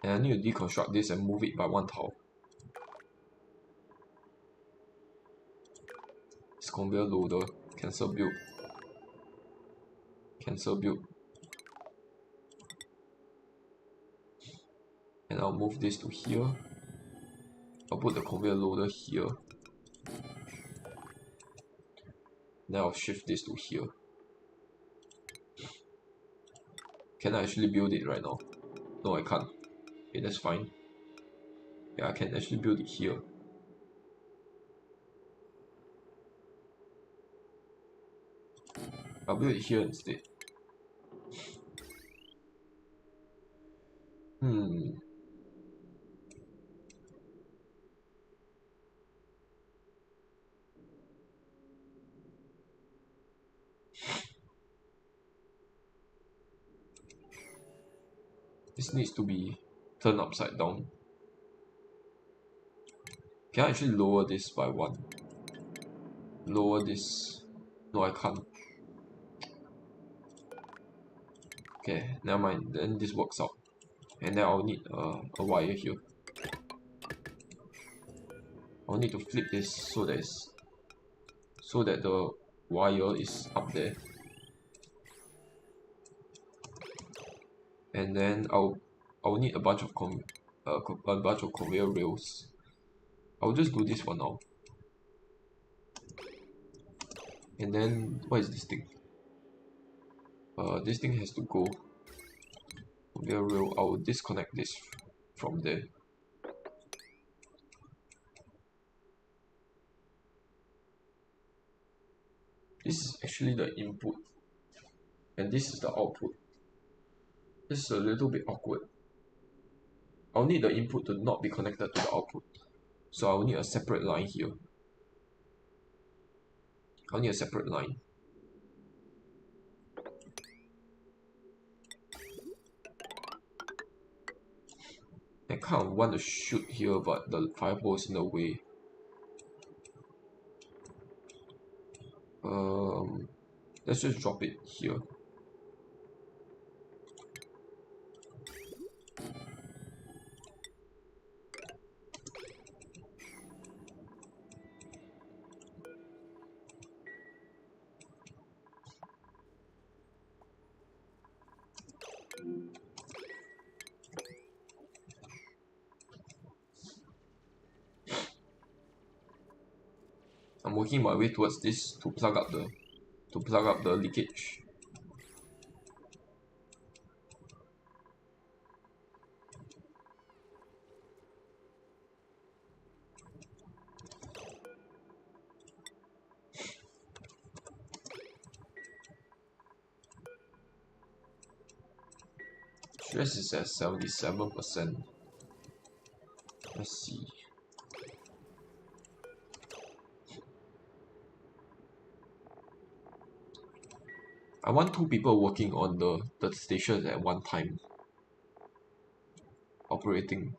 And I need to deconstruct this and move it by 1 tile. This conveyor loader, cancel build. Cancel build. And I'll move this to here. I'll put the conveyor loader here. Then I'll shift this to here. Can I actually build it right now? No, I can't. Okay, that's fine. Yeah, I can actually build it here. I'll build it here instead. This needs to be turned upside down. Can I actually lower this by 1? Lower this. No, I can't. Okay, never mind. Then this works out. And then I'll need a wire here. I'll need to flip this so that the wire is up there. And then I'll need a bunch of conveyor rails. I'll just do this for now. And then what is this thing? This thing has to go. Conveyor rail. I'll disconnect this from there. This is actually the input, and this is the output. This is a little bit awkward. I'll need the input to not be connected to the output. So I'll need a separate line here. I'll need a separate line. I kind of want to shoot here, but the firewall is in the way. Let's just drop it here. I'm working my way towards this to plug up the leakage. Stress is at 77%. Let's see. I want 2 people working on the station at one time. Operating.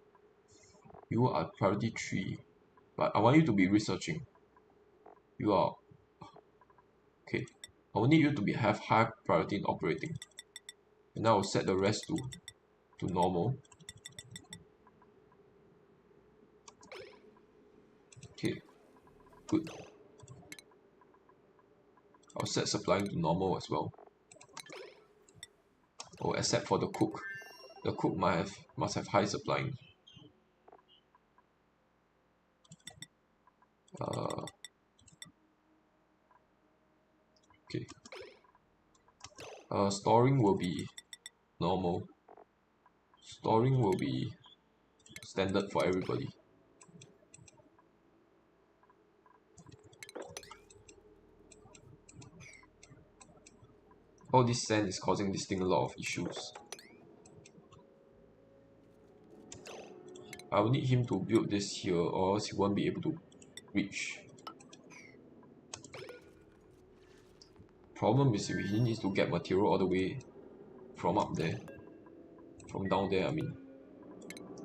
You are priority 3, but I want you to be researching. You are okay. I will need you to have high priority in operating. And now I'll set the rest to normal. Okay, good. I'll set supplying to normal as well. Oh, except for the cook. The cook must have high supplying. Okay. Storing will be normal. Storing will be standard for everybody. All this sand is causing this thing a lot of issues. I will need him to build this here, or else he won't be able to reach. Problem is he needs to get material all the way from up there. From down there, I mean.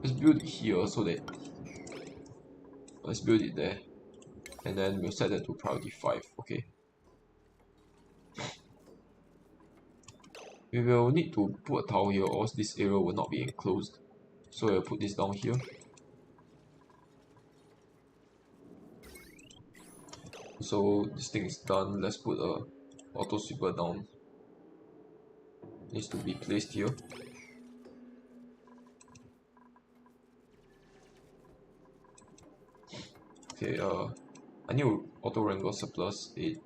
Let's build it here so that... Let's build it there. And then we'll set that to priority 5, okay. We will need to put a tile here, or else this area will not be enclosed. So I'll put this down here. So this thing is done. Let's put a auto sweeper down. Needs to be placed here. Okay, I need to auto wrangle surplus 8.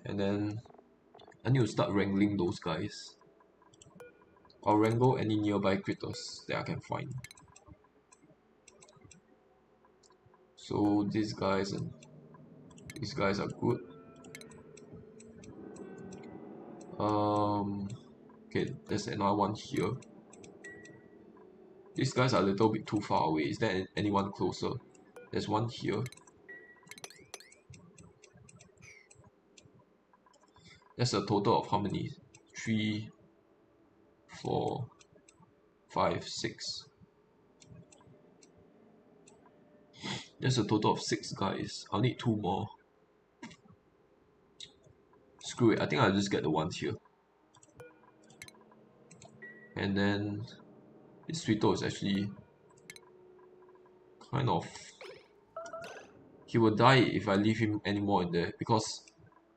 And then I need to start wrangling those guys. I'll wrangle any nearby critters that I can find. So these guys and these guys are good. Okay, there's another one here. These guys are a little bit too far away. Is there anyone closer? There's one here. That's a total of how many? 3, 4, 5, 6. There's a total of 6 guys. I'll need 2 more. Screw it, I think I'll just get the ones here. And then this Sweeto is actually kind of... He will die if I leave him anymore in there, because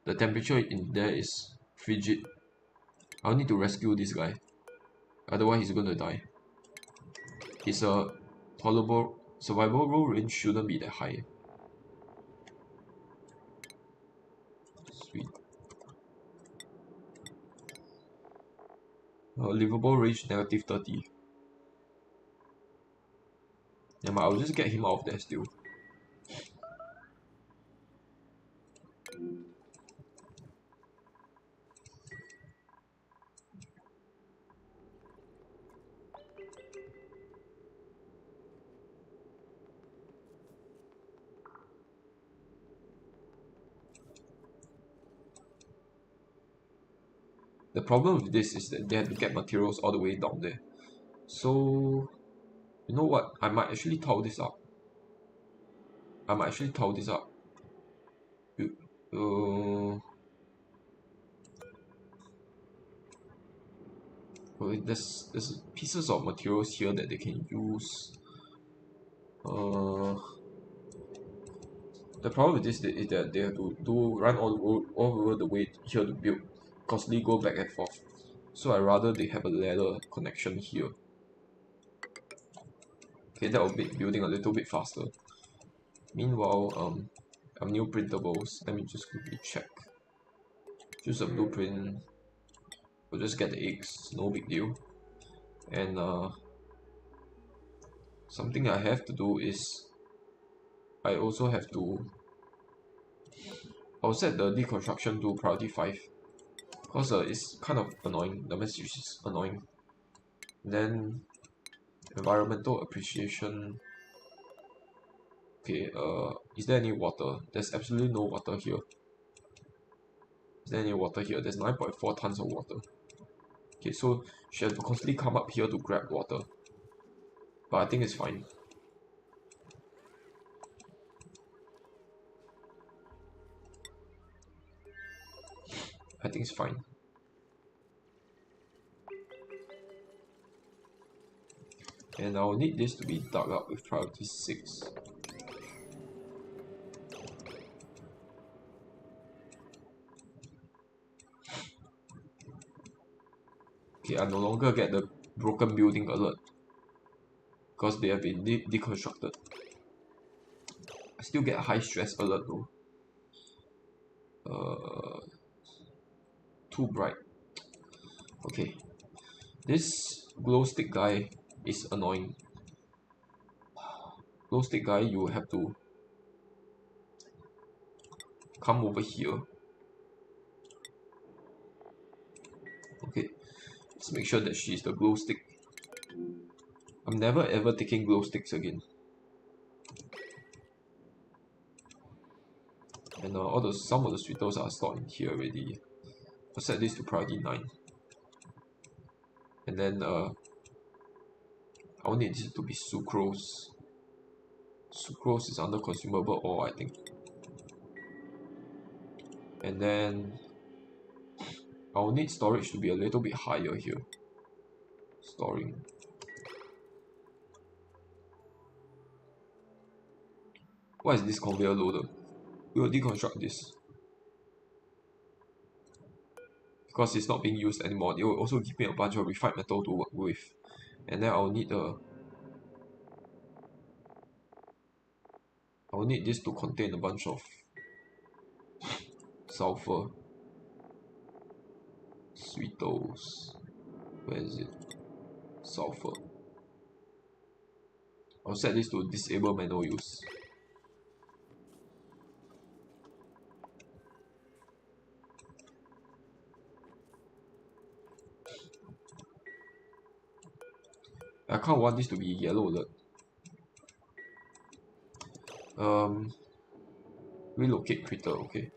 the temperature in there is frigid. I'll need to rescue this guy, otherwise he's gonna die. His tolerable survival range shouldn't be that high. Sweet. Livable range -30. Yeah, but I'll just get him out of there still. The problem with this is that they have to get materials all the way down there. So, you know what? I might actually tile this up. I might actually tile this up. Uh, there's pieces of materials here that they can use. The problem with this is that they have to run all over the way here to build, constantly go back and forth. So I rather they have a ladder connection here. Okay, that will make building a little bit faster. Meanwhile, new printables. Let me just quickly check. Choose a blueprint. We'll just get the eggs, no big deal. And something I have to do is I also have to. I'll set the deconstruction to priority 5 because it's kind of annoying. The message is annoying. Then environmental appreciation. Okay, is there any water? There's absolutely no water here. Is there any water here? There's 9.4 tons of water. Okay, so she has to constantly come up here to grab water. But I think it's fine. I think it's fine. And I'll need this to be dug up with priority 6. Okay, I no longer get the broken building alert because they have been deconstructed. I still get a high stress alert though. Too bright. Okay, this glow stick guy is annoying. Glow stick guy, you have to come over here. Okay, let's make sure that she's the glow stick. I'm never ever taking glow sticks again. And some of the sweeters are stored in here already. I'll set this to priority 9. And then I'll need this to be sucrose. Sucrose is under consumable ore, I think. And then I'll need storage to be a little bit higher here. Storing. What is this conveyor loader? We will deconstruct this. Because it's not being used anymore, it will also give me a bunch of refined metal to work with. And then I'll need this to contain a bunch of sulfur. Sweetos. Where is it? Sulfur. I'll set this to disable manual use. I can't want this to be yellow alert. Relocate critter, okay.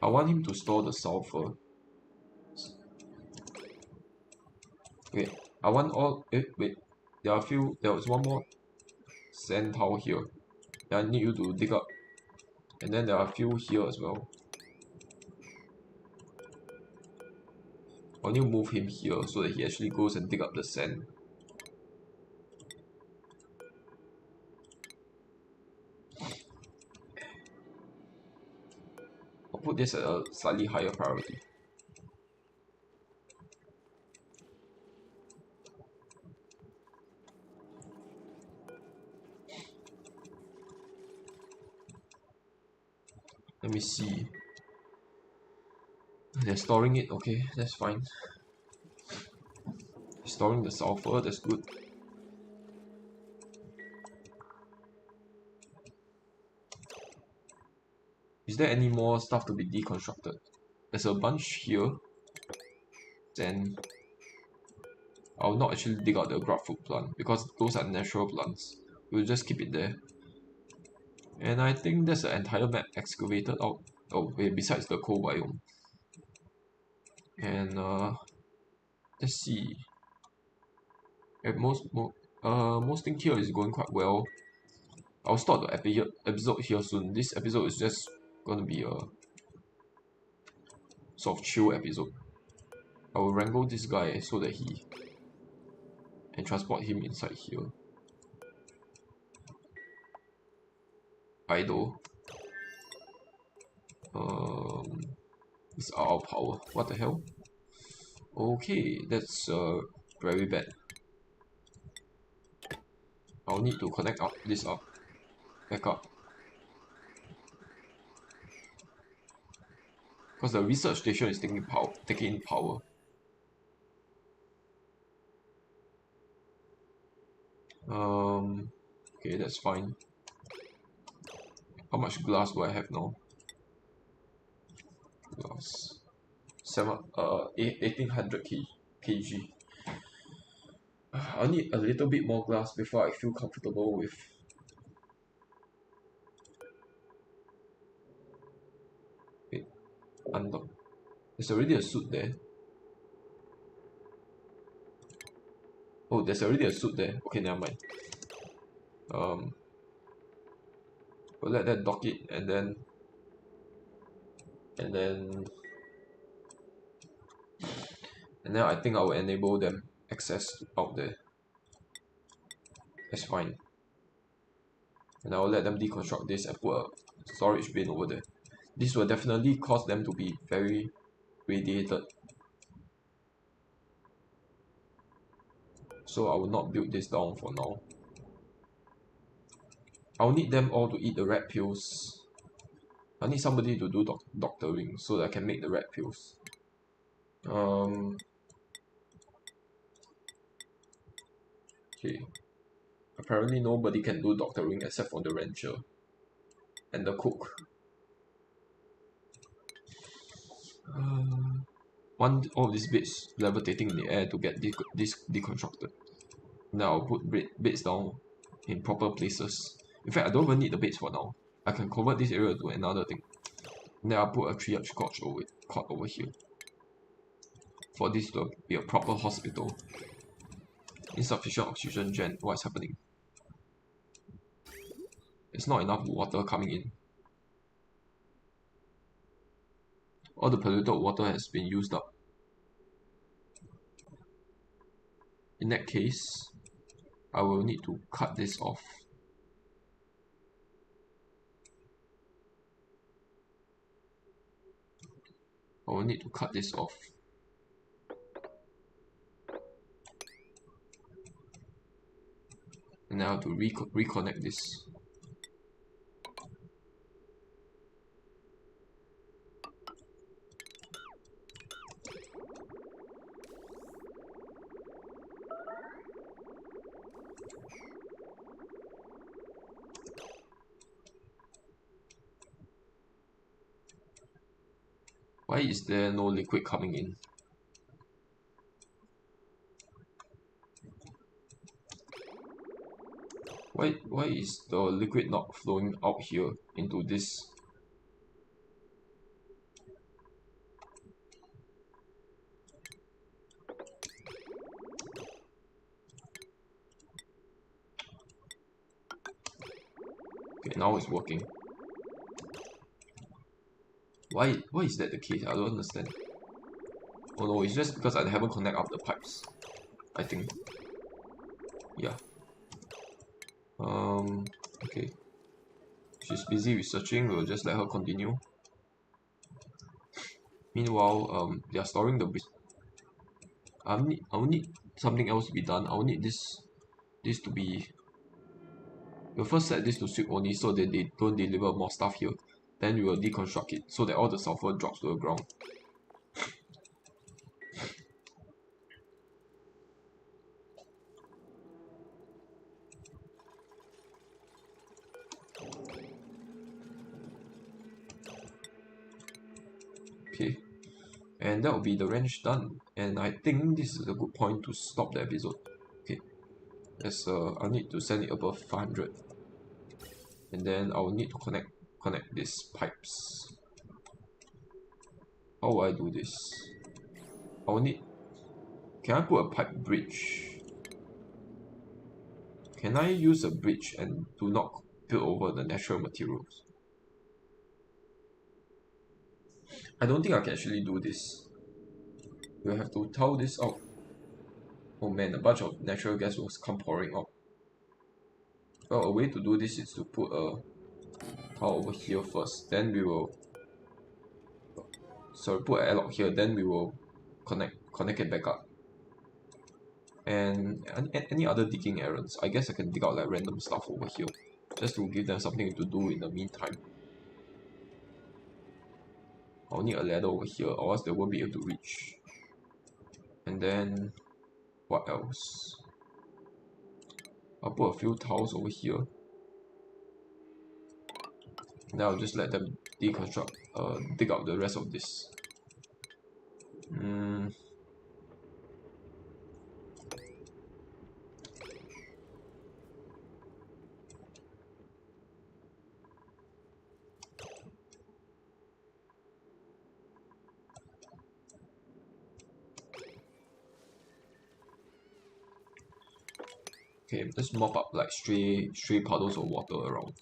I want him to store the sulfur. Wait, I want all. Wait. There was one more sand tile here. I need you to dig up. And then there are a few here as well. I'll need to move him here so that he actually goes and dig up the sand. I'll put this at a slightly higher priority. Let me see. They're storing it, okay, that's fine. Storing the sulfur, that's good. Is there any more stuff to be deconstructed? There's a bunch here. Then I'll not actually dig out the grub fruit plant because those are natural plants. We'll just keep it there. And I think that's the entire map excavated out. Oh wait, besides the coal biome. And let's see. At most thing here is going quite well. I'll start the episode here soon. This episode is just gonna be a sort of chill episode. I will wrangle this guy so that he and transport him inside here. Idle. It's out of power. What the hell? Okay, that's very bad. I'll need to connect up this up. Back up. Because the research station is taking power. Okay, that's fine. How much glass do I have now? Glass. 1800 kg. I need a little bit more glass before I feel comfortable with. Wait, unlock. There's already a suit there. Oh, there's already a suit there. Okay, never mind. We'll let that dock it, and then I think I will enable them access out there. That's fine. And I will let them deconstruct this and put a storage bin over there. This will definitely cause them to be very radiated. So I will not build this down for now. I'll need them all to eat the red pills. I need somebody to do doctoring so that I can make the red pills. Okay. Apparently nobody can do doctoring except for the rancher and the cook. Want all these beds levitating in the air to get this deconstructed. Now I'll put beds down in proper places. In fact, I don't even need the beds for now. I can convert this area to another thing. Then I'll put a triage cot over here. For this to be a proper hospital. Insufficient oxygen gen. What's happening? There's not enough water coming in. All the polluted water has been used up. In that case, I will need to cut this off. I will need to cut this off. And now to reconnect this. Why is there no liquid coming in? Why is the liquid not flowing out here into this? Okay, now it's working. Why is that the case? I don't understand. Oh no, it's just because I haven't connected up the pipes. I think. Yeah. Okay. She's busy researching, we'll just let her continue. Meanwhile, they are storing the I will need something else to be done. I will need this to be. We'll first set this to sweep only so that they don't deliver more stuff here. Then we will deconstruct it so that all the sulfur drops to the ground. Okay, and that will be the ranch done. And I think this is a good point to stop the episode. Okay, I need to send it above 500. And then I will need to connect these pipes. How will I do this? I will need. Can I put a pipe bridge? Can I use a bridge and do not build over the natural materials? I don't think I can actually do this. We'll have to tile this out. Oh man, a bunch of natural gas will come pouring out. Well, a way to do this is to put a tile over here first. Then we will, put an airlock here. Then we will connect it back up. And any other digging errands, I guess I can dig out like random stuff over here, just to give them something to do in the meantime. I'll need a ladder over here, or else they won't be able to reach. And then what else? I'll put a few tiles over here. Then I'll just let them deconstruct, dig out the rest of this. Okay, let's mop up like stray puddles of water around.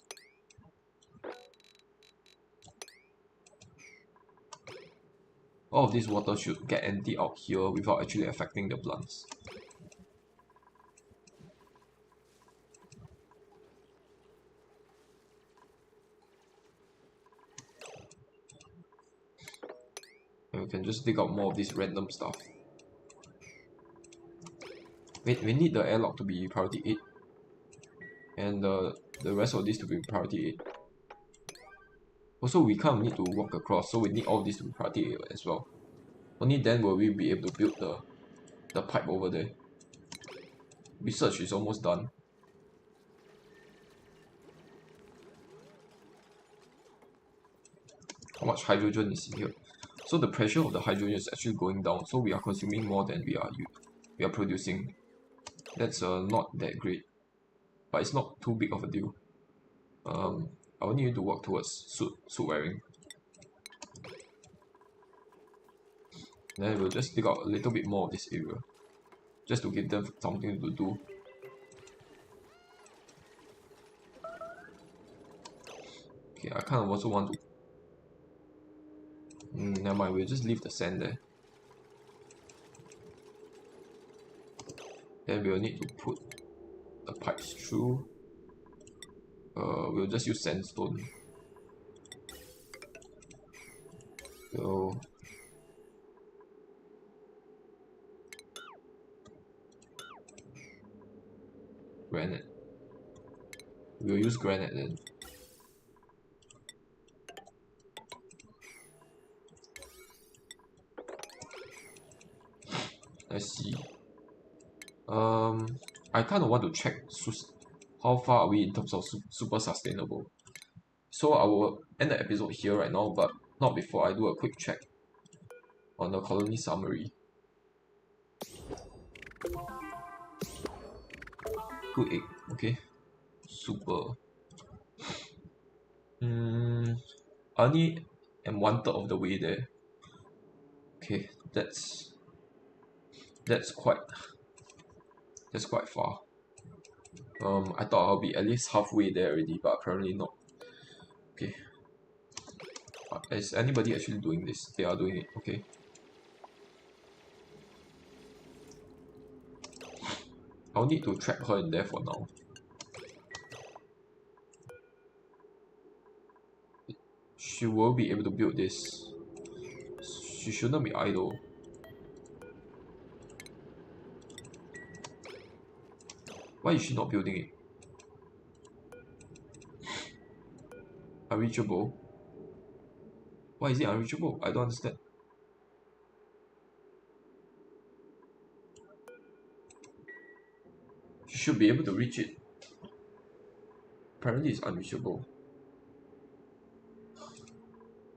All of this water should get emptied out here without actually affecting the plants. And we can just dig out more of this random stuff. Wait, we need the airlock to be priority 8. And the rest of this to be priority 8. Also, we kind of need to walk across, so we need all of this to be priority 8 as well. Only then will we be able to build the pipe over there. Research is almost done. How much hydrogen is in here? So the pressure of the hydrogen is actually going down, so we are consuming more than we are producing. That's not that great, but it's not too big of a deal. I will need you to work towards suit wearing. Then we'll just dig out a little bit more of this area, just to give them something to do. Okay, I kind of also want to. Never mind, we'll just leave the sand there. Then we'll need to put the pipes through. We'll just use sandstone. So granite. We'll use granite then. Let's see. I kind of want to check how far are we in terms of super sustainable. So I will end the episode here right now, but not before I do a quick check on the colony summary. Good egg, okay. Super. I only am 1/3 of the way there. Okay, that's quite far. I thought I'll be at least halfway there already, but apparently not. Okay. Is anybody actually doing this? They are doing it, okay. I'll need to trap her in there for now. She will be able to build this. She shouldn't be idle. Why is she not building it? Unreachable? Why is it unreachable? I don't understand. She should be able to reach it. Apparently it's unreachable.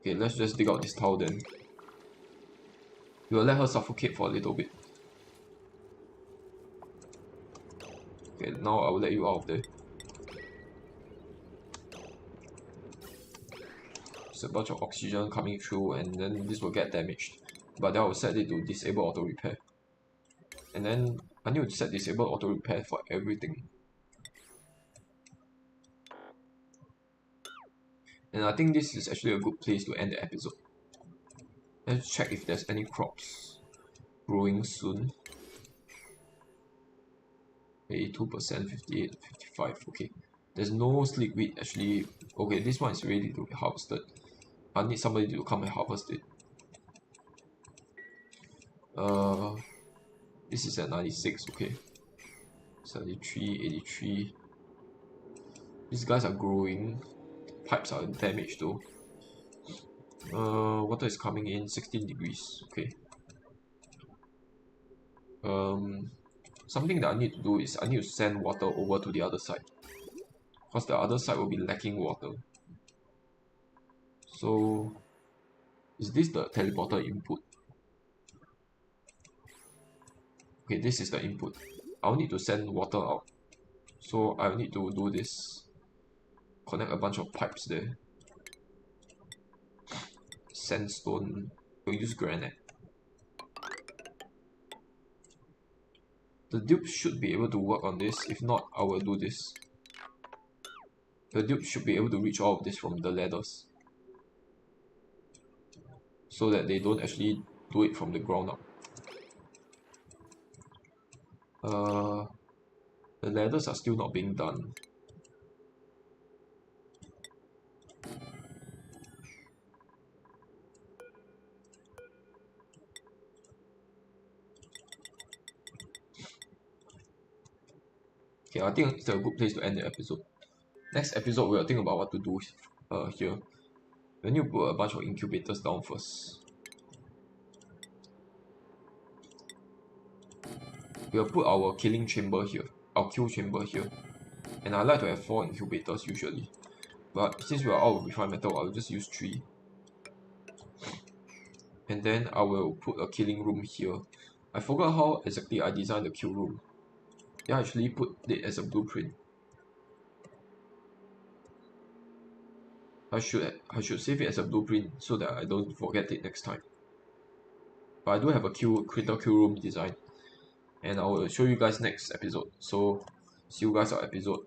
Okay, let's just dig out this towel then. We'll let her suffocate for a little bit. Okay, now I will let you out of there. a bunch of oxygen coming through, and then this will get damaged. But then I will set it to disable auto repair. And then I need to set disable auto repair for everything. And I think this is actually a good place to end the episode. Let's check if there's any crops growing soon. 82%, 58, 55, okay. There's no sleek wheat actually. Okay, this one is ready to be harvested. I need somebody to come and harvest it. This is at 96, okay. 73, 83. These guys are growing. Pipes are damaged though. Water is coming in 16 degrees, okay. Something that I need to do is I need to send water over to the other side, because the other side will be lacking water. So is this the teleporter input? Okay, this is the input. I'll need to send water out, so I'll need to do this. Connect a bunch of pipes there. Sandstone. We'll use granite. The dupe should be able to work on this. If not, I will do this. The dupe should be able to reach all of this from the ladders, so that they don't actually do it from the ground up. The ladders are still not being done. Okay, I think it's a good place to end the episode. Next episode, we'll think about what to do here. We need to put a bunch of incubators down first. We'll put our killing chamber here, our kill chamber here. And I like to have 4 incubators usually. But since we are out of refined metal, I'll just use 3. And then I will put a killing room here. I forgot how exactly I designed the kill room. Yeah, I actually put it as a blueprint. I should save it as a blueprint so that I don't forget it next time. But I do have a critical kill room design, and I will show you guys next episode. So see you guys on episode